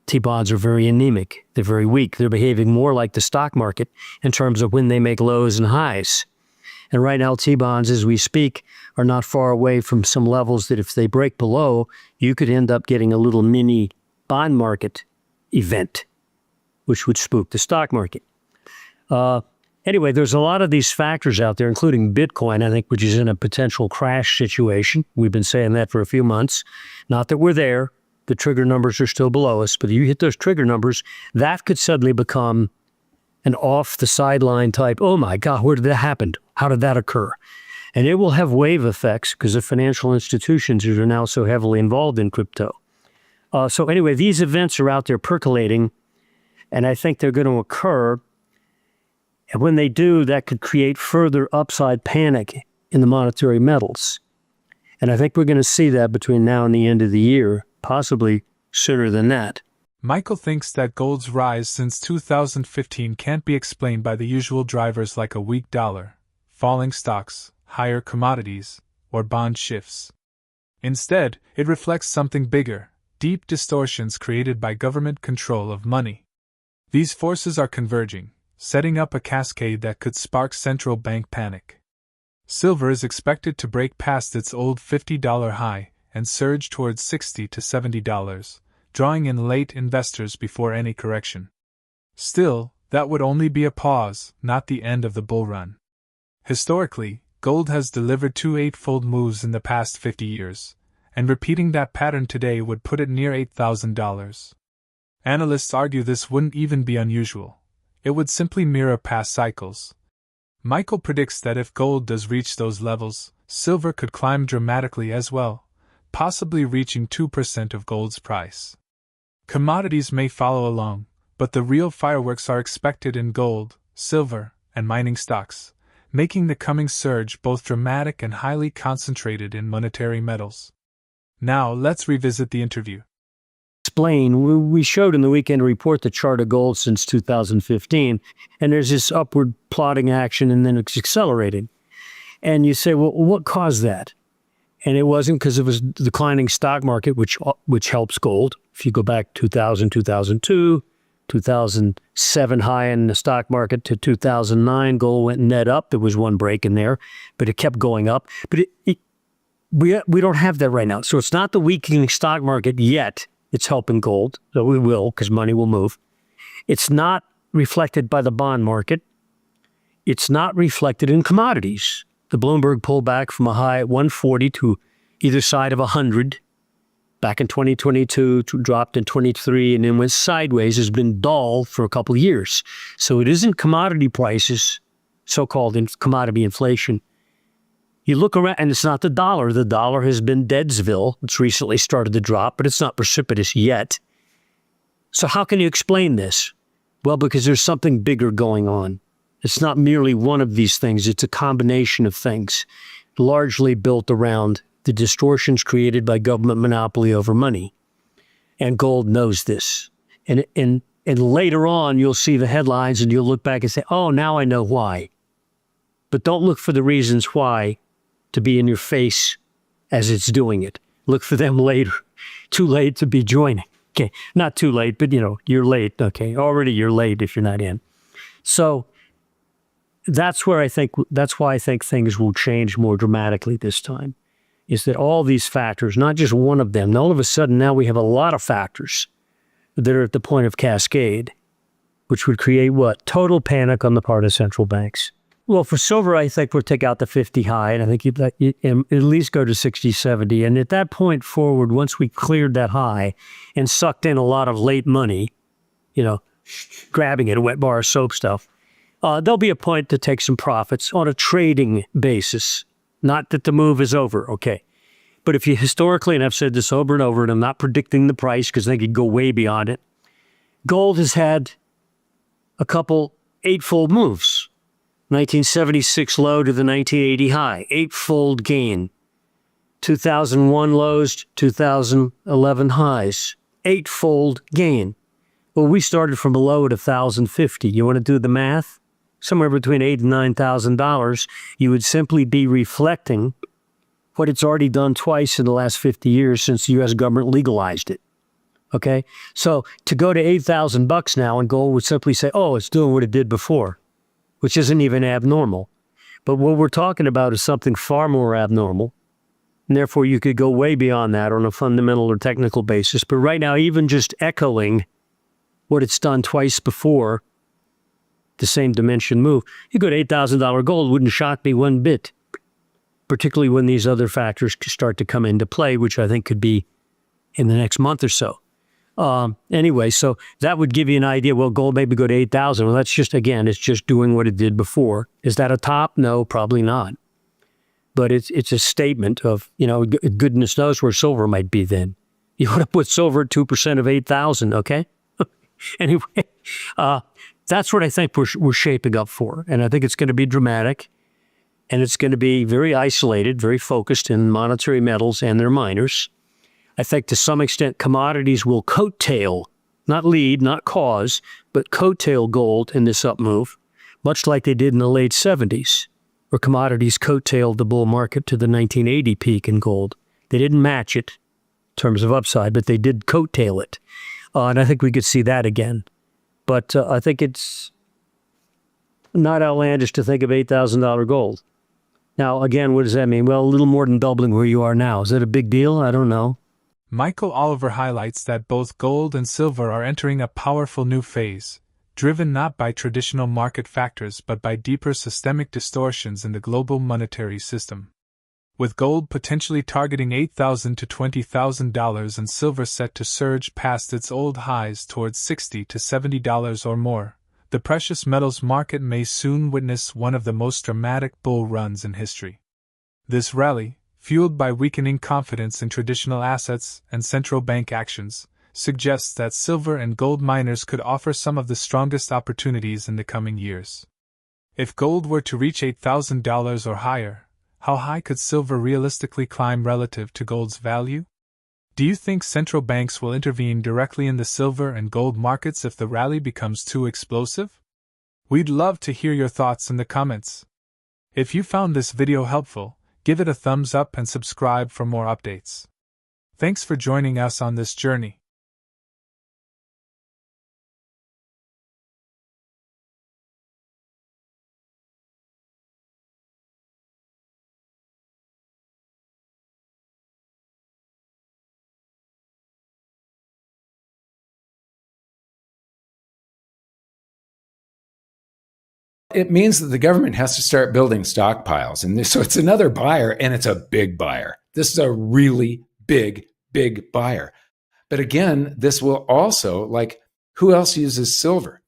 T-bonds are very anemic. They're very weak. They're behaving more like the stock market in terms of when they make lows and highs. And right now, T-bonds, as we speak, are not far away from some levels that if they break below, you could end up getting a little mini bond market event, which would spook the stock market. Anyway, there's a lot of these factors out there, including Bitcoin, I think, which is in a potential crash situation. We've been saying that for a few months. Not that we're there. The trigger numbers are still below us, but if you hit those trigger numbers, that could suddenly become an off-the-sideline type, oh my God, where did that happen? How did that occur? And it will have wave effects because the financial institutions are now so heavily involved in crypto. So anyway, these events are out there percolating, and I think they're going to occur. And when they do, that could create further upside panic in the monetary metals. And I think we're going to see that between now and the end of the year, possibly sooner than that. Michael thinks that gold's rise since 2015 can't be explained by the usual drivers like a weak dollar, falling stocks, higher commodities, or bond shifts. Instead, it reflects something bigger, deep distortions created by government control of money. These forces are converging, setting up a cascade that could spark central bank panic. Silver is expected to break past its old $50 high and surge towards $60 to $70, drawing in late investors before any correction. Still, that would only be a pause, not the end of the bull run. Historically, gold has delivered two eightfold moves in the past 50 years, and repeating that pattern today would put it near $8,000. Analysts argue this wouldn't even be unusual. It would simply mirror past cycles. Michael predicts that if gold does reach those levels, silver could climb dramatically as well, possibly reaching 2% of gold's price. Commodities may follow along, but the real fireworks are expected in gold, silver, and mining stocks, making the coming surge both dramatic and highly concentrated in monetary metals. Now let's revisit the interview. Explain, we showed in the weekend report the chart of gold since 2015, and there's this upward plotting action and then it's accelerating. And you say, well, what caused that? And it wasn't because it was the declining stock market, which helps gold. If you go back 2000, 2002, 2007 high in the stock market to 2009, gold went net up. There was one break in there, but it kept going up. But we don't have that right now. So it's not the weakening stock market yet. It's helping gold, so we will, because money will move. It's not reflected by the bond market. It's not reflected in commodities. The Bloomberg pullback from a high at 140 to either side of 100 back in 2022, dropped in 23, and then went sideways, has been dull for a couple of years. So it isn't commodity prices, so-called commodity inflation. You look around, and it's not the dollar. The dollar has been Deadsville. It's recently started to drop, but it's not precipitous yet. So how can you explain this? Well, because there's something bigger going on. It's not merely one of these things. It's a combination of things, largely built around the distortions created by government monopoly over money. And gold knows this. And later on, you'll see the headlines and you'll look back and say, oh, now I know why. But don't look for the reasons why to be in your face as it's doing it. Look for them later. Too late to be joining. Okay, not too late, but you're late. Okay, already you're late if you're not in. So that's why I think things will change more dramatically this time, is that all these factors, not just one of them, all of a sudden now we have a lot of factors that are at the point of cascade, which would create what? Total panic on the part of central banks. Well, for silver, I think we'll take out the 50 high, and I think you'd at least go to 60, 70. And at that point forward, once we cleared that high and sucked in a lot of late money, grabbing it, a wet bar of soap stuff, there'll be a point to take some profits on a trading basis. Not that the move is over, okay. But if you historically, and I've said this over and over, and I'm not predicting the price because they could go way beyond it, gold has had a couple eightfold moves. 1976 low to the 1980 high, eightfold gain. 2001 lows, 2011 highs, eightfold gain. Well, we started from a low at 1,050. You want to do the math? Somewhere between $8,000 and $9,000. You would simply be reflecting what it's already done twice in the last 50 years since the U.S. government legalized it. Okay? So to go to $8,000 now and gold would simply say, oh, it's doing what it did before, which isn't even abnormal. But what we're talking about is something far more abnormal. And therefore, you could go way beyond that on a fundamental or technical basis. But right now, even just echoing what it's done twice before, the same dimension move, you go to $8,000 gold, wouldn't shock me one bit, particularly when these other factors start to come into play, which I think could be in the next month or so. Anyway, so that would give you an idea. Well, gold maybe go to 8,000. Well, that's just, again, it's just doing what it did before. Is that a top? No, probably not. But it's a statement of, goodness knows where silver might be then. You want to put silver at 2% of 8,000, okay? Anyway, that's what I think we're shaping up for. And I think it's going to be dramatic. And it's going to be very isolated, very focused in monetary metals and their miners. I think to some extent commodities will coattail, not lead, not cause, but coattail gold in this up move, much like they did in the late 70s, where commodities coattailed the bull market to the 1980 peak in gold. They didn't match it in terms of upside, but they did coattail it. And I think we could see that again. But I think it's not outlandish to think of $8,000 gold. Now, again, what does that mean? Well, a little more than doubling where you are now. Is that a big deal? I don't know. Michael Oliver highlights that both gold and silver are entering a powerful new phase, driven not by traditional market factors but by deeper systemic distortions in the global monetary system. With gold potentially targeting $8,000 to $20,000 and silver set to surge past its old highs towards $60 to $70 or more, the precious metals market may soon witness one of the most dramatic bull runs in history. This rally, fueled by weakening confidence in traditional assets and central bank actions, suggests that silver and gold miners could offer some of the strongest opportunities in the coming years. If gold were to reach $8,000 or higher, how high could silver realistically climb relative to gold's value? Do you think central banks will intervene directly in the silver and gold markets if the rally becomes too explosive? We'd love to hear your thoughts in the comments. If you found this video helpful, give it a thumbs up and subscribe for more updates. Thanks for joining us on this journey. It means that the government has to start building stockpiles. And so it's another buyer, and it's a big buyer. This is a really big big buyer. But again, this will also, like, who else uses silver?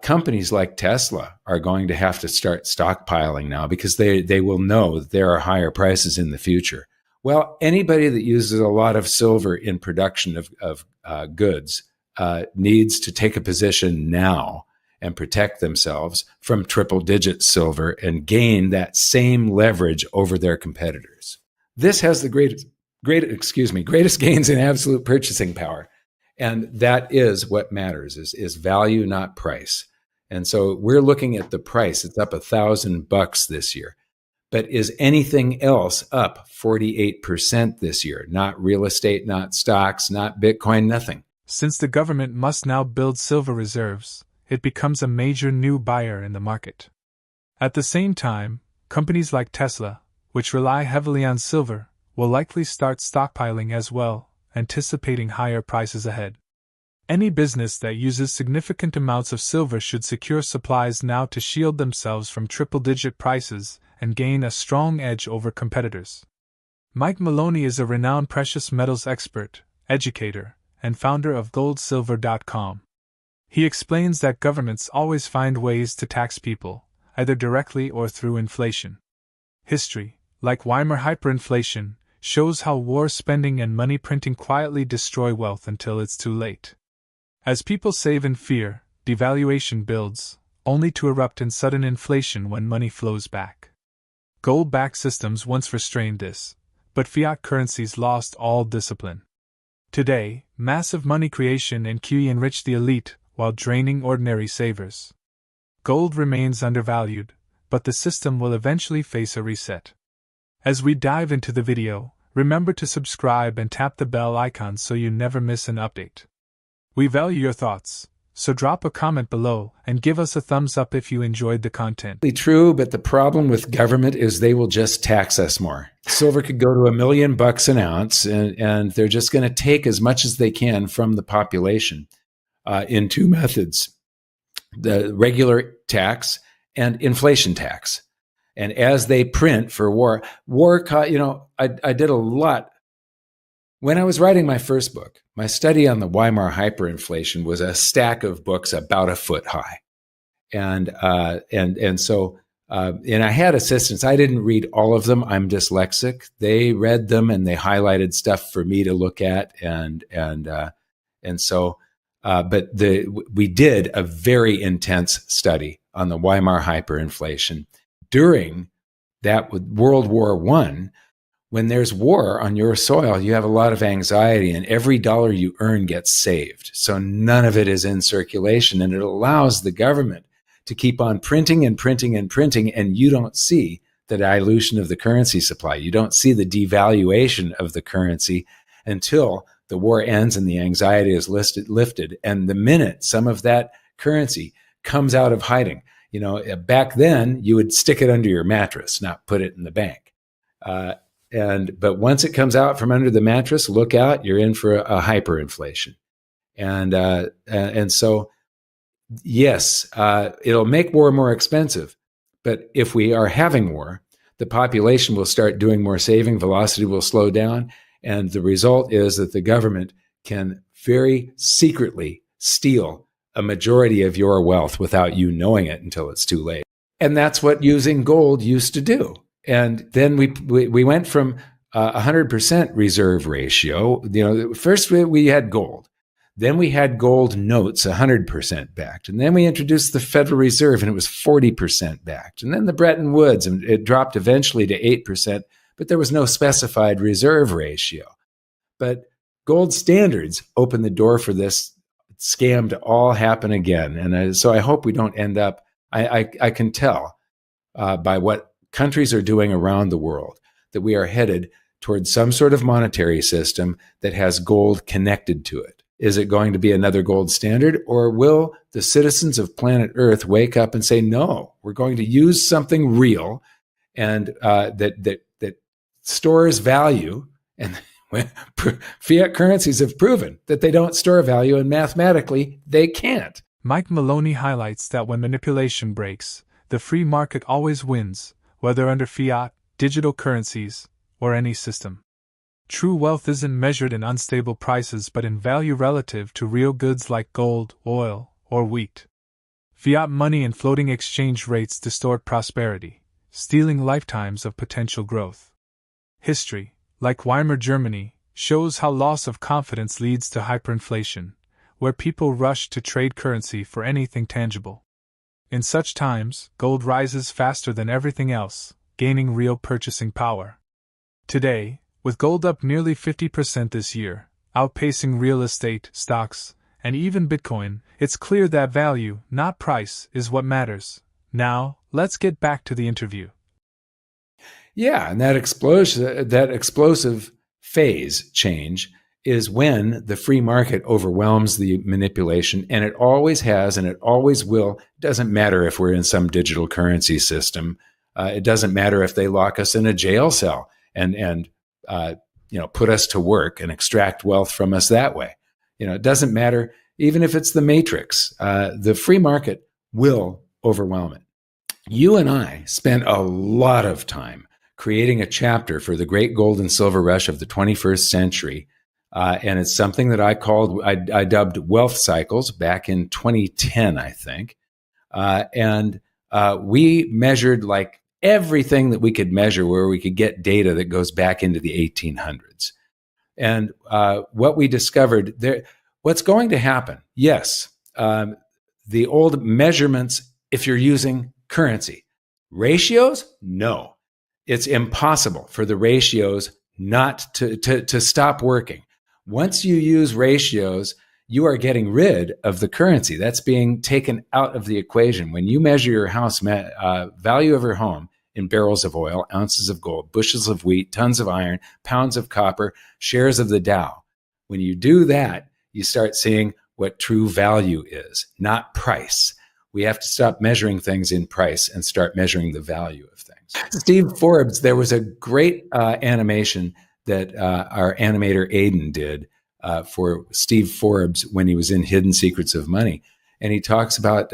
Companies like Tesla are going to have to start stockpiling now because they will know that there are higher prices in the future. Well, anybody that uses a lot of silver in production of goods needs to take a position now and protect themselves from triple-digit silver and gain that same leverage over their competitors. This has the greatest gains in absolute purchasing power. And that is what matters, is value, not price. And so we're looking at the price. It's up $1,000 this year. But is anything else up 48% this year? Not real estate, not stocks, not Bitcoin, nothing. Since the government must now build silver reserves, it becomes a major new buyer in the market. At the same time, companies like Tesla, which rely heavily on silver, will likely start stockpiling as well, anticipating higher prices ahead. Any business that uses significant amounts of silver should secure supplies now to shield themselves from triple-digit prices and gain a strong edge over competitors. Mike Maloney is a renowned precious metals expert, educator, and founder of goldsilver.com. He explains that governments always find ways to tax people, either directly or through inflation. History, like Weimar hyperinflation, shows how war spending and money printing quietly destroy wealth until it's too late. As people save in fear, devaluation builds, only to erupt in sudden inflation when money flows back. Gold-backed systems once restrained this, but fiat currencies lost all discipline. Today, massive money creation and QE enrich the elite while draining ordinary savers. Gold remains undervalued, but the system will eventually face a reset. As we dive into the video, remember to subscribe and tap the bell icon so you never miss an update. We value your thoughts, so drop a comment below and give us a thumbs up if you enjoyed the content. True, but the problem with government is they will just tax us more. Silver could go to $1 million an ounce, and they're just going to take as much as they can from the population in two methods: the regular tax and inflation tax. And as they print for war, I did a lot. When I was writing my first book, my study on the Weimar hyperinflation was a stack of books about a foot high. And I had assistants. I didn't read all of them. I'm dyslexic. They read them and they highlighted stuff for me to look at. But we did a very intense study on the Weimar hyperinflation. During that, with World War I, when there's war on your soil, you have a lot of anxiety, and every dollar you earn gets saved. So none of it is in circulation, and it allows the government to keep on printing and printing and printing, and you don't see the dilution of the currency supply. You don't see the devaluation of the currency until the war ends and the anxiety is lifted. And the minute some of that currency comes out of hiding, back then you would stick it under your mattress, not put it in the bank. But once it comes out from under the mattress, look out, you're in for a hyperinflation. And so, yes, it'll make war more expensive. But if we are having war, the population will start doing more saving, velocity will slow down, and the result is that the government can very secretly steal a majority of your wealth without you knowing it until it's too late. And that's what using gold used to do. And then we went from 100% reserve ratio. First we had gold. Then we had gold notes 100% backed. And then we introduced the Federal Reserve, and it was 40% backed. And then the Bretton Woods, and it dropped eventually to 8%, but there was no specified reserve ratio. But gold standards opened the door for this scam to all happen again. And so I hope we don't end up, I can tell by what countries are doing around the world that we are headed towards some sort of monetary system that has gold connected to it. Is it going to be another gold standard, or will the citizens of planet Earth wake up and say, no, we're going to use something real and that stores value? And fiat currencies have proven that they don't store value, and mathematically they can't. Mike Maloney highlights that when manipulation breaks, the free market always wins, whether under fiat, digital currencies, or any system. true wealth isn't measured in unstable prices but in value relative to real goods like gold, oil, or wheat. Fiat money and floating exchange rates distort prosperity, stealing lifetimes of potential growth. History, like Weimar Germany, shows how loss of confidence leads to hyperinflation, where people rush to trade currency for anything tangible. In such times, gold rises faster than everything else, gaining real purchasing power. Today, with gold up nearly 50% this year, outpacing real estate, stocks, and even Bitcoin, it's clear that value, not price, is what matters. Now, let's get back to the interview. Yeah, and that explosive phase change is when the free market overwhelms the manipulation, and it always has and it always will. It doesn't matter if we're in some digital currency system. It doesn't matter if they lock us in a jail cell and put us to work and extract wealth from us that way. It doesn't matter even if it's the matrix. The free market will overwhelm it. You and I spent a lot of time creating a chapter for the great gold and silver rush of the 21st century. And it's something that I dubbed wealth cycles back in 2010, I think. And we measured like everything that we could measure where we could get data that goes back into the 1800s. And what we discovered there, what's going to happen? Yes, the old measurements, if you're using currency. Ratios? No. It's impossible for the ratios not to stop working. Once you use ratios, you are getting rid of the currency. That's being taken out of the equation. When you measure your house value of your home in barrels of oil, ounces of gold, bushels of wheat, tons of iron, pounds of copper, shares of the Dow, when you do that, you start seeing what true value is, not price. We have to stop measuring things in price and start measuring the value of things. Steve Forbes, there was a great animation that our animator Aiden did for Steve Forbes when he was in Hidden Secrets of Money. And he talks about,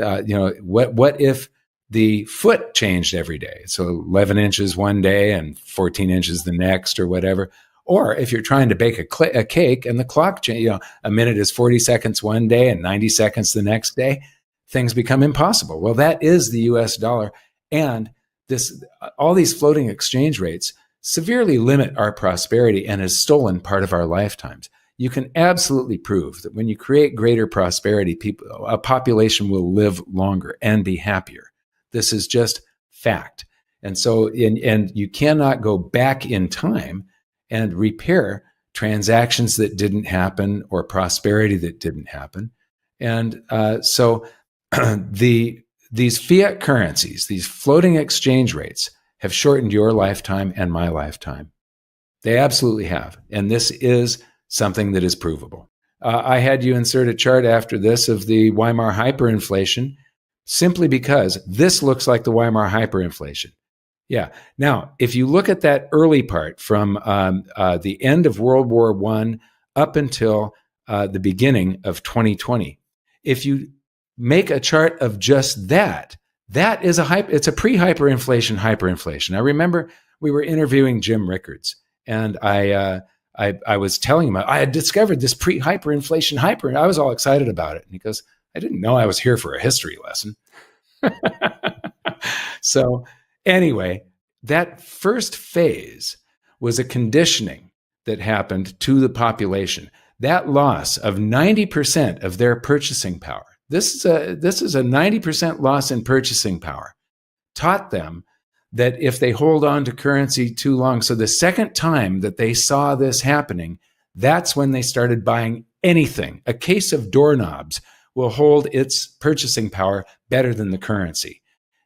what if the foot changed every day? So 11 inches one day and 14 inches the next or whatever. Or if you're trying to bake a cake and the clock change, a minute is 40 seconds one day and 90 seconds the next day, things become impossible. Well, that is the US dollar. And all these floating exchange rates severely limit our prosperity and has stolen part of our lifetimes. You can absolutely prove that when you create greater prosperity, a population will live longer and be happier. This is just fact. And so, and you cannot go back in time and repair transactions that didn't happen or prosperity that didn't happen. And so these fiat currencies, these floating exchange rates, have shortened your lifetime and my lifetime. They absolutely have. And this is something that is provable. I had you insert a chart after this of the Weimar hyperinflation, simply because this looks like the Weimar hyperinflation. Yeah. Now, if you look at that early part from the end of World War I up until the beginning of 2020, if you make a chart of just that, that is it's a pre-hyperinflation. I remember we were interviewing Jim Rickards, and I was telling him I had discovered this pre-hyperinflation and I was all excited about it. And he goes, I didn't know I was here for a history lesson. So anyway, that first phase was a conditioning that happened to the population. That loss of 90% of their purchasing power, this is a 90% loss in purchasing power, taught them that if they hold on to currency too long, so the second time that they saw this happening, that's when they started buying anything. A case of doorknobs will hold its purchasing power better than the currency.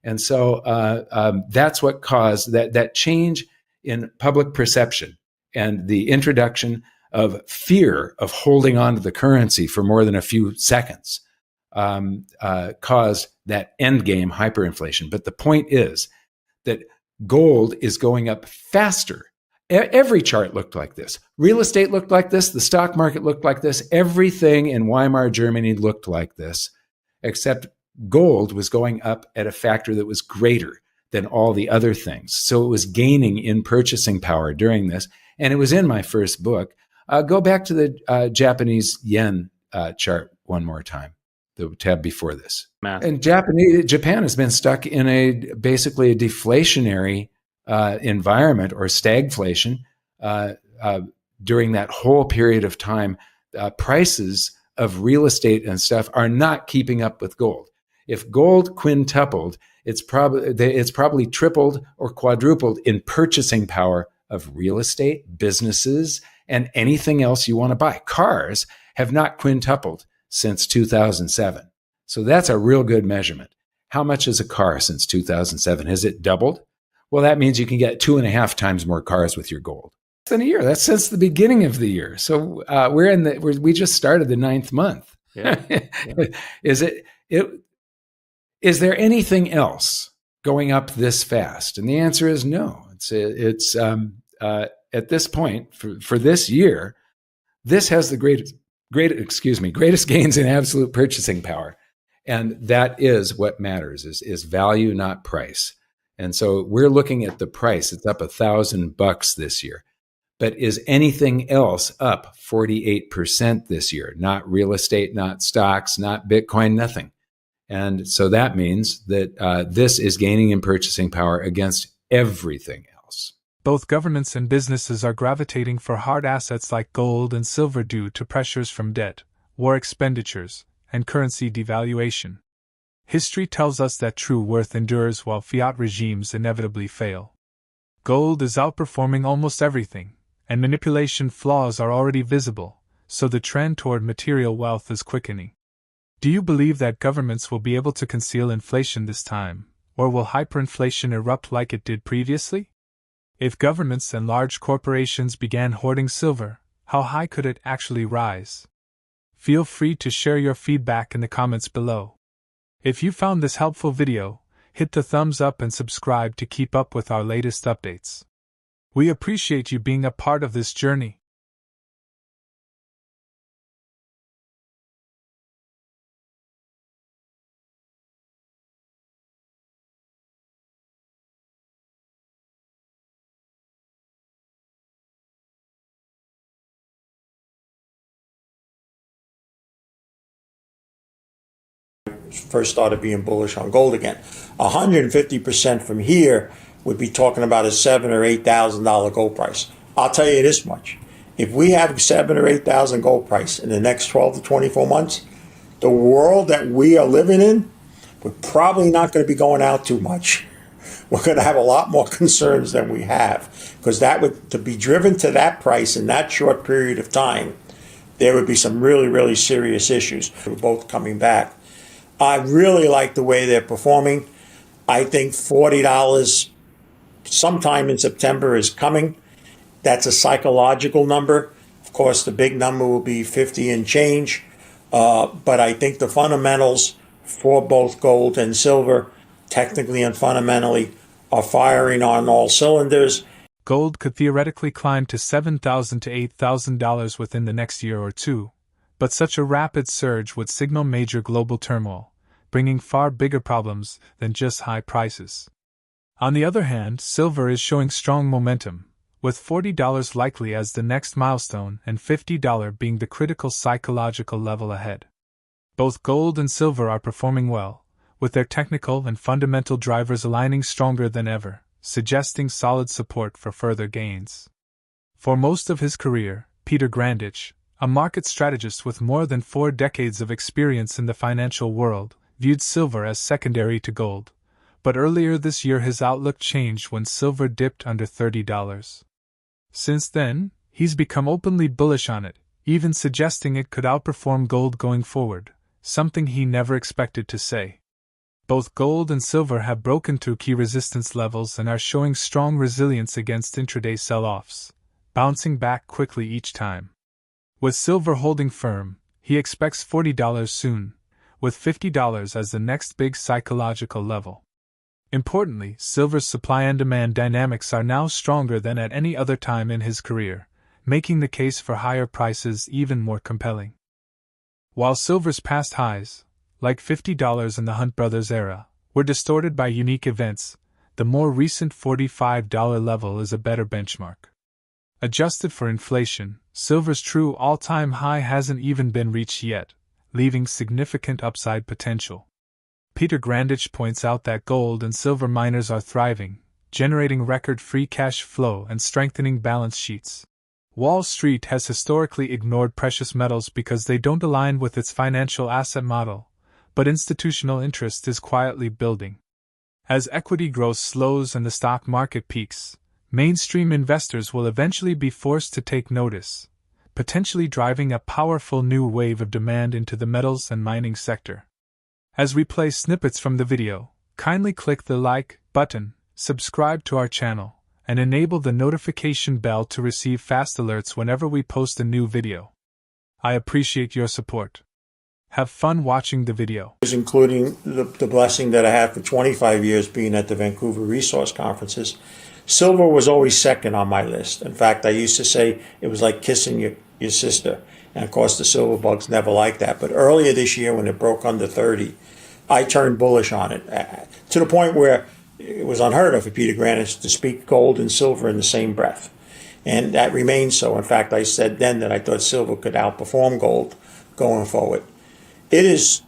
And so that's what caused that change in public perception and the introduction of fear of holding on to the currency for more than a few seconds caused that endgame hyperinflation. But the point is that gold is going up faster. Every chart looked like this. Real estate looked like this. The stock market looked like this. Everything in Weimar Germany looked like this, except gold was going up at a factor that was greater than all the other things. So it was gaining in purchasing power during this. And it was in my first book. Go back to the Japanese yen chart one more time, the tab before this. Math. And Japan has been stuck in basically a deflationary environment, or stagflation, during that whole period of time. Prices of real estate and stuff are not keeping up with gold. If gold quintupled, it's probably tripled or quadrupled in purchasing power of real estate, businesses, and anything else you want to buy. Cars have not quintupled since 2007. So that's a real good measurement. How much is a car since 2007? Has it doubled? Well, that means you can get 2.5 times more cars with your gold. Than a year. That's since the beginning of the year. So we just started the 9th month. Yeah. Yeah. Is there anything else going up this fast? And the answer is no. It's at this point for this year, this has the greatest gains in absolute purchasing power, and that is what matters. Is value, not price. And so we're looking at the price. It's up $1,000 this year. But is anything else up 48% this year? Not real estate, not stocks, not Bitcoin, nothing. And so that means that this is gaining in purchasing power against everything else. Both governments and businesses are gravitating for hard assets like gold and silver due to pressures from debt, war expenditures, and currency devaluation. History tells us that true worth endures while fiat regimes inevitably fail. Gold is outperforming almost everything, and manipulation flaws are already visible, so the trend toward material wealth is quickening. Do you believe that governments will be able to conceal inflation this time, or will hyperinflation erupt like it did previously? If governments and large corporations began hoarding silver, how high could it actually rise? Feel free to share your feedback in the comments below. If you found this helpful video, hit the thumbs up and subscribe to keep up with our latest updates. We appreciate you being a part of this journey. First started being bullish on gold again. 150% from here would be talking about a $7,000 or $8,000 gold price. I'll tell you this much: if we have $7,000 or $8,000 gold price in the next 12 to 24 months, the world that we are living in, we're probably not going to be going out too much. We're going to have a lot more concerns than we have, because to be driven to that price in that short period of time, there would be some really, really serious issues. We're both coming back. I really like the way they're performing. I think $40 sometime in September is coming. That's a psychological number. Of course, the big number will be 50 and change. But I think the fundamentals for both gold and silver, technically and fundamentally, are firing on all cylinders. Gold could theoretically climb to $7,000 to $8,000 within the next year or two, but such a rapid surge would signal major global turmoil, bringing far bigger problems than just high prices. On the other hand, silver is showing strong momentum, with $40 likely as the next milestone and $50 being the critical psychological level ahead. Both gold and silver are performing well, with their technical and fundamental drivers aligning stronger than ever, suggesting solid support for further gains. For most of his career, Peter Grandich, a market strategist with more than 4 decades of experience in the financial world, viewed silver as secondary to gold, but earlier this year his outlook changed when silver dipped under $30. Since then, he's become openly bullish on it, even suggesting it could outperform gold going forward, something he never expected to say. Both gold and silver have broken through key resistance levels and are showing strong resilience against intraday sell-offs, bouncing back quickly each time. With silver holding firm, he expects $40 soon, with $50 as the next big psychological level. Importantly, silver's supply and demand dynamics are now stronger than at any other time in his career, making the case for higher prices even more compelling. While silver's past highs, like $50 in the Hunt Brothers era, were distorted by unique events, the more recent $45 level is a better benchmark. Adjusted for inflation, silver's true all-time high hasn't even been reached yet, leaving significant upside potential. Peter Grandich points out that gold and silver miners are thriving, generating record free cash flow and strengthening balance sheets. Wall Street has historically ignored precious metals because they don't align with its financial asset model, but institutional interest is quietly building. As equity growth slows and the stock market peaks, mainstream investors will eventually be forced to take notice, potentially driving a powerful new wave of demand into the metals and mining sector. As we play snippets from the video, kindly click the like button, subscribe to our channel, and enable the notification bell to receive fast alerts whenever we post a new video. I appreciate your support. Have fun watching the video. Including the blessing that I had for 25 years being at the Vancouver Resource Conferences. Silver was always second on my list. In fact, I used to say it was like kissing your sister. And of course, the silver bugs never liked that. But earlier this year, when it broke under 30, I turned bullish on it to the point where it was unheard of for Peter Grandich to speak gold and silver in the same breath. And that remains so. In fact, I said then that I thought silver could outperform gold going forward. It is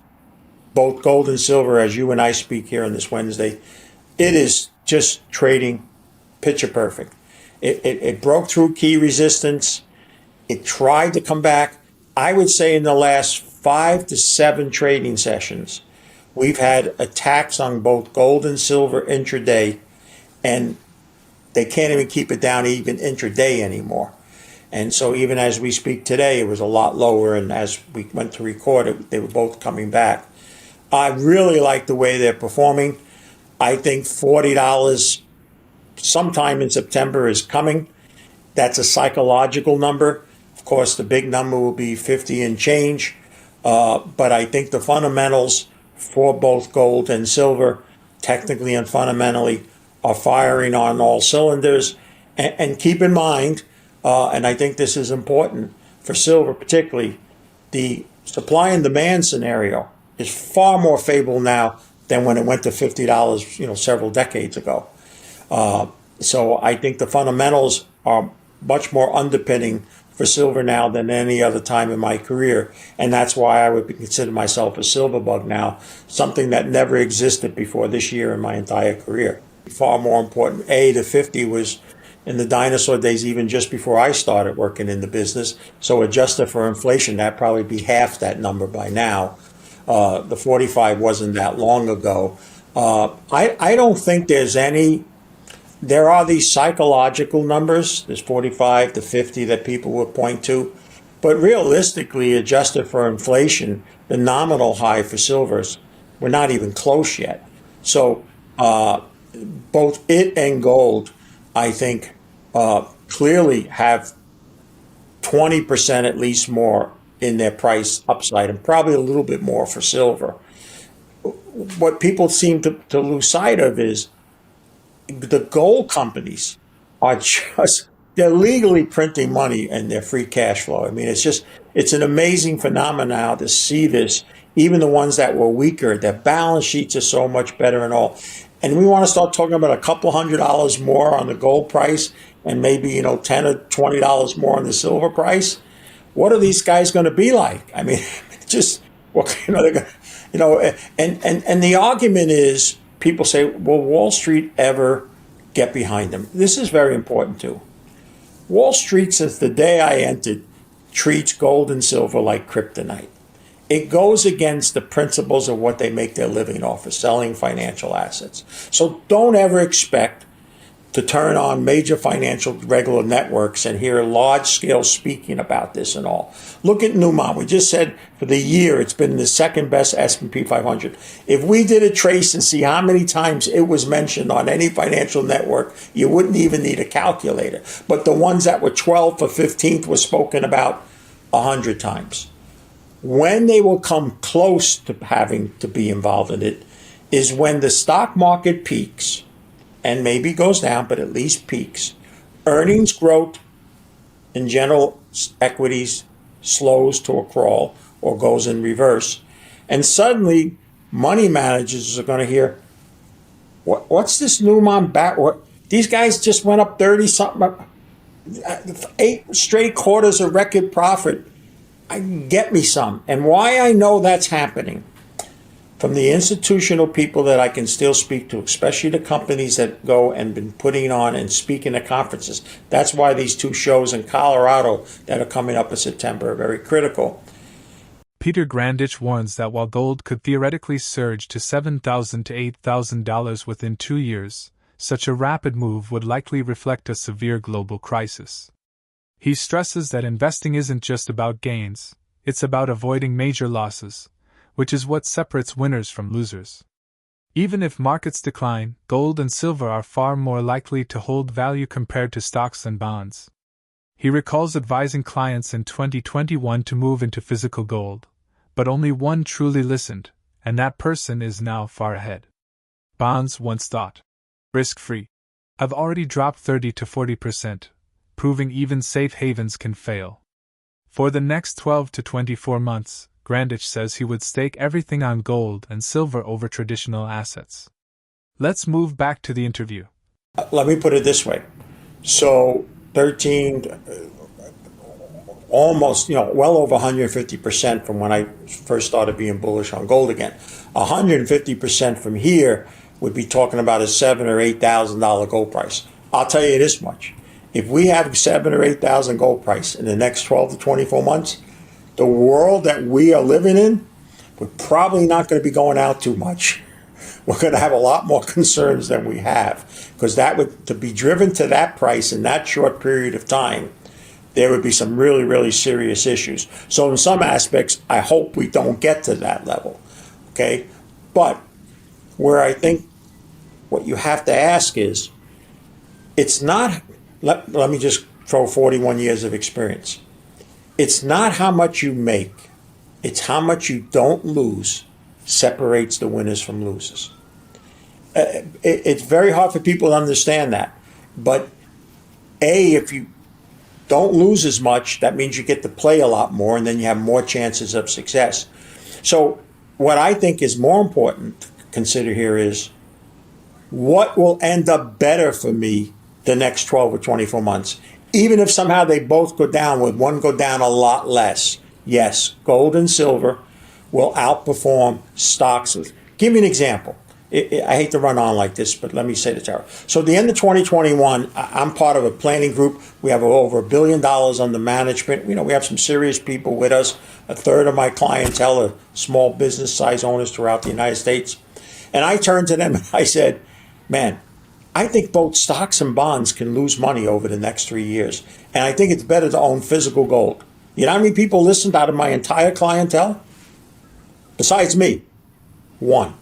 both gold and silver, as you and I speak here on this Wednesday. It is just trading picture perfect. It broke through key resistance. It tried to come back. I would say in the last 5 to 7 trading sessions, we've had attacks on both gold and silver intraday, and they can't even keep it down even intraday anymore. And so even as we speak today, it was a lot lower, and as we went to record it, they were both coming back. I really like the way they're performing. I think $40 sometime in September is coming. That's a psychological number. Of course, the big number will be 50 and change. But I think the fundamentals for both gold and silver, technically and fundamentally, are firing on all cylinders. And keep in mind, and I think this is important for silver particularly, the supply and demand scenario is far more favorable now than when it went to $50, several decades ago. So I think the fundamentals are much more underpinning for silver now than any other time in my career. And that's why I would consider myself a silver bug now, something that never existed before this year in my entire career. Far more important, the 50 was in the dinosaur days, even just before I started working in the business. So adjusted for inflation, that'd probably be half that number by now. The 45 wasn't that long ago. I don't think there are these psychological numbers, there's 45 to 50 that people would point to, but realistically, adjusted for inflation, the nominal high for silvers, we're not even close yet. So both it and gold, I think, clearly have 20% at least more in their price upside, and probably a little bit more for silver. What people seem to lose sight of is the gold companies are they're legally printing money in their free cash flow. I mean, it's an amazing phenomenon to see this. Even the ones that were weaker, their balance sheets are so much better and all. And we want to start talking about a couple $100 more on the gold price and maybe, $10 or $20 more on the silver price. What are these guys going to be like? I mean, just, they're going and the argument is, people say, will Wall Street ever get behind them? This is very important too. Wall Street, since the day I entered, treats gold and silver like kryptonite. It goes against the principles of what they make their living off of, selling financial assets. So don't ever expect to turn on major financial regular networks and hear large-scale speaking about this and all. Look at Newmont. We just said for the year it's been the second best S&P 500. If we did a trace and see how many times it was mentioned on any financial network, you wouldn't even need a calculator. But the ones that were 12th or 15th were spoken about 100 times. When they will come close to having to be involved in it is when the stock market peaks, and maybe goes down, but at least peaks. Earnings growth in general equities slows to a crawl or goes in reverse. And suddenly money managers are going to hear, what's this Newmont bat? These guys just went up 30 something. 8 straight quarters of record profit. I get me some. And why I know that's happening, from the institutional people that I can still speak to, especially the companies that go and been putting on and speaking at conferences. That's why these 2 shows in Colorado that are coming up in September are very critical. Peter Grandich warns that while gold could theoretically surge to $7,000 to $8,000 within 2 years, such a rapid move would likely reflect a severe global crisis. He stresses that investing isn't just about gains, it's about avoiding major losses, which is what separates winners from losers. Even if markets decline, gold and silver are far more likely to hold value compared to stocks and bonds. He recalls advising clients in 2021 to move into physical gold, but only one truly listened, and that person is now far ahead. Bonds, once thought risk-free, have already dropped 30 to 40%, proving even safe havens can fail. For the next 12 to 24 months, Grandich says he would stake everything on gold and silver over traditional assets. Let's move back to the interview. Let me put it this way. So 13, almost, well over 150% from when I first started being bullish on gold again. 150% from here would be talking about a $7,000 or $8,000 gold price. I'll tell you this much. If we have $7,000 or $8,000 gold price in the next 12 to 24 months, the world that we are living in, we're probably not going to be going out too much. We're going to have a lot more concerns than we have, because that would, to be driven to that price in that short period of time, there would be some really, really serious issues. So in some aspects, I hope we don't get to that level. Okay? But where I think what you have to ask is, it's not, let me just throw 41 years of experience. It's not how much you make, it's how much you don't lose separates the winners from losers. It's very hard for people to understand that. But if you don't lose as much, that means you get to play a lot more, and then you have more chances of success. So what I think is more important to consider here is, what will end up better for me the next 12 or 24 months? Even if somehow they both go down, with one go down a lot less. Yes, gold and silver will outperform stocks. Give me an example. I hate to run on like this, but let me say this, Tara. So at the end of 2021, I'm part of a planning group. We have over $1 billion under management. We have some serious people with us. A third of my clientele are small business size owners throughout the United States. And I turned to them and I said, man, I think both stocks and bonds can lose money over the next 3 years. And I think it's better to own physical gold. You know how many people listened out of my entire clientele? Besides me, one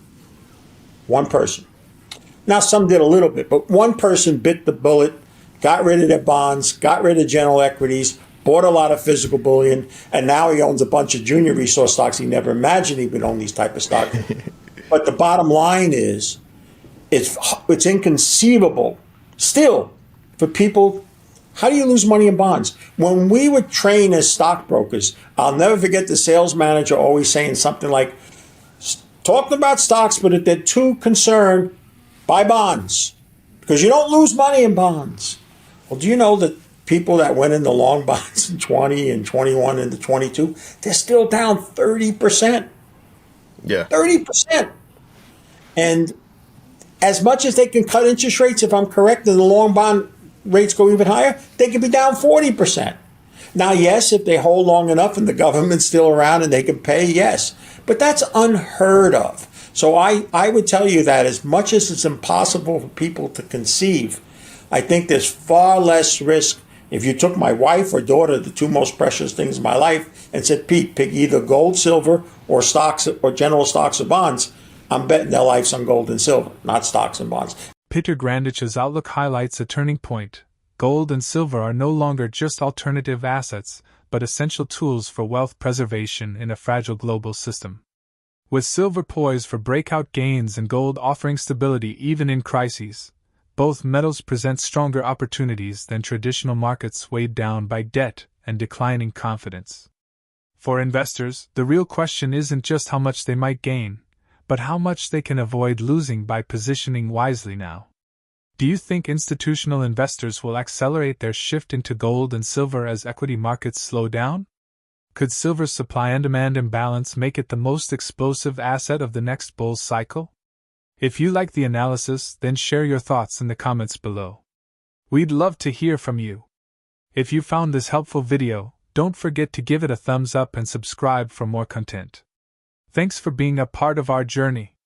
person. Now, some did a little bit, but one person bit the bullet, got rid of their bonds, got rid of general equities, bought a lot of physical bullion, and now he owns a bunch of junior resource stocks. He never imagined he would own these type of stocks. But the bottom line is, it's inconceivable still for people. How do you lose money in bonds? When we were trained as stockbrokers, I'll never forget the sales manager always saying something like, talking about stocks, but if they're too concerned, buy bonds, because you don't lose money in bonds. Well, do you know that people that went into long bonds in 20 and 21 into 22, they're still down 30%. Yeah. 30%. And as much as they can cut interest rates, if I'm correct, and the long bond rates go even higher, they could be down 40%. Now, yes, if they hold long enough and the government's still around and they can pay, yes. But that's unheard of. So I would tell you that as much as it's impossible for people to conceive, I think there's far less risk. If you took my wife or daughter, the two most precious things in my life, and said, Pete, pick either gold, silver, or stocks, or general stocks or bonds, I'm betting their life's on gold and silver, not stocks and bonds. Peter Grandich's outlook highlights a turning point. Gold and silver are no longer just alternative assets, but essential tools for wealth preservation in a fragile global system. With silver poised for breakout gains and gold offering stability even in crises, both metals present stronger opportunities than traditional markets weighed down by debt and declining confidence. For investors, the real question isn't just how much they might gain, but how much they can avoid losing by positioning wisely now. Do you think institutional investors will accelerate their shift into gold and silver as equity markets slow down? Could silver's supply and demand imbalance make it the most explosive asset of the next bull cycle? If you like the analysis, then share your thoughts in the comments below. We'd love to hear from you. If you found this helpful video, don't forget to give it a thumbs up and subscribe for more content. Thanks for being a part of our journey.